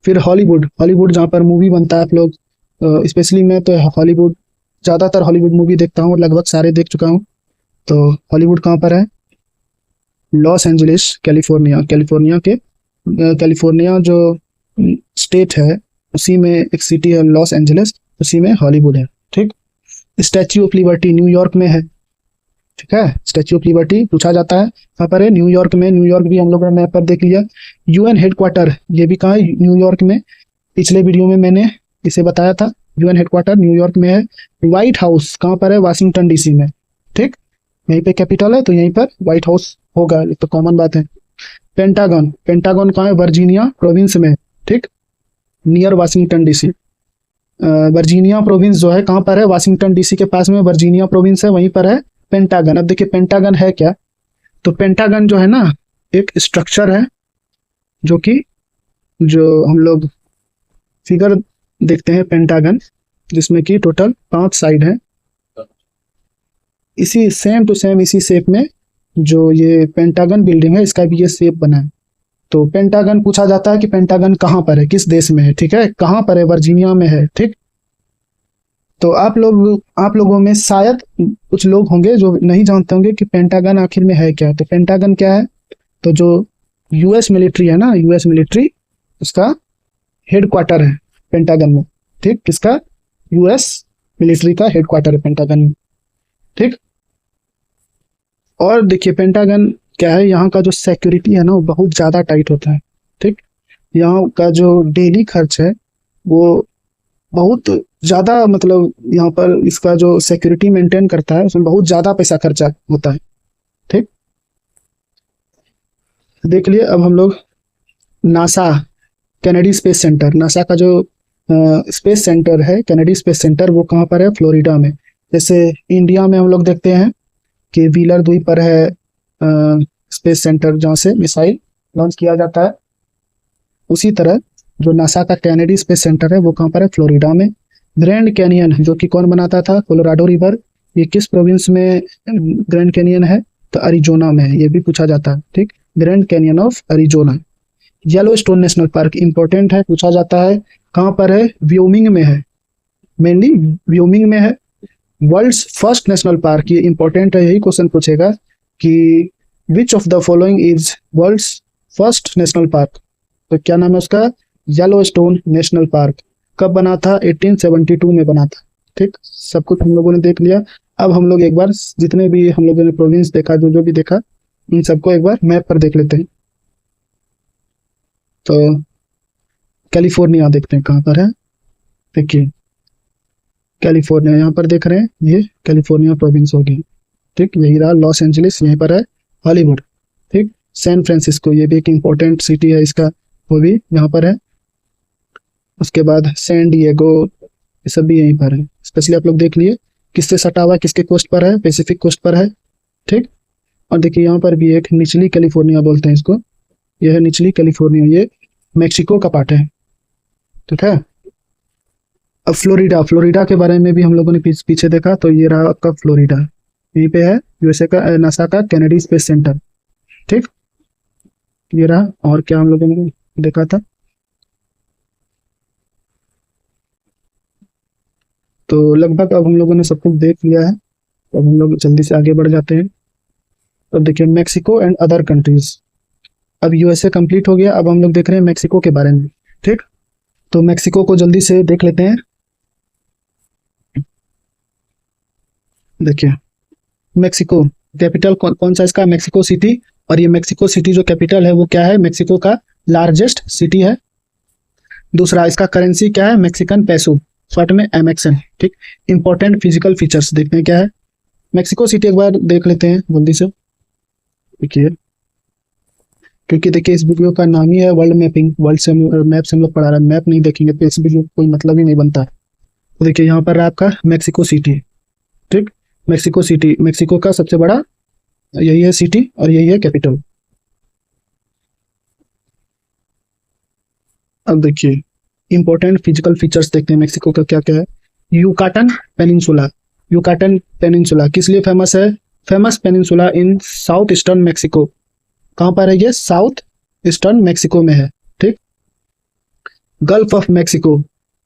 फिर हॉलीवुड, हॉलीवुड जहाँ पर मूवी बनता है, आप लोग स्पेशली मैं तो हॉलीवुड, ज़्यादातर हॉलीवुड मूवी देखता हूँ, लगभग सारे देख चुका हूँ। तो हॉलीवुड कहाँ पर है, लॉस एंजलिस, कैलिफोर्निया। कैलिफोर्निया के कैलिफोर्निया जो स्टेट है उसी में एक सिटी है लॉस एंजलिस, उसी में हॉलीवुड है। ठीक, स्टैच्यू ऑफ लिबर्टी न्यूयॉर्क में है। ठीक है, स्टैच्यू ऑफ लिबर्टी पूछा जाता है कहाँ पर है, न्यूयॉर्क में। न्यूयॉर्क भी हम लोगों ने मैप पर देख लिया। यूएन हेडक्वार्टर, ये भी कहाँ है, न्यूयॉर्क में। पिछले वीडियो में मैंने इसे बताया था, यूएन हेडक्वार्टर न्यूयॉर्क में है। व्हाइट हाउस कहाँ पर है, वाशिंगटन डीसी में। ठीक, यहीं पे कैपिटल है तो यहीं पर व्हाइट हाउस होगा, ये तो कॉमन बात है। पेंटागन, पेंटागन कहाँ है, वर्जीनिया प्रोविंस में। ठीक, near Washington DC. Virginia province जो है कहाँ पर है, वाशिंगटन डीसी के पास में वर्जीनिया प्रोविंस है, वहीं पर है पेंटागन। अब देखिए पेंटागन है क्या, तो पेंटागन जो है ना एक स्ट्रक्चर है जो कि जो हम लोग फिगर देखते हैं पेंटागन, जिसमें कि टोटल 5 साइड है। इसी सेम टू सेम इसी शेप में जो ये पेंटागन बिल्डिंग है इसका भी ये शेप बना है। तो पेंटागन पूछा जाता है कि पेंटागन कहाँ पर है, किस देश में है। ठीक है, कहाँ पर है, वर्जीनिया में है। ठीक, तो आप लोगों में शायद कुछ लोग होंगे जो नहीं जानते होंगे कि पेंटागन आखिर में है क्या। तो पेंटागन क्या है, तो जो यूएस मिलिट्री है ना, यूएस मिलिट्री, उसका हेडक्वार्टर है पेंटागन में। ठीक, किसका, यूएस मिलिट्री का हेडक्वार्टर है पेंटागन में। ठीक, और देखिए पेंटागन क्या है, यहाँ का जो सिक्योरिटी है ना वो बहुत ज़्यादा टाइट होता है। ठीक, यहाँ का जो डेली खर्च है वो बहुत ज़्यादा, मतलब यहाँ पर इसका जो सिक्योरिटी मेंटेन करता है उसमें बहुत ज़्यादा पैसा खर्चा होता है। ठीक, देख लिए। अब हम लोग NASA Kennedy space centre, NASA का जो स्पेस सेंटर है कैनेडी स्पेस सेंटर, वो कहाँ पर है, फ्लोरिडा में। जैसे इंडिया में हम लोग देखते हैं कि व्हीलर द्वीप पर है स्पेस सेंटर, जहाँ से मिसाइल लॉन्च किया जाता है। उसी तरह जो नासा का कैनेडी स्पेस सेंटर है वो कहाँ पर है, फ्लोरिडा में। ग्रैंड कैनियन जो कि कौन बनाता था, कोलोराडो रिवर, ये किस प्रोविंस में ग्रैंड कैनियन है, तो अरिजोना में है, ये भी पूछा जाता है। ठीक, grand canyon of Arizona. Yellow stone national park important है, पूछा जाता है कहाँ पर है, व्योमिंग में है, मेनली व्योमिंग में है। वर्ल्ड्स फर्स्ट नेशनल पार्क, ये इंपॉर्टेंट है, यही क्वेश्चन पूछेगा कि which of the following is world's first national park, तो क्या नाम है उसका, येलो स्टोन नेशनल पार्क। कब बना था, 1872 में बना था। ठीक, सब कुछ हम लोगों ने देख लिया। अब हम लोग एक बार जितने भी हम लोगों ने प्रोविंस देखा, जो जो भी देखा, इन सबको एक बार मैप पर देख लेते हैं। तो कैलिफोर्निया देखते हैं कहाँ पर है। देखिए कैलिफोर्निया यहाँ पर देख रहे हैं, ये कैलिफोर्निया प्रोविंस होगी। ठीक, यही रहा लॉस एंजलिस, यहीं पर है हॉलीवुड। ठीक, सैन फ्रांसिस्को, ये भी एक इम्पोर्टेंट सिटी है इसका, वो भी यहाँ पर है। उसके बाद सैन डिएगो, ये सब भी यहीं पर है। स्पेशली आप लोग देख लिए किससे सटा हुआ है, किसके कोस्ट पर है, पैसिफिक कोस्ट पर है। ठीक, और देखिए यहाँ पर भी एक निचली कैलिफोर्निया बोलते हैं इसको, यह है निचली कैलिफोर्निया, ये मैक्सिको का पार्ट है। ठीक है, अब फ्लोरिडा, फ्लोरिडा के बारे में भी हम लोगों ने पीछे देखा, तो ये रहा आपका फ्लोरिडा, यहीं पे है यूएसए का नासा का कैनेडी स्पेस सेंटर। ठीक, ये रहा। और क्या हम लोगों ने देखा था, तो लगभग अब हम लोगों ने सब कुछ देख लिया है। अब हम लोग जल्दी से आगे बढ़ जाते हैं। अब देखिए मैक्सिको एंड अदर कंट्रीज, अब यूएसए कंप्लीट हो गया, अब हम लोग देख रहे हैं मैक्सिको के बारे में। ठीक, तो मैक्सिको को जल्दी से देख लेते हैं। देखिए मैक्सिको कैपिटल कौन सा इसका, मैक्सिको सिटी। और ये मैक्सिको सिटी जो कैपिटल है वो क्या है, मैक्सिको का लार्जेस्ट सिटी है। दूसरा इसका करेंसी क्या है, मैक्सिकन पैसो, शॉर्ट में एमएक्सएन। ठीक, इंपॉर्टेंट फिजिकल फीचर्स देखते हैं क्या है मैक्सिको सिटी, एक बार देख लेते हैं जल्दी से। देखिए, क्योंकि देखिए इस वीडियो का नाम ही है वर्ल्ड मैपिंग, वर्ल्ड से मैप से हम लोग पढ़ा रहे हैं, मैप नहीं देखेंगे तो इस वीडियो को कोई मतलब ही नहीं बनता। तो देखिए यहाँ पर है आपका मेक्सिको सिटी, ठीक, मेक्सिको सिटी मेक्सिको का सबसे बड़ा यही है सिटी और यही है कैपिटल। अब देखिए इंपॉर्टेंट फिजिकल फीचर्स देखते हैं मेक्सिको का क्या क्या है। यूकाटन पेनिनसुला, यूकाटन पेनिनसुला किस लिए फेमस है? फेमस पेनिनसुला इन साउथ ईस्टर्न मेक्सिको। कहाँ पर है ये? साउथ ईस्टर्न मेक्सिको में है, ठीक। Gulf of Mexico,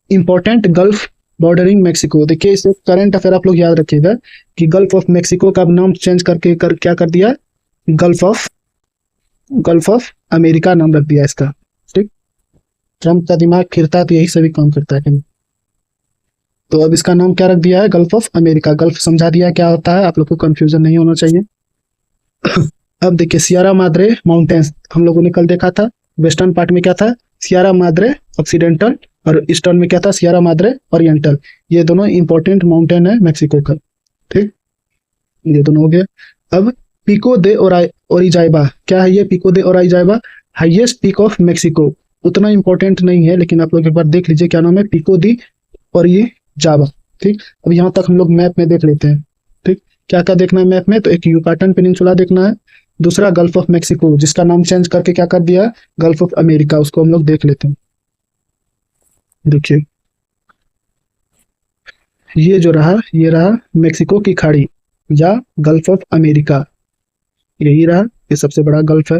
important gulf bordering Mexico. देखिए इसे करंट अफेयर आप लोग याद रखिएगा कि गल्फ ऑफ मेक्सिको का नाम चेंज करके क्या कर दिया? गल्फ ऑफ अमेरिका नाम रख दिया इसका, ठीक। ट्रम्प का दिमाग फिरता है तो यही सभी काम करता है कहीं। तो अब इसका नाम क्या रख दिया है? Gulf of America. गल्फ समझा दिया क्या होता है, आप लोग को कंफ्यूजन नहीं होना चाहिए। अब देखिए सियरा माद्रे माउंटेन्स हम लोगों ने कल देखा था, वेस्टर्न पार्ट में क्या था? सियरा माद्रे ऑक्सीडेंटल, और ईस्टर्न में क्या था? Sierra Madre oriental. ये दोनों इंपॉर्टेंट माउंटेन है मेक्सिको का, ठीक, ये दोनों हो गए। अब पिको दे ओरिजाइबा, क्या है ये? Pico de Orizaba highest peak of Mexico. उतना इंपॉर्टेंट नहीं है लेकिन आप लोग एक बार देख लीजिए क्या नाम है, पिको दी ओरिजाइबा, ठीक। अब यहाँ तक हम लोग मैप में देख लेते हैं, ठीक। क्या क्या देखना है मैप में? तो एक यूकाटन पेनिनसुला देखना है, दूसरा गल्फ ऑफ मेक्सिको जिसका नाम चेंज करके क्या कर दिया? गल्फ ऑफ अमेरिका, उसको हम लोग देख लेते हैं। देखिए ये जो रहा, ये रहा मेक्सिको की खाड़ी या गल्फ ऑफ अमेरिका, यही रहा, ये सबसे बड़ा गल्फ है,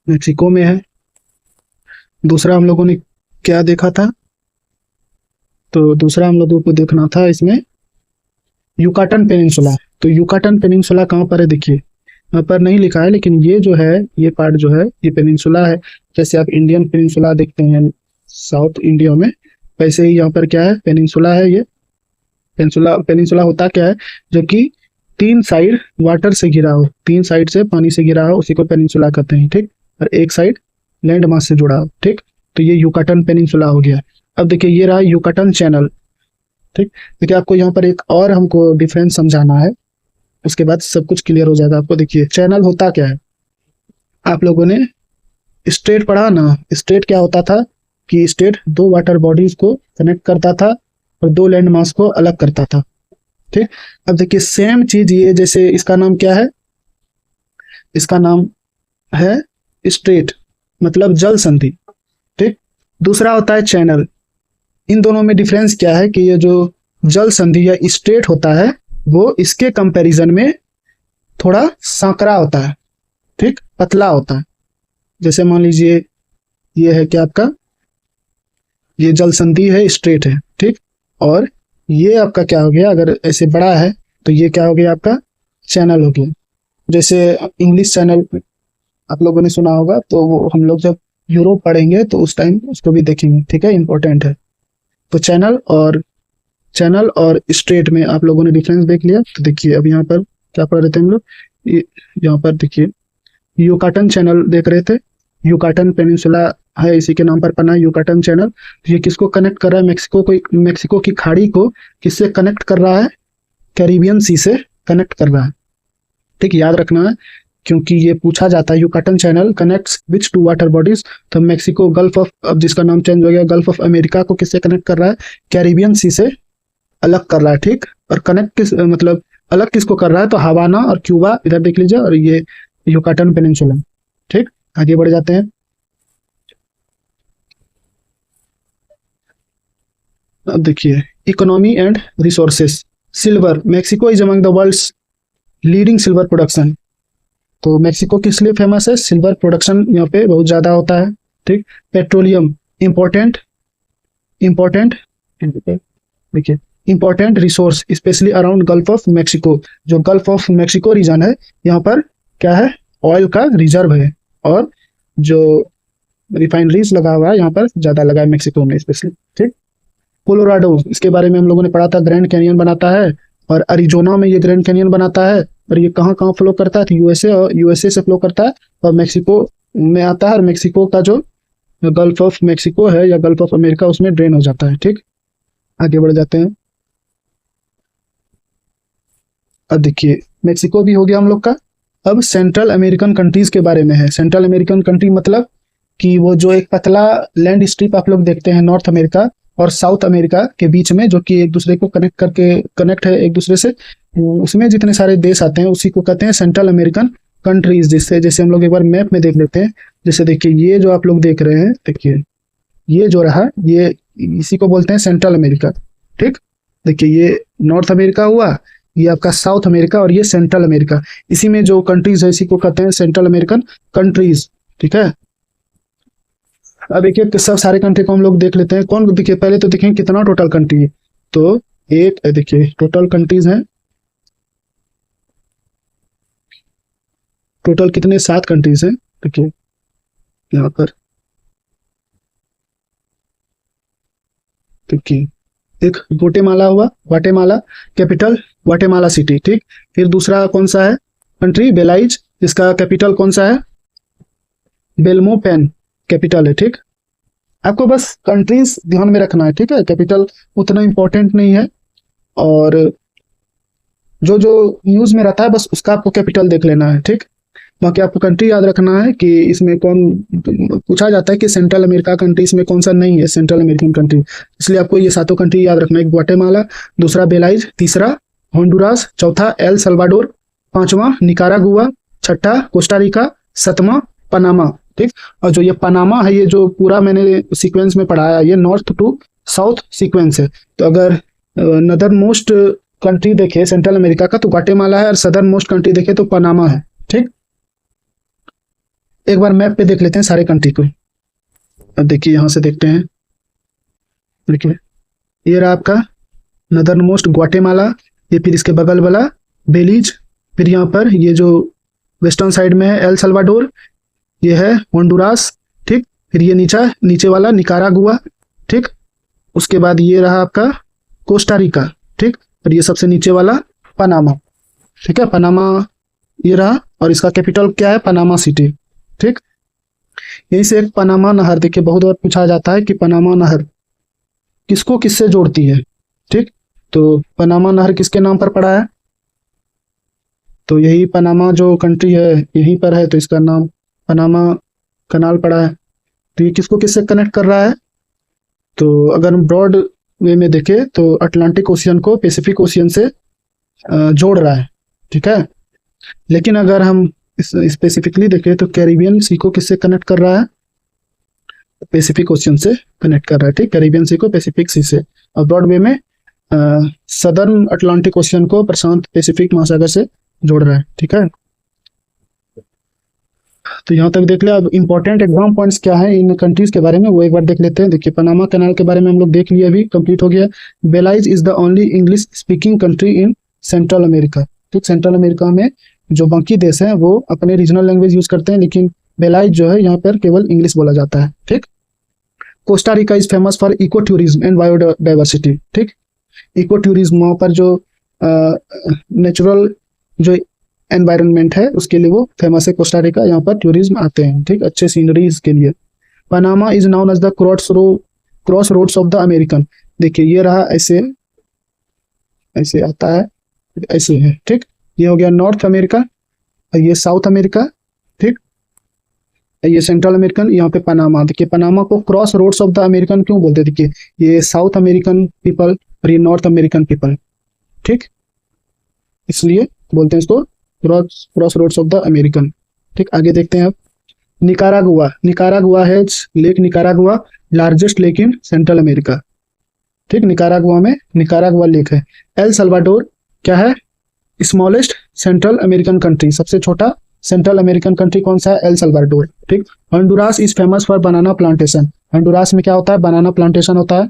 मेक्सिको में है। दूसरा हम लोगों ने क्या देखा था? तो दूसरा हम लोगों को देखना था इसमें यूकाटन पेनिनसुला। तो यूकाटन पेनिनसुला कहाँ पर है? देखिए यहाँ पर नहीं लिखा है लेकिन ये जो है, ये पार्ट जो है ये पेनिनसुला है। जैसे आप इंडियन पेनिनसुला देखते हैं साउथ इंडिया में, वैसे ही यहाँ पर क्या है? पेनिनसुला है। ये पेनिनसुला, पेनिनसुला होता क्या है? जो कि 3 साइड वाटर से घिरा हो, 3 साइड से पानी से घिरा हो, उसी को पेनिनसुला कहते हैं, ठीक। और एक साइड लैंड मास से जुड़ा हो, ठीक। तो ये यूकाटन पेनिनसुला हो गया। अब देखिए ये रहा यूकाटन चैनल, ठीक। देखिए आपको यहाँ पर एक और हमको डिफरेंस समझाना है, उसके बाद सब कुछ क्लियर हो जाएगा आपको। देखिए चैनल होता क्या है? आप लोगों ने स्ट्रेट पढ़ा ना, स्ट्रेट क्या होता था कि स्ट्रेट 2 वाटर बॉडीज को कनेक्ट करता था और 2 लैंड मास को अलग करता था, ठीक। अब देखिए सेम चीज ये, जैसे इसका नाम क्या है? इसका नाम है स्ट्रेट, मतलब जल संधि, ठीक। दूसरा होता है चैनल। इन दोनों में डिफरेंस क्या है कि ये जो जल संधि या स्ट्रेट होता है वो इसके कंपैरिजन में थोड़ा सांकरा होता है, ठीक, पतला होता है। जैसे मान लीजिए ये है क्या आपका, ये जल संधि है, स्ट्रेट है, ठीक। और ये आपका क्या हो गया? अगर ऐसे बड़ा है तो ये क्या हो गया? आपका चैनल हो गया। जैसे इंग्लिश चैनल आप लोगों ने सुना होगा, तो वो हम लोग जब यूरोप पढ़ेंगे तो उस टाइम उसको भी देखेंगे, ठीक है, इंपॉर्टेंट है। तो चैनल और स्ट्रेट में आप लोगों ने डिफरेंस देख लिया। तो देखिए अब यहाँ पर क्या पढ़ रहे थे हम लोग, यहाँ पर देखिए यूकाटन चैनल देख रहे थे, यूकाटन पेनिनसुला है, इसी के नाम पर बना यूकाटन चैनल। ये किसको कनेक्ट कर रहा है? मेक्सिको की खाड़ी को किससे कनेक्ट कर रहा है? कैरिबियन सी से कनेक्ट कर रहा है, ठीक, याद रखना है क्योंकि ये पूछा जाता है। यूकाटन चैनल कनेक्ट्स विच 2 वाटर बॉडीज। तो मेक्सिको गल्फ ऑफ, अब जिसका नाम चेंज हो गया, गल्फ ऑफ अमेरिका को किससे कनेक्ट कर रहा है? कैरिबियन सी से अलग कर रहा है, ठीक। और कनेक्ट किस मतलब अलग किसको कर रहा है? तो हवाना और क्यूबा इधर देख लीजिए, और ये यूकाटन पेनिनसुला, ठीक। आगे बढ़ जाते हैं। अब देखिए economy and resources. Silver, Mexico is among the world's leading silver production. तो मेक्सिको किस लिए फेमस है? सिल्वर प्रोडक्शन यहाँ पे बहुत ज्यादा होता है, ठीक। पेट्रोलियम, इंपॉर्टेंट देखिए important resource specially around gulf of Mexico. जो गल्फ ऑफ मेक्सिको रीजन है यहाँ पर क्या है? ऑयल का रिजर्व है, और जो रिफाइनरीज लगा हुआ है यहाँ पर ज्यादा लगा है मेक्सिको में स्पेशली, ठीक। कोलोराडो, इसके बारे में हम लोगों ने पढ़ा था, ग्रैंड कैनियन बनाता है, और अरिजोना में ये ग्रैंड कैनियन बनाता है। और ये कहाँ कहाँ फ्लो करता है? तो यूएसए, और यूएसए से फ्लो करता है और मेक्सिको में आता है, और मेक्सिको का जो गल्फ ऑफ मेक्सिको है या गल्फ ऑफ अमेरिका उसमें ड्रेन हो जाता है, ठीक। आगे बढ़ जाते हैं। अब देखिए मेक्सिको भी हो गया हम लोग का, अब सेंट्रल अमेरिकन कंट्रीज के बारे में है। सेंट्रल अमेरिकन कंट्री मतलब कि वो जो एक पतला लैंड स्ट्रिप आप लोग देखते हैं नॉर्थ अमेरिका और साउथ अमेरिका के बीच में, जो कि एक दूसरे को कनेक्ट है एक दूसरे से, उसमें जितने सारे देश आते हैं उसी को कहते हैं सेंट्रल अमेरिकन कंट्रीज। जिससे जैसे हम लोग एक बार मैप में देख लेते हैं, जैसे देखिए ये जो आप लोग देख रहे हैं, देखिए ये जो रहा ये इसी को बोलते हैं सेंट्रल अमेरिका। ठीक, देखिए ये नॉर्थ अमेरिका हुआ, ये आपका साउथ अमेरिका और ये सेंट्रल अमेरिका। इसी में जो कंट्रीज है इसी को कहते हैं सेंट्रल अमेरिकन कंट्रीज। ठीक है, अब देखिए सब सारे कंट्री को हम लोग देख लेते हैं। कौन, देखिए पहले तो देखें कितना टोटल कंट्री है। तो एक, देखिए टोटल कंट्रीज हैं, टोटल कितने, 7 कंट्रीज हैं। देखिए यहाँ पर देखिए एक ग्वाटेमाला हुआ, ग्वाटेमाला कैपिटल ग्वाटेमाला सिटी। ठीक, फिर दूसरा कौन सा है कंट्री, बेलाइज, इसका कैपिटल कौन सा है, बेल्मोपेन कैपिटल है। ठीक, आपको बस कंट्रीज ध्यान में रखना है। ठीक है, कैपिटल उतना इंपॉर्टेंट नहीं है, और जो जो न्यूज में रहता है बस उसका आपको कैपिटल देख लेना है। ठीक, बाकी आपको कंट्री याद रखना है कि इसमें कौन, पूछा जाता है कि सेंट्रल अमेरिका कंट्री इसमें कौन सा नहीं है सेंट्रल अमेरिकन कंट्री, इसलिए आपको ये 7 कंट्री याद रखना है। ग्वाटेमाला, दूसरा बेलाइज, तीसरा होंडुरास, चौथा एल सल्वाडोर, पांचवा निकारागुआ, छठा कोस्टारिका, 7वां पनामा। ठीक, और जो ये पनामा है, ये जो पूरा मैंने सीक्वेंस में पढ़ाया, ये नॉर्थ टू साउथ सीक्वेंस है। तो अगर नदर्न मोस्ट कंट्री देखे सेंट्रल अमेरिका का तो ग्वाटेमाला है, और सदर्न मोस्ट कंट्री देखे तो पनामा है। ठीक, एक बार मैप पे देख लेते हैं सारे कंट्री को। अब देखिए यहाँ से देखते हैं, देखिए ये रहा आपका नदर्न मोस्ट ग्वाटेमाला, ये फिर इसके बगल वाला बेलीज, फिर यहाँ पर ये जो वेस्टर्न साइड में है एल सल्वाडोर, ये है होंडुरास। ठीक, फिर ये नीचे वाला निकारागुआ। ठीक, उसके बाद ये रहा आपका कोस्टारिका। ठीक, और ये सबसे नीचे वाला पनामा। ठीक है, पनामा ये रहा, और इसका कैपिटल क्या है, पनामा सिटी। ठीक, यहीं से एक पनामा नहर, देखिए बहुत बार पूछा जाता है कि पनामा नहर किसको किससे जोड़ती है। ठीक, तो पनामा नहर किसके नाम पर पड़ा है, तो यही पनामा जो कंट्री है यहीं पर है, तो इसका नाम पनामा कनाल पड़ा है। तो ये किसको किससे कनेक्ट कर रहा है, तो अगर हम ब्रॉड वे में देखें तो अटलांटिक ओशियन को पैसिफिक ओशियन से जोड़ रहा है। ठीक है, लेकिन अगर हम स्पेसिफिकली देखें तो कैरिबियन सी को किससे कनेक्ट कर रहा है, पैसिफिक ओशियन से कनेक्ट कर रहा है। ठीक, कैरिबियन सी को पैसिफिक सी से, और ब्रॉड वे में सदर्न अटलांटिक ओशियन को प्रशांत पैसिफिक महासागर से जोड़ रहा है। ठीक है, तो यहाँ तक देख लिया। अब इंपॉर्टेंट एग्जाम पॉइंट्स क्या है इन कंट्रीज के बारे में वो एक बार देख लेते हैं। देखिए पनामा कैनाल के बारे में हम लोग देख लिए, अभी कंप्लीट हो गया। Belize is the only English speaking country in Central America. ठीक, सेंट्रल अमेरिका में जो बाकी देश हैं वो अपने रीजनल लैंग्वेज यूज करते हैं, लेकिन बेलाइज जो है यहाँ पर केवल इंग्लिश बोला जाता है। ठीक, Costa Rica is famous for eco tourism and biodiversity. ठीक, इको टूरिज्म, वहाँ पर जो नेचुरल जो एनवायरनमेंट है उसके लिए वो फेमस है कोस्टा रिका, यहाँ पर टूरिज्म आते हैं। ठीक, अच्छे सीनरीज के लिए। Panama is known as the crossroads of the American. देखिए ये रहा, ऐसे ऐसे आता है, ऐसे है। ठीक, ये हो गया नॉर्थ अमेरिका, ये साउथ अमेरिका। ठीक, ये सेंट्रल अमेरिकन, यहाँ पे पनामा। देखिए पनामा को crossroads of the American क्यों बोलते हैं, देखिए ये साउथ अमेरिकन पीपल और ये नॉर्थ अमेरिकन पीपल। ठीक, इसलिए बोलते हैं इसको crossroads of the American. ठीक, आगे देखते हैं अब निकारागुआ। निकारागुआ है lake Nicaragua, largest lake in Central America. ठीक, निकारागुआ में निकारागुआ लेक है। एल सल्वाडोर क्या है, स्मॉलेस्ट सेंट्रल अमेरिकन कंट्री, सबसे छोटा सेंट्रल अमेरिकन कंट्री कौन सा है, एल सल्वाडोर। ठीक, Honduras is famous for banana plantation. Honduras में क्या होता है, बनाना प्लांटेशन होता है।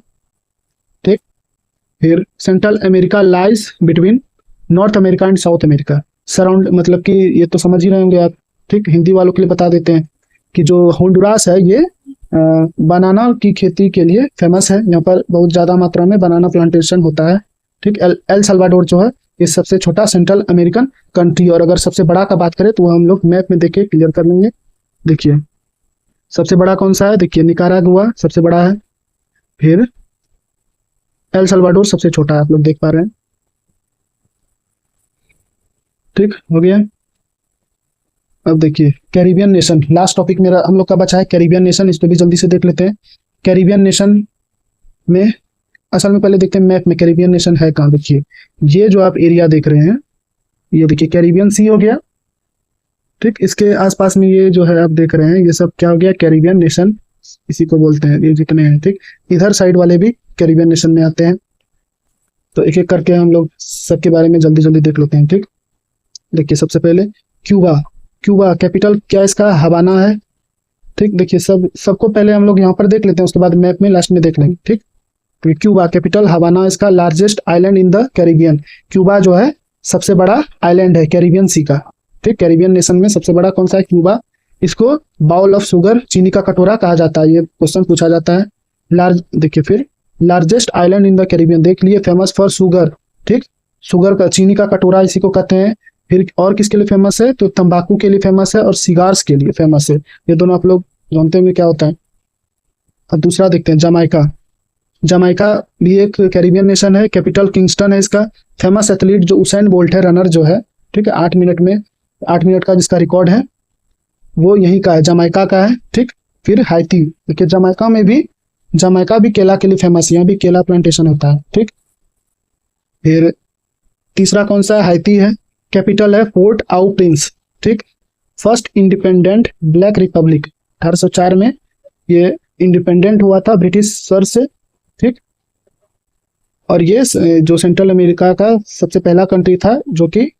ठीक, फिर central America lies between north America and south America. Surround मतलब कि ये तो समझ ही रहे होंगे आप। ठीक, हिंदी वालों के लिए बता देते हैं कि जो होंडुरास है ये बनाना की खेती के लिए फेमस है, यहाँ पर बहुत ज्यादा मात्रा में बनाना प्लांटेशन होता है। ठीक, एल सल्वाडोर जो है ये सबसे छोटा सेंट्रल अमेरिकन कंट्री, और अगर सबसे बड़ा का बात करें तो हम लोग मैप में देखे क्लियर कर लेंगे। देखिए सबसे बड़ा कौन सा है, देखिए निकारागुआ सबसे बड़ा है, फिर एल सल्वाडोर सबसे छोटा है, आप लोग देख पा रहे हैं। ठीक, हो गया। अब देखिए कैरिबियन नेशन, लास्ट टॉपिक मेरा हम लोग का बचा है कैरिबियन नेशन, इस पे भी जल्दी से देख लेते हैं। कैरिबियन नेशन में असल में पहले देखते हैं मैप में कैरिबियन नेशन है कहाँ। देखिए ये जो आप एरिया देख रहे हैं, ये देखिए कैरिबियन सी हो गया, ठीक। इसके आसपास में ये जो है आप देख रहे हैं, ये सब क्या हो गया, कैरिबियन नेशन इसी को बोलते हैं, ये जितने हैं, ठीक। इधर साइड वाले भी कैरिबियन नेशन में आते हैं। तो एक एक करके हम लोग सबके बारे में जल्दी जल्दी देख लेते हैं, ठीक। देखिए सबसे पहले क्यूबा। क्यूबा कैपिटल क्या इसका, हवाना है, ठीक। देखिए सबको पहले हम लोग यहाँ पर देख लेते हैं, उसके बाद मैप में लास्ट में देख लेंगे, ठीक। तो क्यूबा कैपिटल हवाना, इसका largest island in the Caribbean. Cuba जो है सबसे बड़ा आइलैंड है कैरिबियन सी का, ठीक। कैरिबियन नेशन में सबसे बड़ा कौन सा है, क्यूबा। इसको बाउल ऑफ शुगर, चीनी का कटोरा कहा जाता है, ये क्वेश्चन पूछा जाता है। देखिए फिर largest island in the Caribbean देख लिए, फेमस फॉर शुगर, ठीक। शुगर का, चीनी का कटोरा इसी को कहते हैं। फिर और किसके लिए फेमस है, तो तंबाकू के लिए फेमस है और सिगार्स के लिए फेमस है। ये दोनों आप लोग जानते होंगे क्या होता है। अब दूसरा देखते हैं जमाइका। जमाइका भी एक कैरिबियन नेशन है, कैपिटल किंगस्टन है इसका। फेमस एथलीट जो उसेन बोल्ट है, रनर जो है, ठीक है, 8 मिनट का जिसका रिकॉर्ड है वो यहीं का है, जमाइका का है, ठीक। फिर हाइती। देखिए जमाइका भी केला के लिए फेमस है, यहाँ भी केला प्लांटेशन होता है, ठीक। फिर तीसरा कौन सा है, हाइती है। कैपिटल है पोर्ट आउ प्रिंस, ठीक। फर्स्ट इंडिपेंडेंट ब्लैक रिपब्लिक 1804 में ये इंडिपेंडेंट हुआ था ब्रिटिश सर से, ठीक। और ये जो सेंट्रल अमेरिका का सबसे पहला कंट्री था जो कि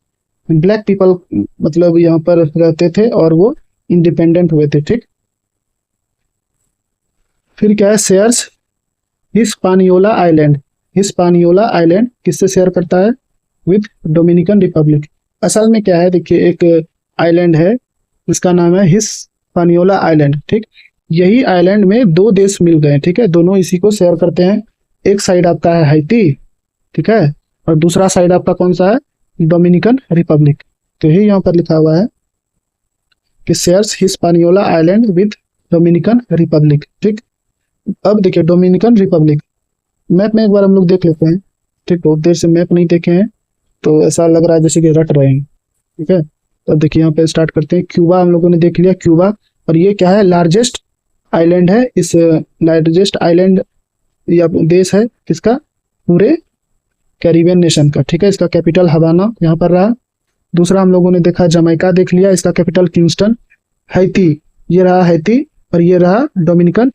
ब्लैक पीपल मतलब यहाँ पर रहते थे और वो इंडिपेंडेंट हुए थे, ठीक। फिर क्या है, shares Hispaniola island. Hispaniola island किससे शेयर करता है, विद डोमिनिकन रिपब्लिक। असल में क्या है, देखिए एक आइलैंड है, इसका नाम है हिस्पानियोला आइलैंड, ठीक। यही आइलैंड में दो देश मिल गए, ठीक है, दोनों इसी को शेयर करते हैं। एक साइड आपका है हाइती, ठीक है, और दूसरा साइड आपका कौन सा है, डोमिनिकन रिपब्लिक। तो यही यहाँ पर लिखा हुआ है कि shares Hispaniola island with Dominican Republic, ठीक। अब देखिए डोमिनिकन रिपब्लिक मैप में एक बार हम लोग देख लेते हैं, ठीक। बहुत देर से मैप नहीं देखे हैं तो ऐसा लग रहा है जैसे कि रट रहे हैं, ठीक है। तो अब देखिए यहाँ पे स्टार्ट करते हैं। क्यूबा हम लोगों ने देख लिया, क्यूबा, और ये क्या है, लार्जेस्ट आइलैंड है। इस लार्जेस्ट आइलैंड या देश है किसका, पूरे कैरिबियन नेशन का, ठीक है। इसका कैपिटल हवाना यहाँ पर रहा। दूसरा हम लोगों ने देखा जमाइका देख लिया, इसका कैपिटल किंगस्टन। हैती, ये रहा हैती, और ये रहा डोमिनिकन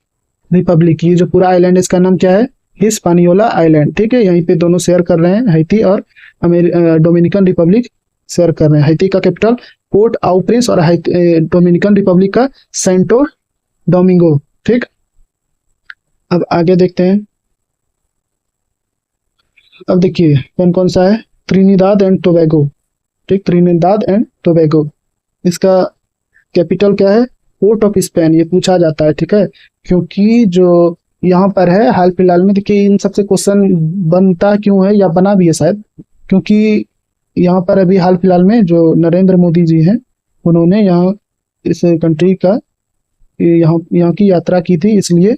रिपब्लिक। ये जो पूरा आइलैंड है इसका नाम क्या है, हिस्पानियोला आइलैंड, ठीक है। यहीं पे दोनों शेयर कर रहे हैं, हैती और डोमिनिकन रिपब्लिक शेयर कर रहे हैं। हैती का कैपिटल पोर्ट आउ प्रिंस और डोमिनिकन रिपब्लिक का सेंटो डोमिंगो, ठीक। अब आगे देखते हैं। अब देखिए कौन कौन सा है, त्रिनिदाद एंड टोबैगो, ठीक। त्रिनिदाद एंड टोबैगो, इसका कैपिटल क्या है, पोर्ट ऑफ स्पेन। ये पूछा जाता है, ठीक है, क्योंकि जो यहाँ पर है हाल फिलहाल में, देखिए इन सबसे क्वेश्चन बनता क्यों है या बना भी है शायद, क्योंकि यहाँ पर अभी हाल फिलहाल में जो नरेंद्र मोदी जी हैं उन्होंने यहाँ इस कंट्री का यहाँ की यात्रा की थी, इसलिए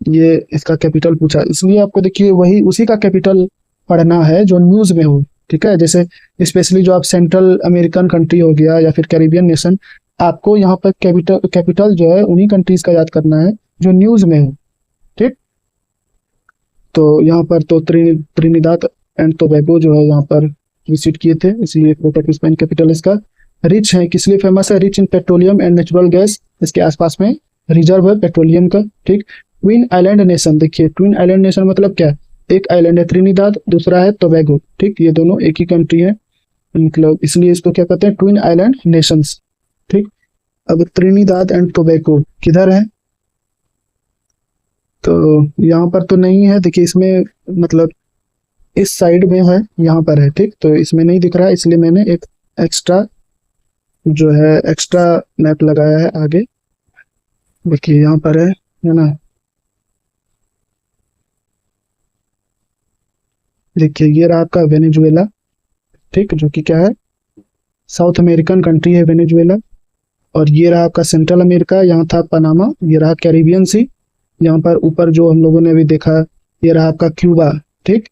ये इसका कैपिटल पूछा। इसलिए आपको देखिए वही उसी का कैपिटल पढ़ना है जो न्यूज में हो, ठीक है। जैसे स्पेशली जो आप सेंट्रल अमेरिकन कंट्री हो गया या फिर कैरिबियन नेशन, आपको यहाँ पर कैपिटल जो है उन्हीं कंट्रीज का याद करना है जो न्यूज में हो, ठीक। तो यहाँ पर तो त्रिनिदाद एंड टोबैगो जो है यहाँ पर विजिट किए थे, इसलिए पोर्ट ऑफ स्पेन कैपिटल इसका। रिच है, किस लिए फेमस है, rich in petroleum and natural gas, इसके आसपास में रिजर्व है पेट्रोलियम का, ठीक। ट्विन आइलैंड नेशन, देखिए ट्विन आइलैंड नेशन मतलब क्या, एक आइलैंड है त्रिनिदाद, दूसरा है टोबैगो, ठीक। ये दोनों एक ही कंट्री है, मतलब इसलिए इसको क्या कहते हैं, ट्विन आइलैंड नेशंस, ठीक। अब त्रिनिदाद एंड टोबैगो किधर है, तो यहाँ पर तो नहीं है, देखिए इसमें मतलब इस साइड में है, यहाँ पर है, ठीक। तो इसमें नहीं दिख रहा है, इसलिए मैंने एक एक्स्ट्रा जो है एक्स्ट्रा मैप लगाया है आगे। देखिए यहाँ पर है ना, देखिए ये रहा आपका वेनेजुएला, ठीक, जो कि क्या है, साउथ अमेरिकन कंट्री है वेनेजुएला। और ये रहा आपका सेंट्रल अमेरिका, यहाँ था पनामा। ये रहा कैरिबियन सी, यहाँ पर ऊपर जो हम लोगों ने अभी देखा, ये रहा आपका क्यूबा, ठीक।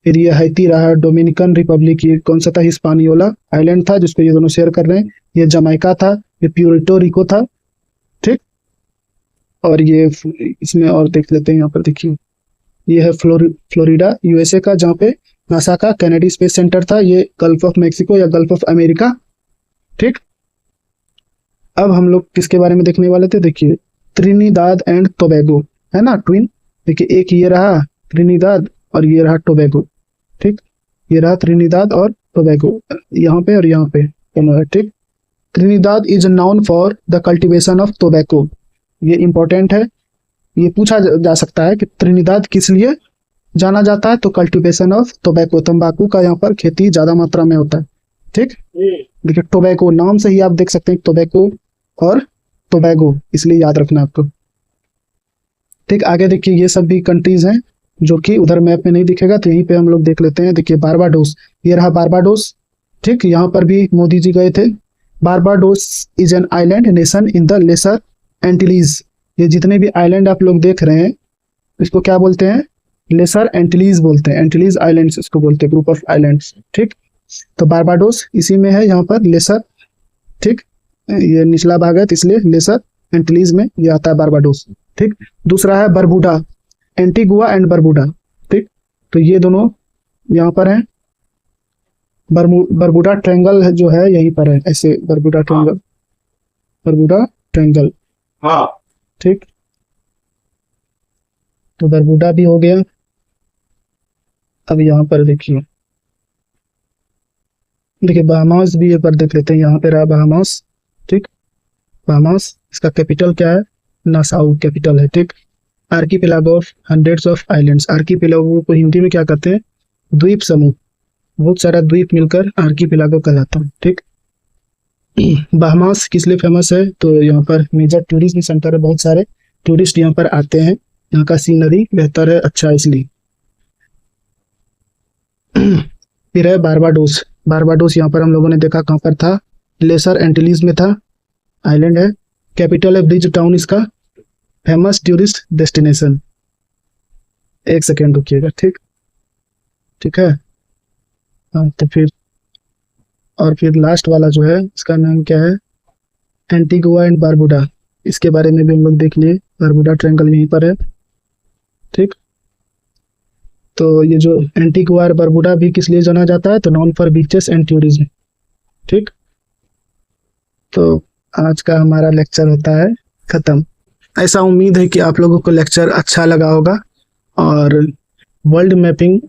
फिर ये हैती रहा, डोमिनिकन रिपब्लिक, ये कौन सा था, हिस्पानियोला आइलैंड था जिसको ये दोनों शेयर कर रहे हैं। ये जमैका था, ये प्यूर्टो रिको था, ठीक। और ये इसमें और देख लेते हैं, यहाँ पर देखिए ये है फ्लोरिडा यूएसए का, जहाँ पे नासा का कैनेडी स्पेस सेंटर था। ये गल्फ ऑफ मैक्सिको या गल्फ ऑफ अमेरिका, ठीक। अब हम लोग किसके बारे में देखने वाले थे, देखिए त्रिनिदाद एंड टोबैगो, है ना ट्विन। देखिए एक ये रहा त्रिनिदाद और ये रहा टोबैगो, ठीक। ये रहा त्रिनिदाद और टोबैगो, यहाँ पे और यहाँ पे दोनों है, ठीक। Trinidad is known for the cultivation of tobacco. ये इंपॉर्टेंट है, ये पूछा जा सकता है कि त्रिनिदाद किस लिए जाना जाता है, तो कल्टीवेशन ऑफ टोबैको, तंबाकू का यहाँ पर खेती ज्यादा मात्रा में होता है, ठीक। देखिए टोबैको नाम से ही आप देख सकते हैं, टोबैको और टोबैगो, इसलिए याद रखना आपको, ठीक। आगे देखिए ये सब भी कंट्रीज हैं जो कि उधर मैप में नहीं दिखेगा, तो यहीं पे हम लोग देख लेते हैं। देखिए बारबाडोस, ये रहा बारबाडोस, ठीक। यहाँ पर भी मोदी जी गए थे। Barbados is an island nation in the Lesser Antilles. ये जितने भी आइलैंड आप लोग देख रहे हैं इसको क्या बोलते हैं, लेसर एंटिलीज बोलते हैं, एंटिलीज आइलैंड्स इसको बोलते हैं, ग्रुप ऑफ आइलैंड्स, ठीक। तो बारबाडोस इसी में है, यहाँ पर लेसर, ठीक। ये निचला भाग है तो इसलिए लेसर एंटिलीज में ये आता है बारबाडोस, ठीक। दूसरा है बरबुडा, एंटीगुआ एंड बरबुडा, ठीक। तो ये दोनों यहाँ पर हैं। बरबुडा ट्रायंगल जो है यहीं पर है, ऐसे बरबुडा ट्रायंगल, बरबुडा ट्रायंगल, हाँ, ठीक। तो बरबुडा भी हो गया। अब यहाँ पर देखिए बहामास भी एक बार देख लेते हैं। यहाँ पे रहा बहामास, ठीक। बहामास, इसका कैपिटल क्या है, नासाउ कैपिटल है, ठीक। Archipelago of hundreds of islands, archipelago को हिंदी में क्या कहते हैं, द्वीप समूह, बहुत सारा द्वीप मिलकर आर्कीपेलागो कहलाता है, ठीक। बहामास किस लिए फेमस है, तो यहाँ पर मेजर टूरिज्म सेंटर है, बहुत सारे टूरिस्ट यहाँ पर आते हैं, यहाँ का सीनरी बेहतर है, अच्छा इसलिए। फिर है बारबाडोस, बारबाडोस यहाँ पर हम लोगों ने देखा कहाँ पर था, लेसर एंटिलीज में था, आइलैंड है। कैपिटल है ब्रिज टाउन इसका, फेमस टूरिस्ट डेस्टिनेशन। एक सेकेंड रुकिएगा, ठीक, ठीक है। हाँ तो फिर और फिर लास्ट वाला जो है इसका नाम क्या है, एंटीगुआ एंड बारबुडा, इसके बारे में भी हम लोग देख लिए, बारबुडा ट्रायंगल यहीं पर है, ठीक। तो ये जो एंटीगुआ और बारबुडा भी किस लिए जाना जाता है, तो non for beaches and tourism, ठीक। तो आज का हमारा लेक्चर होता है खत्म। ऐसा उम्मीद है कि आप लोगों को लेक्चर अच्छा लगा होगा और वर्ल्ड मैपिंग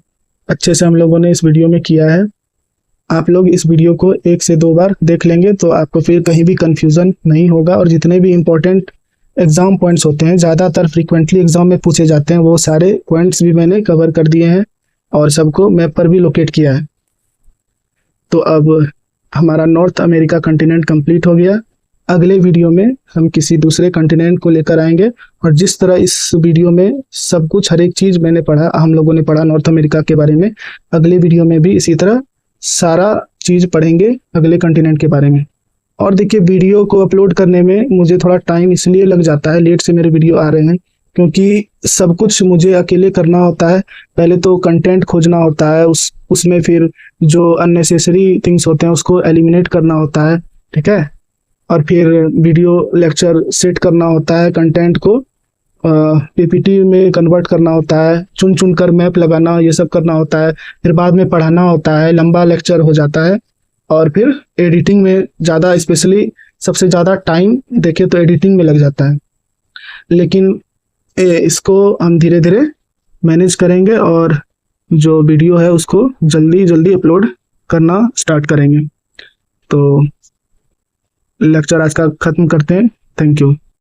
अच्छे से हम लोगों ने इस वीडियो में किया है। आप लोग इस वीडियो को 1 से 2 बार देख लेंगे तो आपको फिर कहीं भी कंफ्यूजन नहीं होगा, और जितने भी इम्पोर्टेंट एग्जाम पॉइंट्स होते हैं, ज़्यादातर फ्रीक्वेंटली एग्जाम में पूछे जाते हैं, वो सारे पॉइंट्स भी मैंने कवर कर दिए हैं और सबको मैप पर भी लोकेट किया है। तो अब हमारा नॉर्थ अमेरिका कंटिनेंट कंप्लीट हो गया। अगले वीडियो में हम किसी दूसरे कंटिनेंट को लेकर आएंगे, और जिस तरह इस वीडियो में सब कुछ हर एक चीज़ मैंने पढ़ा, हम लोगों ने पढ़ा नॉर्थ अमेरिका के बारे में, अगले वीडियो में भी इसी तरह सारा चीज़ पढ़ेंगे अगले कंटिनेंट के बारे में। और देखिए वीडियो को अपलोड करने में मुझे थोड़ा टाइम इसलिए लग जाता है, लेट से मेरे वीडियो आ रहे हैं, क्योंकि सब कुछ मुझे अकेले करना होता है। पहले तो कंटेंट खोजना होता है, उसमें फिर जो अननेसेसरी थिंग्स होते हैं उसको एलिमिनेट करना होता है, ठीक है। और फिर वीडियो लेक्चर सेट करना होता है, कंटेंट को पीपीटी में कन्वर्ट करना होता है, चुन चुन कर मैप लगाना, ये सब करना होता है। फिर बाद में पढ़ाना होता है, लंबा लेक्चर हो जाता है। और फिर एडिटिंग में ज़्यादा, स्पेशली सबसे ज़्यादा टाइम देखे तो एडिटिंग में लग जाता है। लेकिन इसको हम धीरे धीरे मैनेज करेंगे और जो वीडियो है उसको जल्दी जल्दी अपलोड करना स्टार्ट करेंगे। तो लेक्चर आज का ख़त्म करते हैं। Thank you.